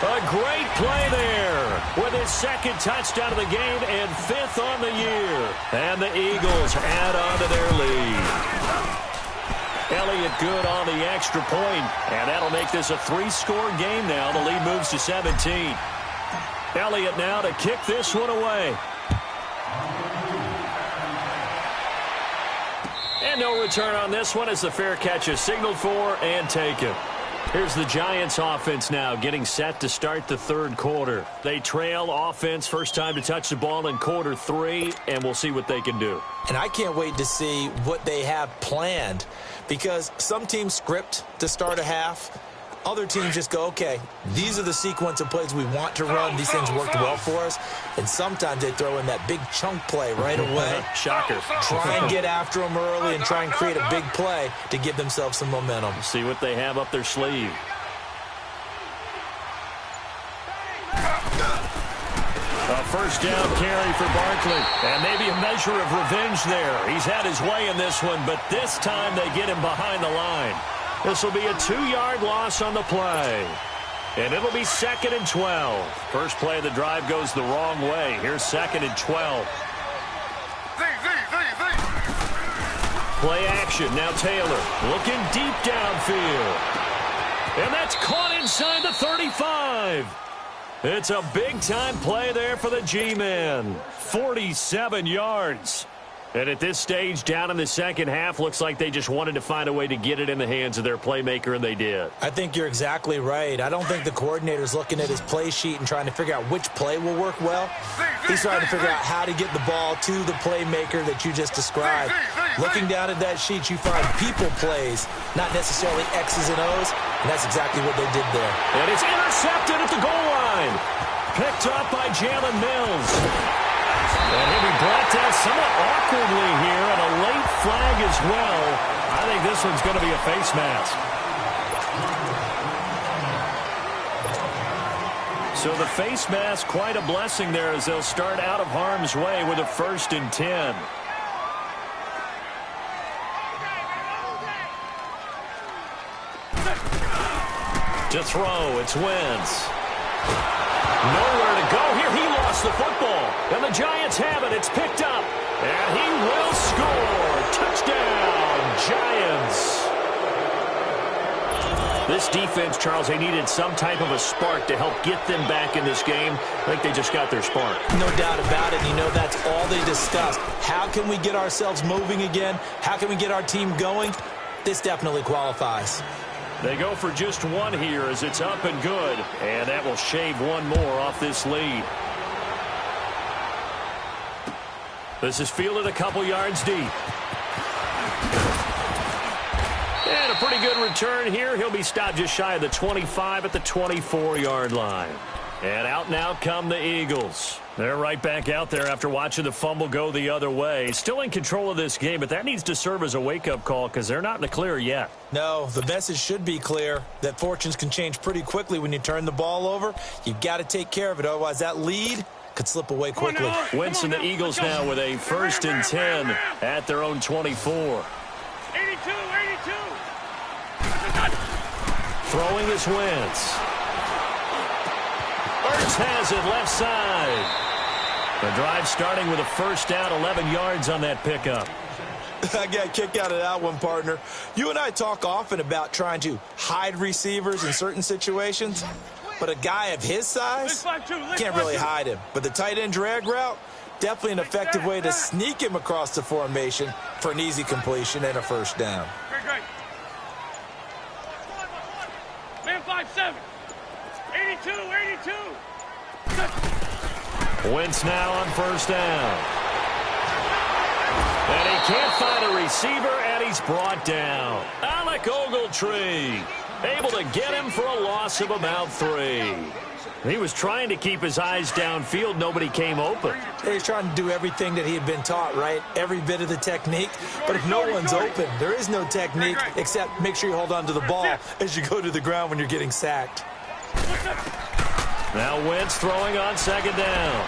A great play there with his 2nd touchdown of the game and 5th on the year. And the Eagles add on to their lead. Elliott good on the extra point, and that'll make this a 3-score game now. The lead moves to 17. Elliott now to kick this one away. And no return on this one as the fair catch is signaled for and taken. Here's the Giants offense now getting set to start the 3rd quarter. They trail offense, first time to touch the ball in quarter 3, and we'll see what they can do. And I can't wait to see what they have planned because some teams script to start a half. Other teams just go, okay, these are the sequence of plays we want to run. These things worked well for us. And sometimes they throw in that big chunk play right away. Shocker. Try and get after them early and try and create a big play to give themselves some momentum. See what they have up their sleeve. A first down carry for Barkley. And maybe a measure of revenge there. He's had his way in this one, but this time they get him behind the line. This will be a 2-yard loss on the play. And it'll be 2nd and 12. First play of the drive goes the wrong way. Here's 2nd and 12. Play action. Now Taylor looking deep downfield. And that's caught inside the 35. It's a big-time play there for the G-Men. 47 yards. And at this stage, down in the second half, looks like they just wanted to find a way to get it in the hands of their playmaker, and they did. I think you're exactly right. I don't think the coordinator's looking at his play sheet and trying to figure out which play will work well. He's trying to figure out how to get the ball to the playmaker that you just described. Looking down at that sheet, you find people plays, not necessarily X's and O's, and that's exactly what they did there. And it's intercepted at the goal line. Picked up by Jalen Mills. And he'll be brought down somewhat awkwardly here, and a late flag as well. I think this one's going to be a face mask. So the face mask, quite a blessing there as they'll start out of harm's way with a 1st and 10. To throw, it's Wentz. Nowhere to go here. He lost the football. And the Giants have it. It's picked up. And he will score. Touchdown, Giants. This defense, Charles, they needed some type of a spark to help get them back in this game. I think they just got their spark. No doubt about it. You know, that's all they discussed. How can we get ourselves moving again? How can we get our team going? This definitely qualifies. They go for just one here as it's up and good. And that will shave one more off this lead. This is fielded a couple yards deep. And a pretty good return here. He'll be stopped just shy of the 25 at the 24-yard line. And out now come the Eagles. They're right back out there after watching the fumble go the other way. Still in control of this game, but that needs to serve as a wake-up call because they're not in the clear yet. No, the message should be clear that fortunes can change pretty quickly when you turn the ball over. You've got to take care of it, otherwise that lead could slip away quickly. Wentz and the Eagles now with a 1st and 10 at their own 24. 82. Throwing is Wentz. Ertz has it left side. The drive starting with a first down, 11 yards on that pickup. I got a kick out of that one, partner. You and I talk often about trying to hide receivers in certain situations, but a guy of his size can't really hide him. But the tight end drag route, definitely an effective way to sneak him across the formation for an easy completion and a first down. Great. Man 5-7. 82. Wentz now on first down. And he can't find a receiver, and he's brought down. Alec Ogletree able to get him for a loss of about 3. He was trying to keep his eyes downfield. Nobody came open. He's trying to do everything that he had been taught, right? Every bit of the technique. But if no one's open, there is no technique except make sure you hold on to the ball as you go to the ground when you're getting sacked. Now Wentz throwing on second down.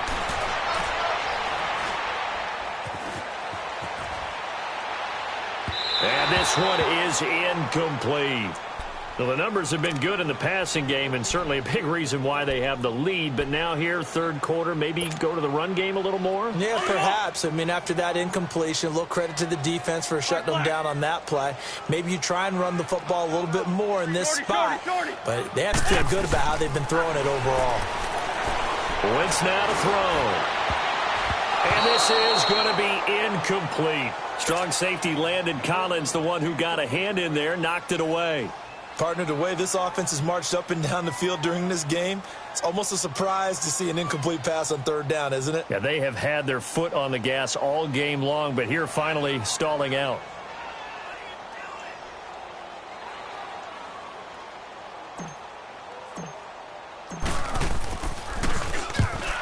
And this one is incomplete. Well, the numbers have been good in the passing game and certainly a big reason why they have the lead. But now here, third quarter, maybe go to the run game a little more? Yeah, perhaps. I mean, after that incompletion, a little credit to the defense for shutting them down on that play. Maybe you try and run the football a little bit more in this spot. But they have to feel good about how they've been throwing it overall. Wentz now to throw. And this is going to be incomplete. Strong safety Landon Collins, the one who got a hand in there, knocked it away. Partner, the way this offense has marched up and down the field during this game, it's almost a surprise to see an incomplete pass on third down, isn't it? Yeah, they have had their foot on the gas all game long, but here finally stalling out.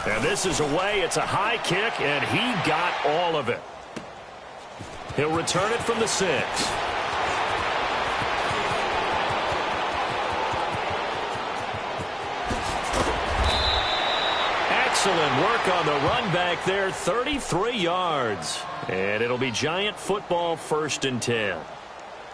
And this is away. It's a high kick, and he got all of it. He'll return it from the 6. Excellent work on the run back there, 33 yards. And it'll be Giant football, 1st and 10.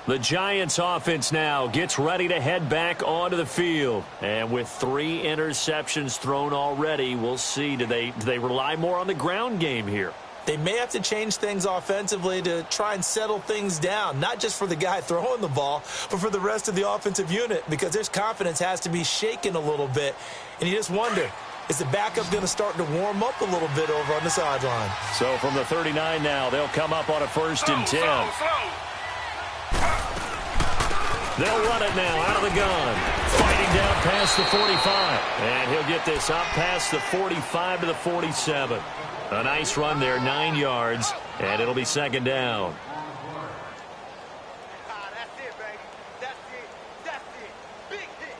The Giants offense now gets ready to head back onto the field. And with 3 interceptions thrown already, we'll see. Do they rely more on the ground game here? They may have to change things offensively to try and settle things down, not just for the guy throwing the ball, but for the rest of the offensive unit, because their confidence has to be shaken a little bit. And you just wonder, is the backup going to start to warm up a little bit over on the sideline? So from the 39 now, they'll come up on a 1st and 10. They'll run it now out of the gun. Fighting down past the 45. And he'll get this up past the 45 to the 47. A nice run there, 9 yards, and it'll be 2nd down. That's it, baby. That's it. Big hit.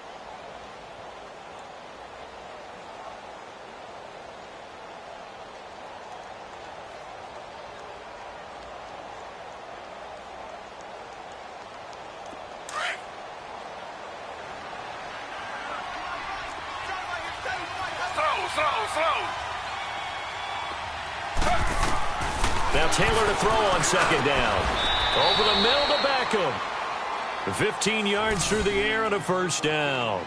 Slow. Now Taylor to throw on 2nd down. Over the middle to Beckham. 15 yards through the air and a 1st down.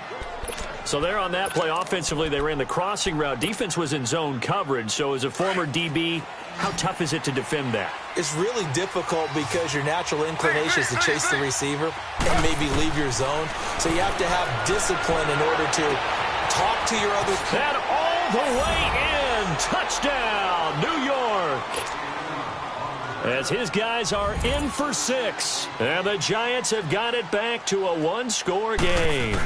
So there on that play, offensively, they ran the crossing route. Defense was in zone coverage. So as a former DB, how tough is it to defend that? It's really difficult because your natural inclination is to chase the receiver and maybe leave your zone. So you have to have discipline in order to talk to your other... And all the way in. Touchdown, New York. As his guys are in for 6. And the Giants have got it back to a one-score game.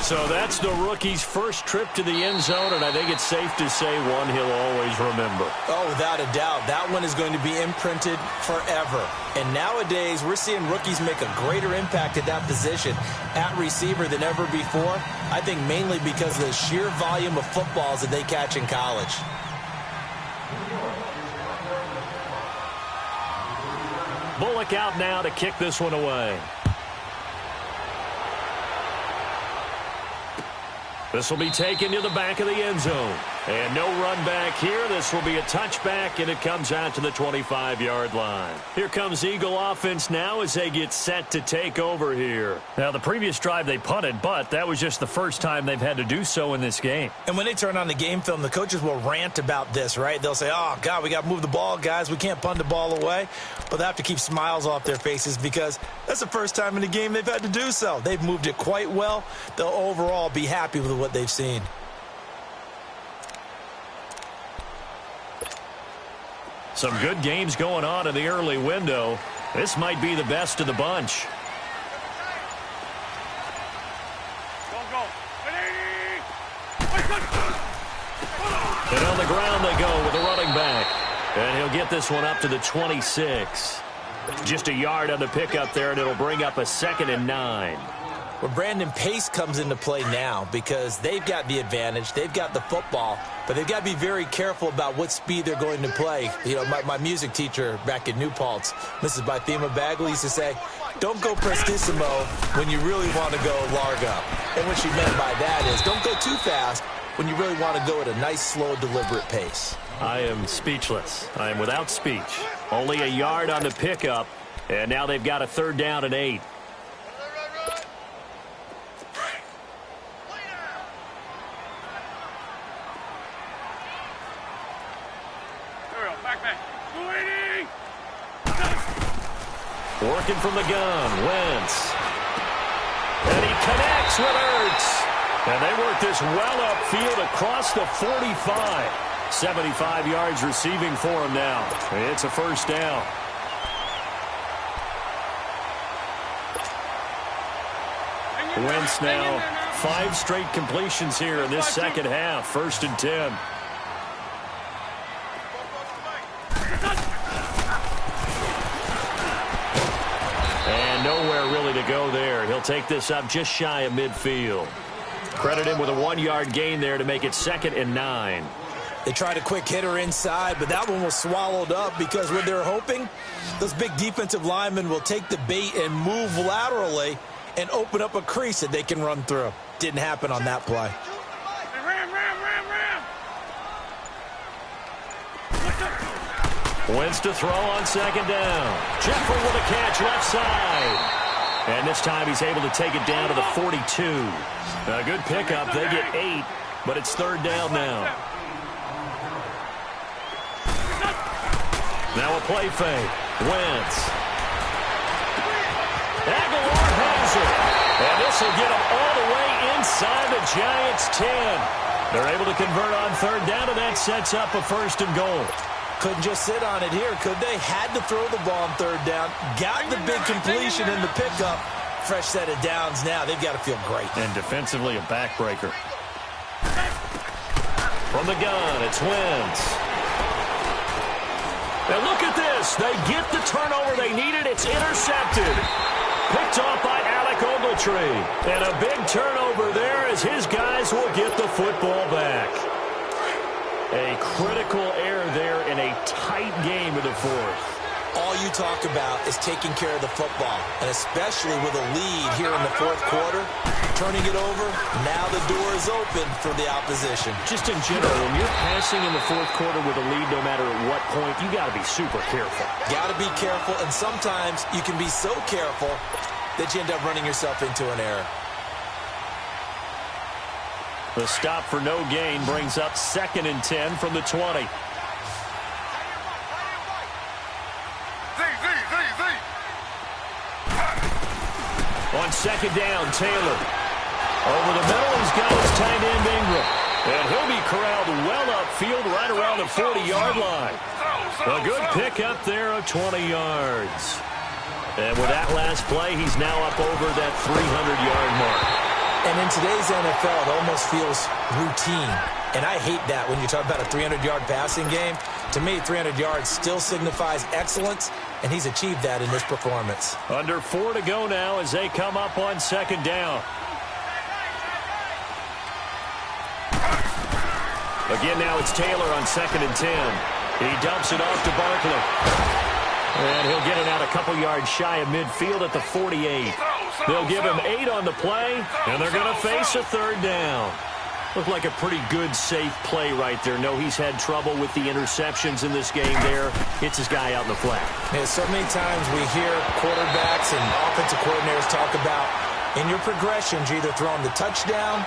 So that's the rookie's first trip to the end zone, and I think it's safe to say one he'll always remember. Oh, without a doubt. That one is going to be imprinted forever. And nowadays, we're seeing rookies make a greater impact at that position at receiver than ever before. I think mainly because of the sheer volume of footballs that they catch in college. Bullock out now to kick this one away. This will be taken to the back of the end zone. And no run back here. This will be a touchback, and it comes out to the 25-yard line. Here comes Eagle offense now as they get set to take over here. Now, the previous drive they punted, but that was just the first time they've had to do so in this game. And when they turn on the game film, the coaches will rant about this, right? They'll say, oh, God, we got to move the ball, guys. We can't punt the ball away. But they have to keep smiles off their faces because that's the first time in the game they've had to do so. They've moved it quite well. They'll overall be happy with what they've seen. Some good games going on in the early window. This might be the best of the bunch. And on the ground they go with the running back. And he'll get this one up to the 26. Just a yard on the pickup there, and it'll bring up a 2nd and 9. Well, Brandon, pace comes into play now because they've got the advantage. They've got the football, but they've got to be very careful about what speed they're going to play. You know, my music teacher back in New Paltz, Mrs. Bythema Bagley, used to say, don't go prestissimo when you really want to go largo. And what she meant by that is don't go too fast when you really want to go at a nice, slow, deliberate pace. I am speechless. I am without speech. Only a yard on the pickup, and now they've got a 3rd down and 8. Working from the gun, Wentz. And he connects with Ertz. And they work this well upfield across the 45. 75 yards receiving for him now. It's a 1st down. Wentz now 5 straight completions here in this second half. 1st and 10. Nowhere really to go there. He'll take this up just shy of midfield. Credit him with a 1-yard gain there to make it 2nd and 9. They tried a quick hitter inside, but that one was swallowed up because what they're hoping, those big defensive linemen will take the bait and move laterally and open up a crease that they can run through. Didn't happen on that play. Wentz to throw on 2nd down. Jeffrey with a catch left side. And this time he's able to take it down to the 42. A good pickup. They get 8, but it's 3rd down now. Now a play fake. Wentz. Aguilar has it. And this will get him all the way inside the Giants' 10. They're able to convert on 3rd down, and that sets up a 1st and goal. Couldn't just sit on it here, could they? Had to throw the ball on 3rd down. Got the big completion in the pickup. Fresh set of downs now. They've got to feel great. And defensively, a backbreaker. From the gun, it's Wentz. And look at this. They get the turnover they needed. It's intercepted. Picked off by Alec Ogletree. And a big turnover there as his guys will get the football back. A critical error there in a tight game in the 4th. All you talk about is taking care of the football, and especially with a lead here in the 4th quarter, turning it over, now the door is open for the opposition. Just in general, when you're passing in the 4th quarter with a lead, no matter at what point, you got to be super careful. Got to be careful, and sometimes you can be so careful that you end up running yourself into an error. The stop for no gain brings up 2nd and 10 from the 20. On 2nd down, Taylor. Over the middle, he's got his tight end Ingram. And he'll be corralled well upfield right around the 40-yard line. A good pickup there of 20 yards. And with that last play, he's now up over that 300-yard mark. And in today's NFL, it almost feels routine. And I hate that when you talk about a 300-yard passing game. To me, 300 yards still signifies excellence, and he's achieved that in this performance. Under 4 to go now as they come up on 2nd down. Again, now it's Taylor on 2nd and 10. He dumps it off to Barkley. And he'll get it out a couple yards shy of midfield at the 48. They'll give him 8 on the play, and they're going to face a 3rd down. Looked like a pretty good, safe play right there. No, he's had trouble with the interceptions in this game there. Hits his guy out in the flat. Yeah, so many times we hear quarterbacks and offensive coordinators talk about in your progressions, you're either throwing the touchdown.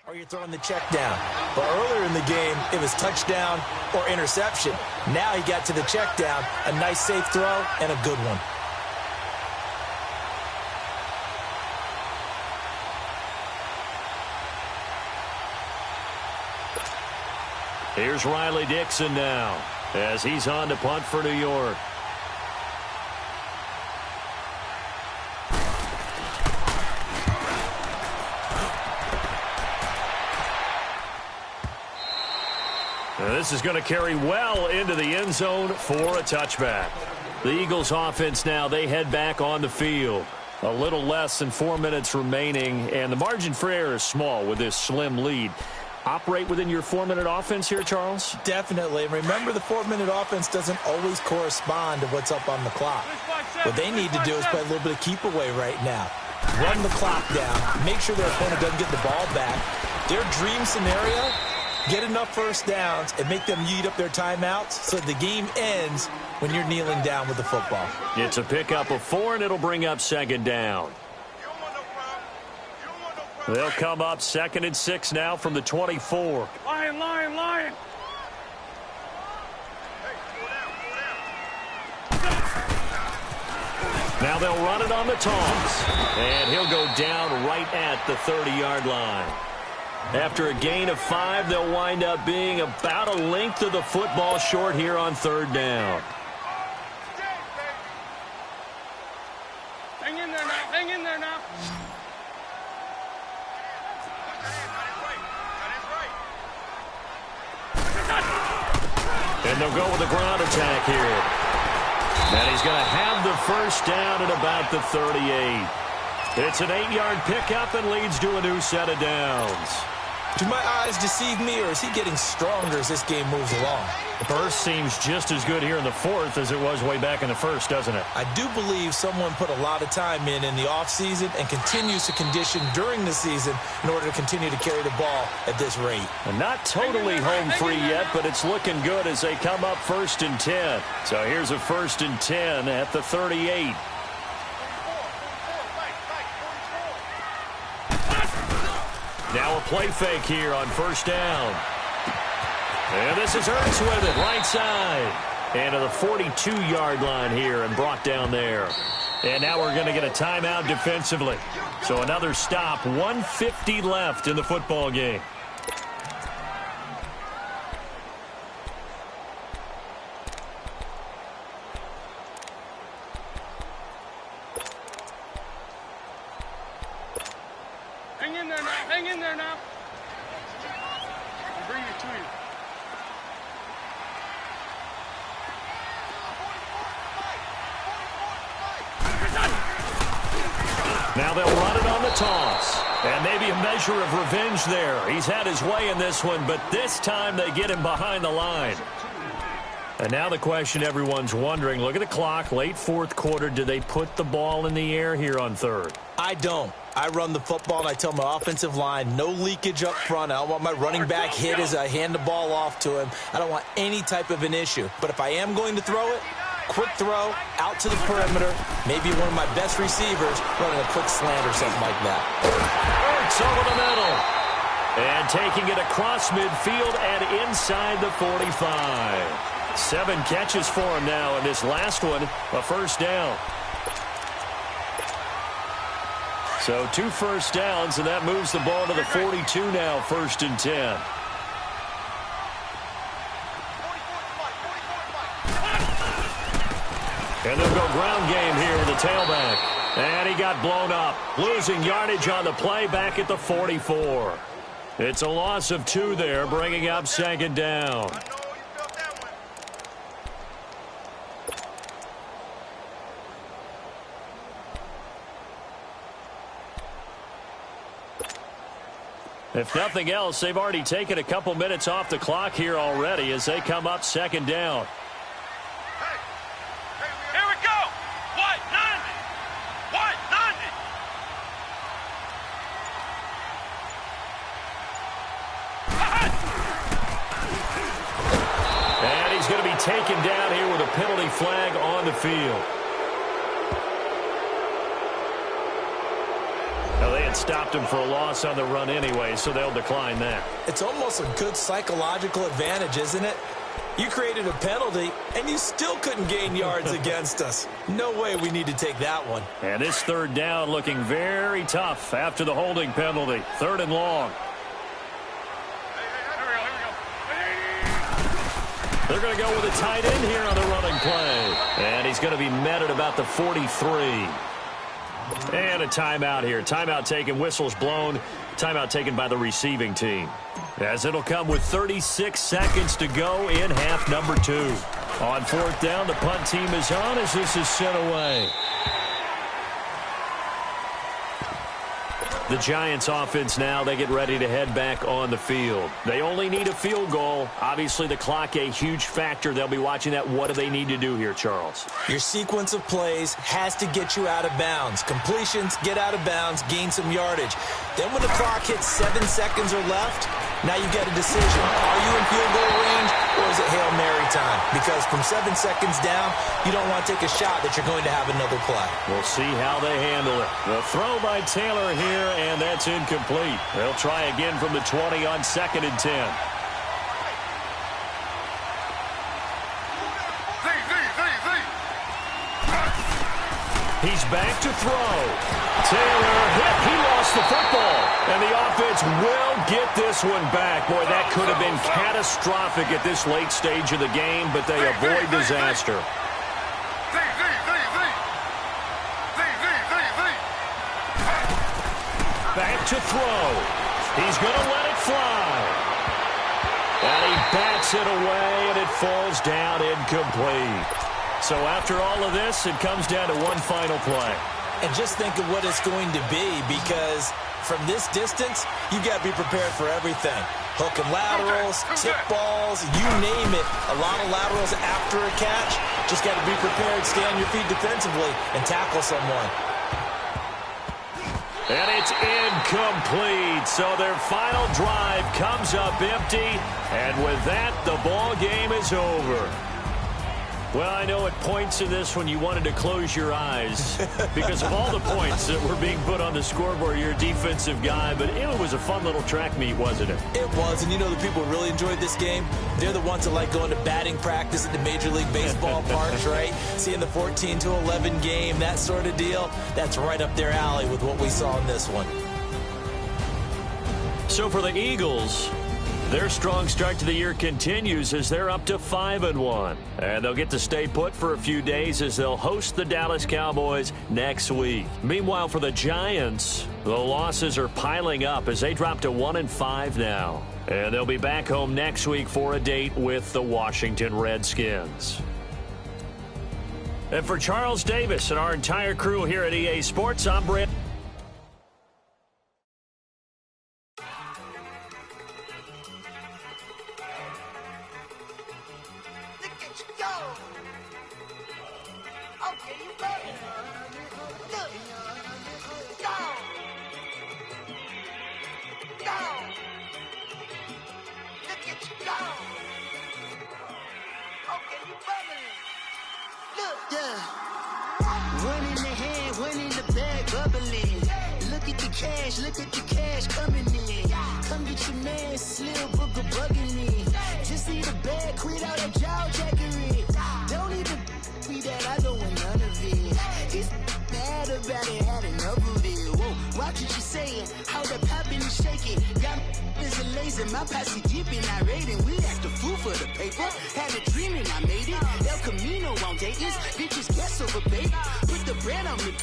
Or you're throwing the check down. But earlier in the game, it was touchdown or interception. Now he got to the check down, a nice safe throw, and a good one. Here's Riley Dixon now as he's on to punt for New York. This is going to carry well into the end zone for a touchback. The Eagles offense now, they head back on the field. A little less than 4 minutes remaining, and the margin for error is small with this slim lead. Operate within your 4-minute offense here, Charles? Definitely. Remember, the 4-minute offense doesn't always correspond to what's up on the clock. What they need to do is play a little bit of keep away right now. Run the clock down. Make sure their opponent doesn't get the ball back. Their dream scenario, get enough first downs and make them eat up their timeouts so the game ends when you're kneeling down with the football. It's a pickup of 4, and it'll bring up 2nd down. They'll come up 2nd and 6 now from the 24. Lion, lion, lion. Now they'll run it on the toss, and he'll go down right at the 30-yard line. After a gain of 5, they'll wind up being about a length of the football short here on 3rd down. Hang in there now. Hang in there now. And they'll go with a ground attack here. And he's going to have the first down at about the 38. It's an 8-yard pickup and leads to a new set of downs. Do my eyes deceive me, or is he getting stronger as this game moves along? The burst seems just as good here in the fourth as it was way back in the first, doesn't it? I do believe someone put a lot of time in the offseason and continues to condition during the season in order to continue to carry the ball at this rate. And not totally home free yet, but it's looking good as they come up 1st and 10. So here's a 1st and 10 at the 38. Now a play fake here on 1st down. And this is Ertz with it, right side. And to the 42-yard line here and brought down there. And now we're going to get a timeout defensively. So another stop, 1:50 left in the football game. Hang in there now. Hang in there now. I'll bring it to you. Now they'll run it on the toss. And maybe a measure of revenge there. He's had his way in this one, but this time they get him behind the line. And now the question everyone's wondering, look at the clock, late fourth quarter. Do they put the ball in the air here on 3rd? I don't. I run the football, and I tell my offensive line, no leakage up front. I don't want my running back hit as I hand the ball off to him. I don't want any type of an issue. But if I am going to throw it, quick throw, out to the perimeter, maybe one of my best receivers running a quick slant or something like that. Ertz over the middle. And taking it across midfield and inside the 45. 7 catches for him now, and this last one, a 1st down. So 2 first downs, and that moves the ball to the 42 now, 1st and 10. And they'll go ground game here with the tailback. And he got blown up, losing yardage on the play back at the 44. It's a loss of 2 there, bringing up 2nd down. If nothing else, they've already taken a couple minutes off the clock here already as they come up 2nd down. Here we go. White 90. White 90. And he's going to be taken down here with a penalty flag on the field. Now, they had stopped him for a loss on the run anyway, so they'll decline that. It's almost a good psychological advantage, isn't it? You created a penalty, and you still couldn't gain yards against us. No way we need to take that one. And this 3rd down looking very tough after the holding penalty. 3rd and long. They're going to go with a tight end here on the running play. And he's going to be met at about the 43. And a timeout here. Timeout taken, whistles blown. Timeout taken by the receiving team. As it'll come with 36 seconds to go in half number 2. On 4th down, the punt team is on as this is sent away. The Giants offense now, they get ready to head back on the field. They only need a field goal. Obviously, the clock a huge factor. They'll be watching that. What do they need to do here, Charles? Your sequence of plays has to get you out of bounds. Completions, get out of bounds, gain some yardage. Then when the clock hits 7 seconds or left, now you get a decision. Are you in field goal range or is it Hail Mary time? Because from 7 seconds down, you don't want to take a shot that you're going to have another play. We'll see how they handle it. The throw by Taylor here, and that's incomplete. They'll try again from the 20 on 2nd and 10. He's back to throw. Taylor hit. He lost the football. And the offense will get this one back. Boy, that could have been catastrophic at this late stage of the game, but they avoid disaster. Back to throw. He's going to let it fly. And he bats it away, and it falls down incomplete. So after all of this, it comes down to one final play. And just think of what it's going to be, because from this distance, you got to be prepared for everything. Hook and laterals, tip balls, you name it. A lot of laterals after a catch. Just got to be prepared, stay on your feet defensively, and tackle someone. And it's incomplete. So their final drive comes up empty. And with that, the ball game is over. Well, I know at points in this one you wanted to close your eyes because of all the points that were being put on the scoreboard. You're a defensive guy, but it was a fun little track meet, wasn't it? It was, and you know the people who really enjoyed this game? They're the ones that like going to batting practice at the Major League Baseball parks, right? Seeing the 14-11 game, that sort of deal. That's right up their alley with what we saw in this one. So for the Eagles, their strong start to the year continues as they're up to 5-1. And they'll get to stay put for a few days as they'll host the Dallas Cowboys next week. Meanwhile, for the Giants, the losses are piling up as they drop to 1-5 now. And they'll be back home next week for a date with the Washington Redskins. And for Charles Davis and our entire crew here at EA Sports, I'm Brent. Look at the cash coming in. Come get your man, Slim Booker bugging me. Just need a bag, quit all that jaw jackery. Don't even be that, I don't want none of it. He's mad about it, had enough of it. Whoa, watch what you saying, how that poppin' and shaking. Got is a lazy, my posse deep and I raiding. We act a fool for the paper. Had a dream and I made it. El Camino on Dayton's, bitches guess over baby. Put the bread on me.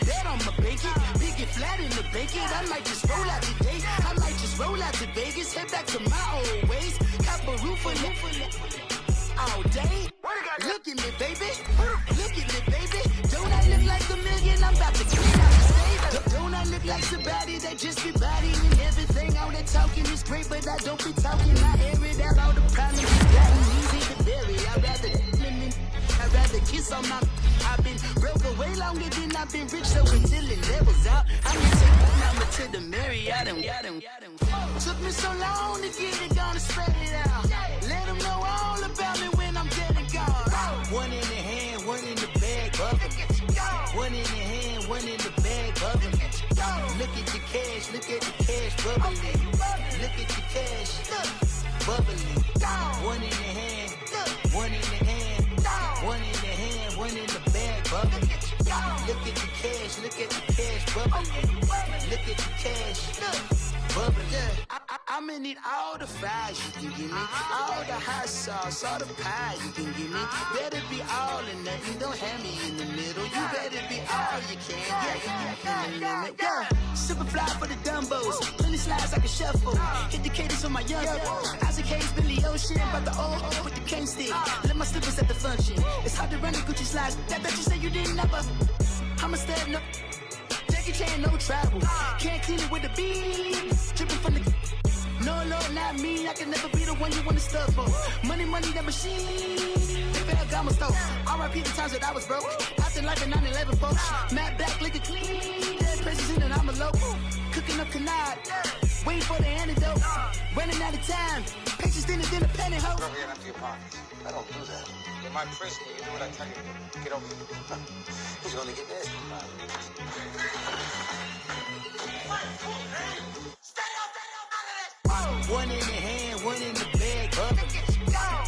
Bet on my bacon, big and flat in the bacon. I might just roll out today. I might just roll out to Vegas, head back to my old ways. Cop a roof for all day. Look at me, baby. Look at me, baby. Don't I look like a million? I'm about to clean out the stage. Don't I look like somebody that just be bodying everything? All that talking is great, but I don't be talking. I air it out, all the problems is gotten easy to bury. I'd rather kiss on my. I've been broke away longer than I've been rich, so until it levels out, I'm gonna take my number to the Marriott and took me so long to get it, gonna spread it out. Let them know all about me when I'm dead and gone. One in the hand, one in the bag, bubbling. One in the hand, one in the bag, bubbling. Look at the cash, look at the cash, bubbling. Look at the cash, bubbling. One in the hand, one in the hand. One in the hand, one in the bag, bubbling. Look at the cash, look at the cash, bubbling. Look at the cash, bubbling. I'm gonna need all the fries you can give me, all the hot sauce, all the pie you can give me. Better be all or nothing, don't have me in the middle. You better be all you can, yeah. Super fly for the Dumbos, plenty slides like a shuffle. Hit the cadence on my young Isaac Hayes, Billy Ocean, but the old with the cane stick. Let my slippers at the function. It's hard to run the Gucci slides. That you say you didn't never. I'm a step no. Jackie Chan, no travel. Can't clean it with the beat. Dripping from the. No, Lord, not me. I can never be the one you want to stuff for. Money, that machine. They fell down my stove. R.I.P. the times that I was broke. Acting like a 9/11 folks. Matt back, liquor clean. Dead president and I'm a local. Cooking up canard. Waiting for the antidote. Running out of time. Patience thinner than a penny hoe. Over here and empty your pockets. I don't do that. In my prison, you do what I tell you to do. Get over here. He's gonna get nasty. One in the hand, one in the bag, bubbling.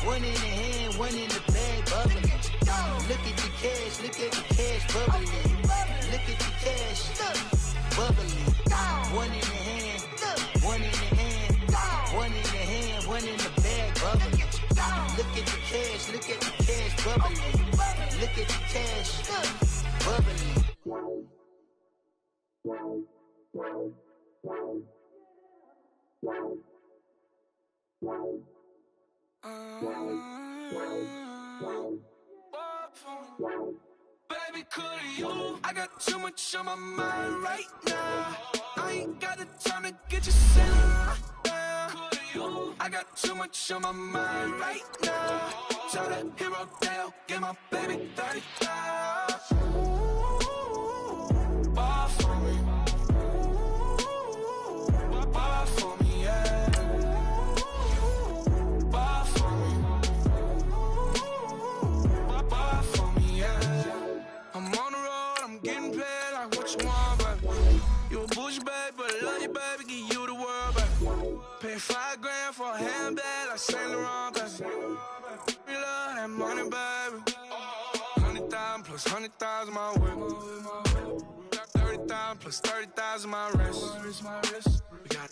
One in the hand, one in the bag, bubbling. Look at the cash, look at the cash, bubbling. Look at the cash, bubbling. One in the hand, one in the hand, one in the hand, one in the bag, bubbling. Look at the cash, look at the cash, bubbling. Look at the cash, bubbling. Baby, Baby, could you? I got too much on my mind right now. I ain't got the time to get you sent right now. Could you? I got too much on my mind right now. Tell that hero Dale, get my baby 30,000. Bar for me. Bar for me, yeah. Bar for me. Bar for me, yeah. I'm on the road, I'm getting paid like what you want, baby. You a bush, baby, but I love you, baby, give you the world, baby. Pay $5 for a handbag like Saint Laurent, baby. We love that money, baby. 100,000 plus 100,000 my way. 30,000 plus 30,000 my wrist. We got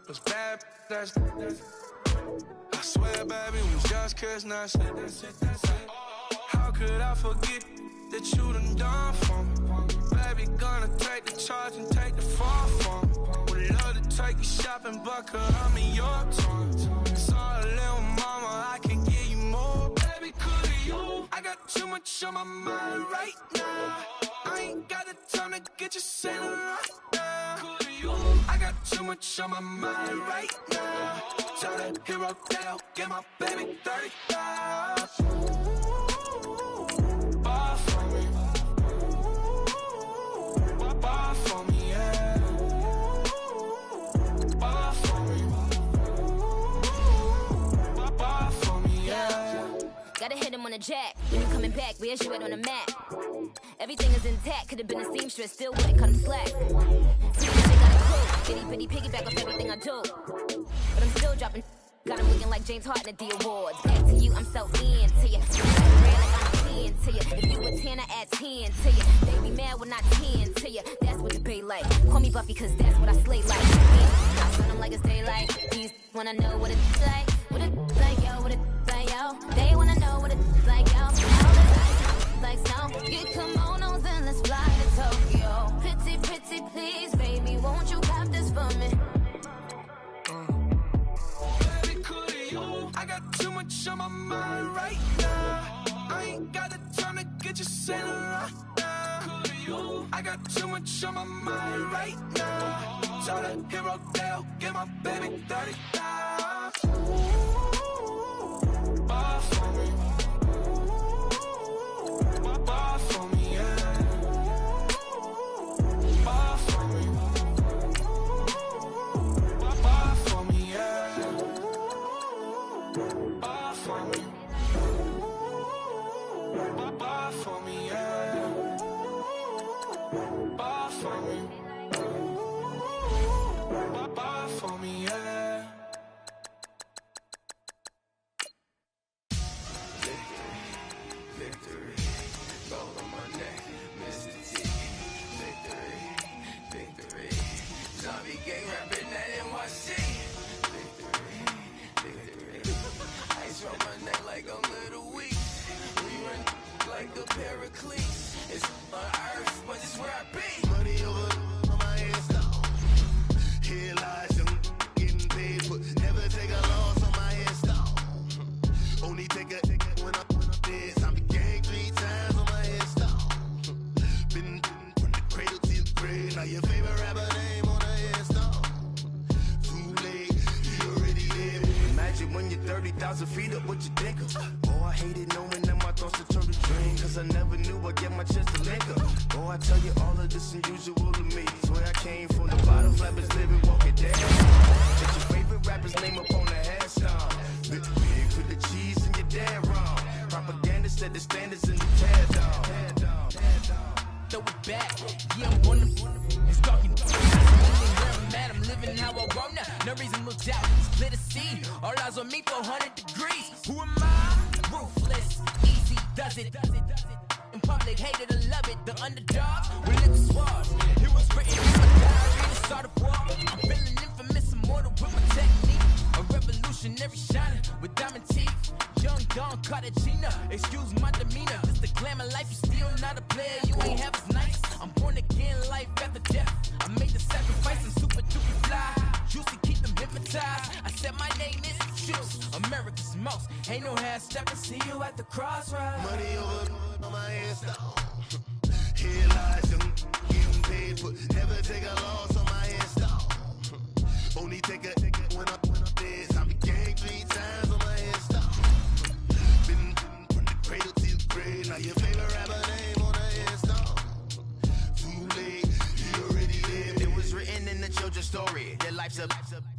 those bad, that's I swear, baby, we just kissed, now that's it. How could I forget that you done for me? Baby, gonna take the charge and take the fall from me. Would love to take you shopping, but I'm in your tongue. Sorry, little mama, I can give you more. Baby, could you? I got too much on my mind right now. I ain't got the time to get you sent right now. Could you? I got too much on my mind right now. Tell that hero Dale, get my baby 30,000. Bar for me. Bar for me, yeah. Bar for me. Bar for me, yeah. Gotta hit him on the jack. When you coming back, where's you at on the map? Everything is intact. Could've been a seamstress, still wouldn't cut him slack. See, they got a clue. Itty bitty piggyback off everything I do. But I'm still dropping. Got him looking like James Harden at the awards. Back to you, I'm so into you. Red like I'm 10 to you. If you a 10, I add 10 to you. They be mad when I 10 to you. That's what the pay like. Call me Buffy, cause that's what I slay like. I sun them like it's daylight. These wanna know what it's like. What it's like, yo, what it's like, yo. They wanna know what it's like, yo. All the time, like snow. Get kimonos and let's fly to Tokyo. Pretty, pretty, please, baby, won't you cop this for me? I got too much on my mind right now. I ain't got the time to get you sent right now. I got too much on my mind right now. Tell that hero Dale, get my baby 30,000. Bar for me. Bar for me, yeah. Bar for me. Bar for me, yeah. Bar for me. Bar for me, yeah. Bar for me. Bar for me, yeah. Victory, gold on my neck, Mr. T. Victory, victory. Zombie gang rapping that NYC. Victory. Ice on my neck like I'm little weak. We run like a paraclete. It's on earth, but it's where I be. Money over on my headstone. Here lies young getting paid, but never take a loss on my headstone. Only take a when I'm dead. I'm the gang 3 times on my headstone. Been from the cradle to the grave. Now your favorite rapper name on the headstone. Too late, you already there. Imagine when you're 30,000 feet up, what you think of? Oh, I hated knowing that my thoughts would turn to dream. Cause I never knew I'd get my chance to link up. Oh, I tell you all of this unusual to me. Swear I came from the bottom, flappers living, walking down. Check your favorite rapper's name up on the headstone. Big with the cheese and your dad wrong. Propaganda set the standards in the tear down. Throw it back, yeah, I'm on the it's talking. Where I'm at, I'm living how I want now. No reason to look out, split a seed. All eyes on me for 100 degrees. Who am I? Ruthless, easy does it. In public, hated or love it. The underdogs, we live the swabs. It was written in my diary to start a war. I'm feeling infamous, immortal with my technique. A revolutionary shining with diamond teeth. Young Don Cartagena, excuse my demeanor. This the glamour life, you still not a player. You ain't half as nice. I'm born again, life after death. I made the sacrifice and super duper fly. Used to keep them hypnotized. I said my name is Juice, America's most. Ain't no half step. I see you at the crossroads. Money over on my headstone. Here lies young, getting paid for. Never take a loss on my install. Only take a when I'm dead. I be gang 3 times on my install. Been from the cradle to the grave. Now your favorite rapper name on the install. Too late, he already lived. It was written in the children's story. Their life's a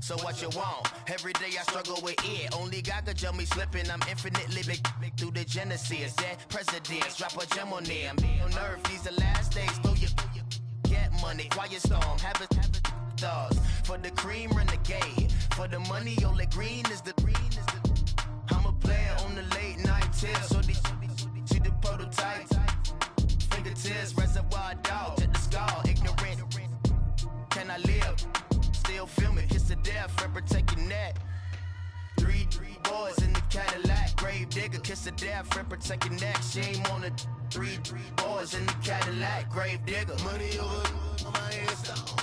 so what you want? Every day I struggle with it. Only God could tell me slipping. I'm infinitely big through the genesis. That presidents drop a gem on them. On earth, these the last days. Throw your get money. Quiet storm. Have a thoughts. For the cream, renegade. For the money, only green is the. I'm a player on the late night tip. So these see the prototype. Fingertips, reservoir dog. Check the skull. Ignorant. Can I live? Still film it, kiss to death, and protect your neck. Three boys in the Cadillac, grave digger, kiss to death, and protect your neck. Shame on the three boys in the Cadillac, grave digger. Money over on my install.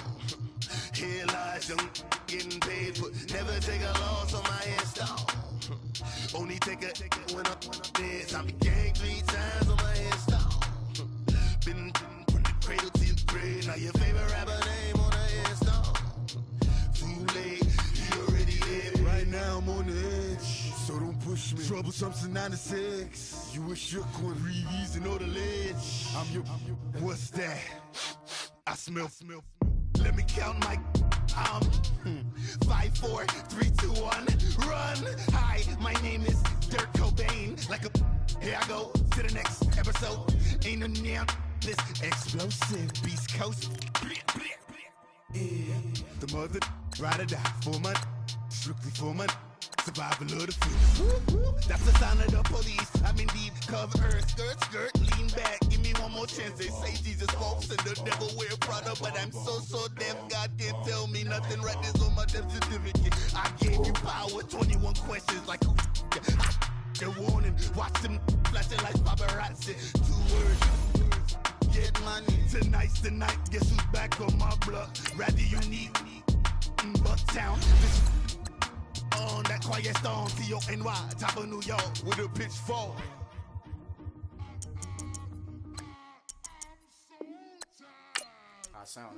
Here lies young, getting paid for. Never take a loss on my install. Only take a when I'm dead. I be gang 3 times on my install. Been from the cradle to the grave. Now your favorite rapper name on the install. Too late, he already lived. Right now I'm on the edge, so don't push me. Troublesome to 96. You a shook one, breathe easy, know the ledge. I'm your, what's that? I smell. Let me count my 5, 4, 3, 2, 1, run. Hi, my name is Dirk Cobain. Like a, here I go to the next episode. Ain't no damn this explosive Beast Coast. Yeah. The mother ride or die for my strictly for my survival of the fittest. That's the sign of the police. I'm indeed cover earth, skirt, lean back. Give me one more chance. They say Jesus walks and the devil wear Prada, but I'm so deaf. God can't tell me nothing. Right this on my death certificate. I gave you power. 21 questions like who? The warning. Watch them flashing like paparazzi. 2 words. Get money. Tonight's the night. Guess who's back on my block? Rather unique. Bucktown. On that quiet storm, T-O-N-Y, top of New York, with a pitchfork. I sound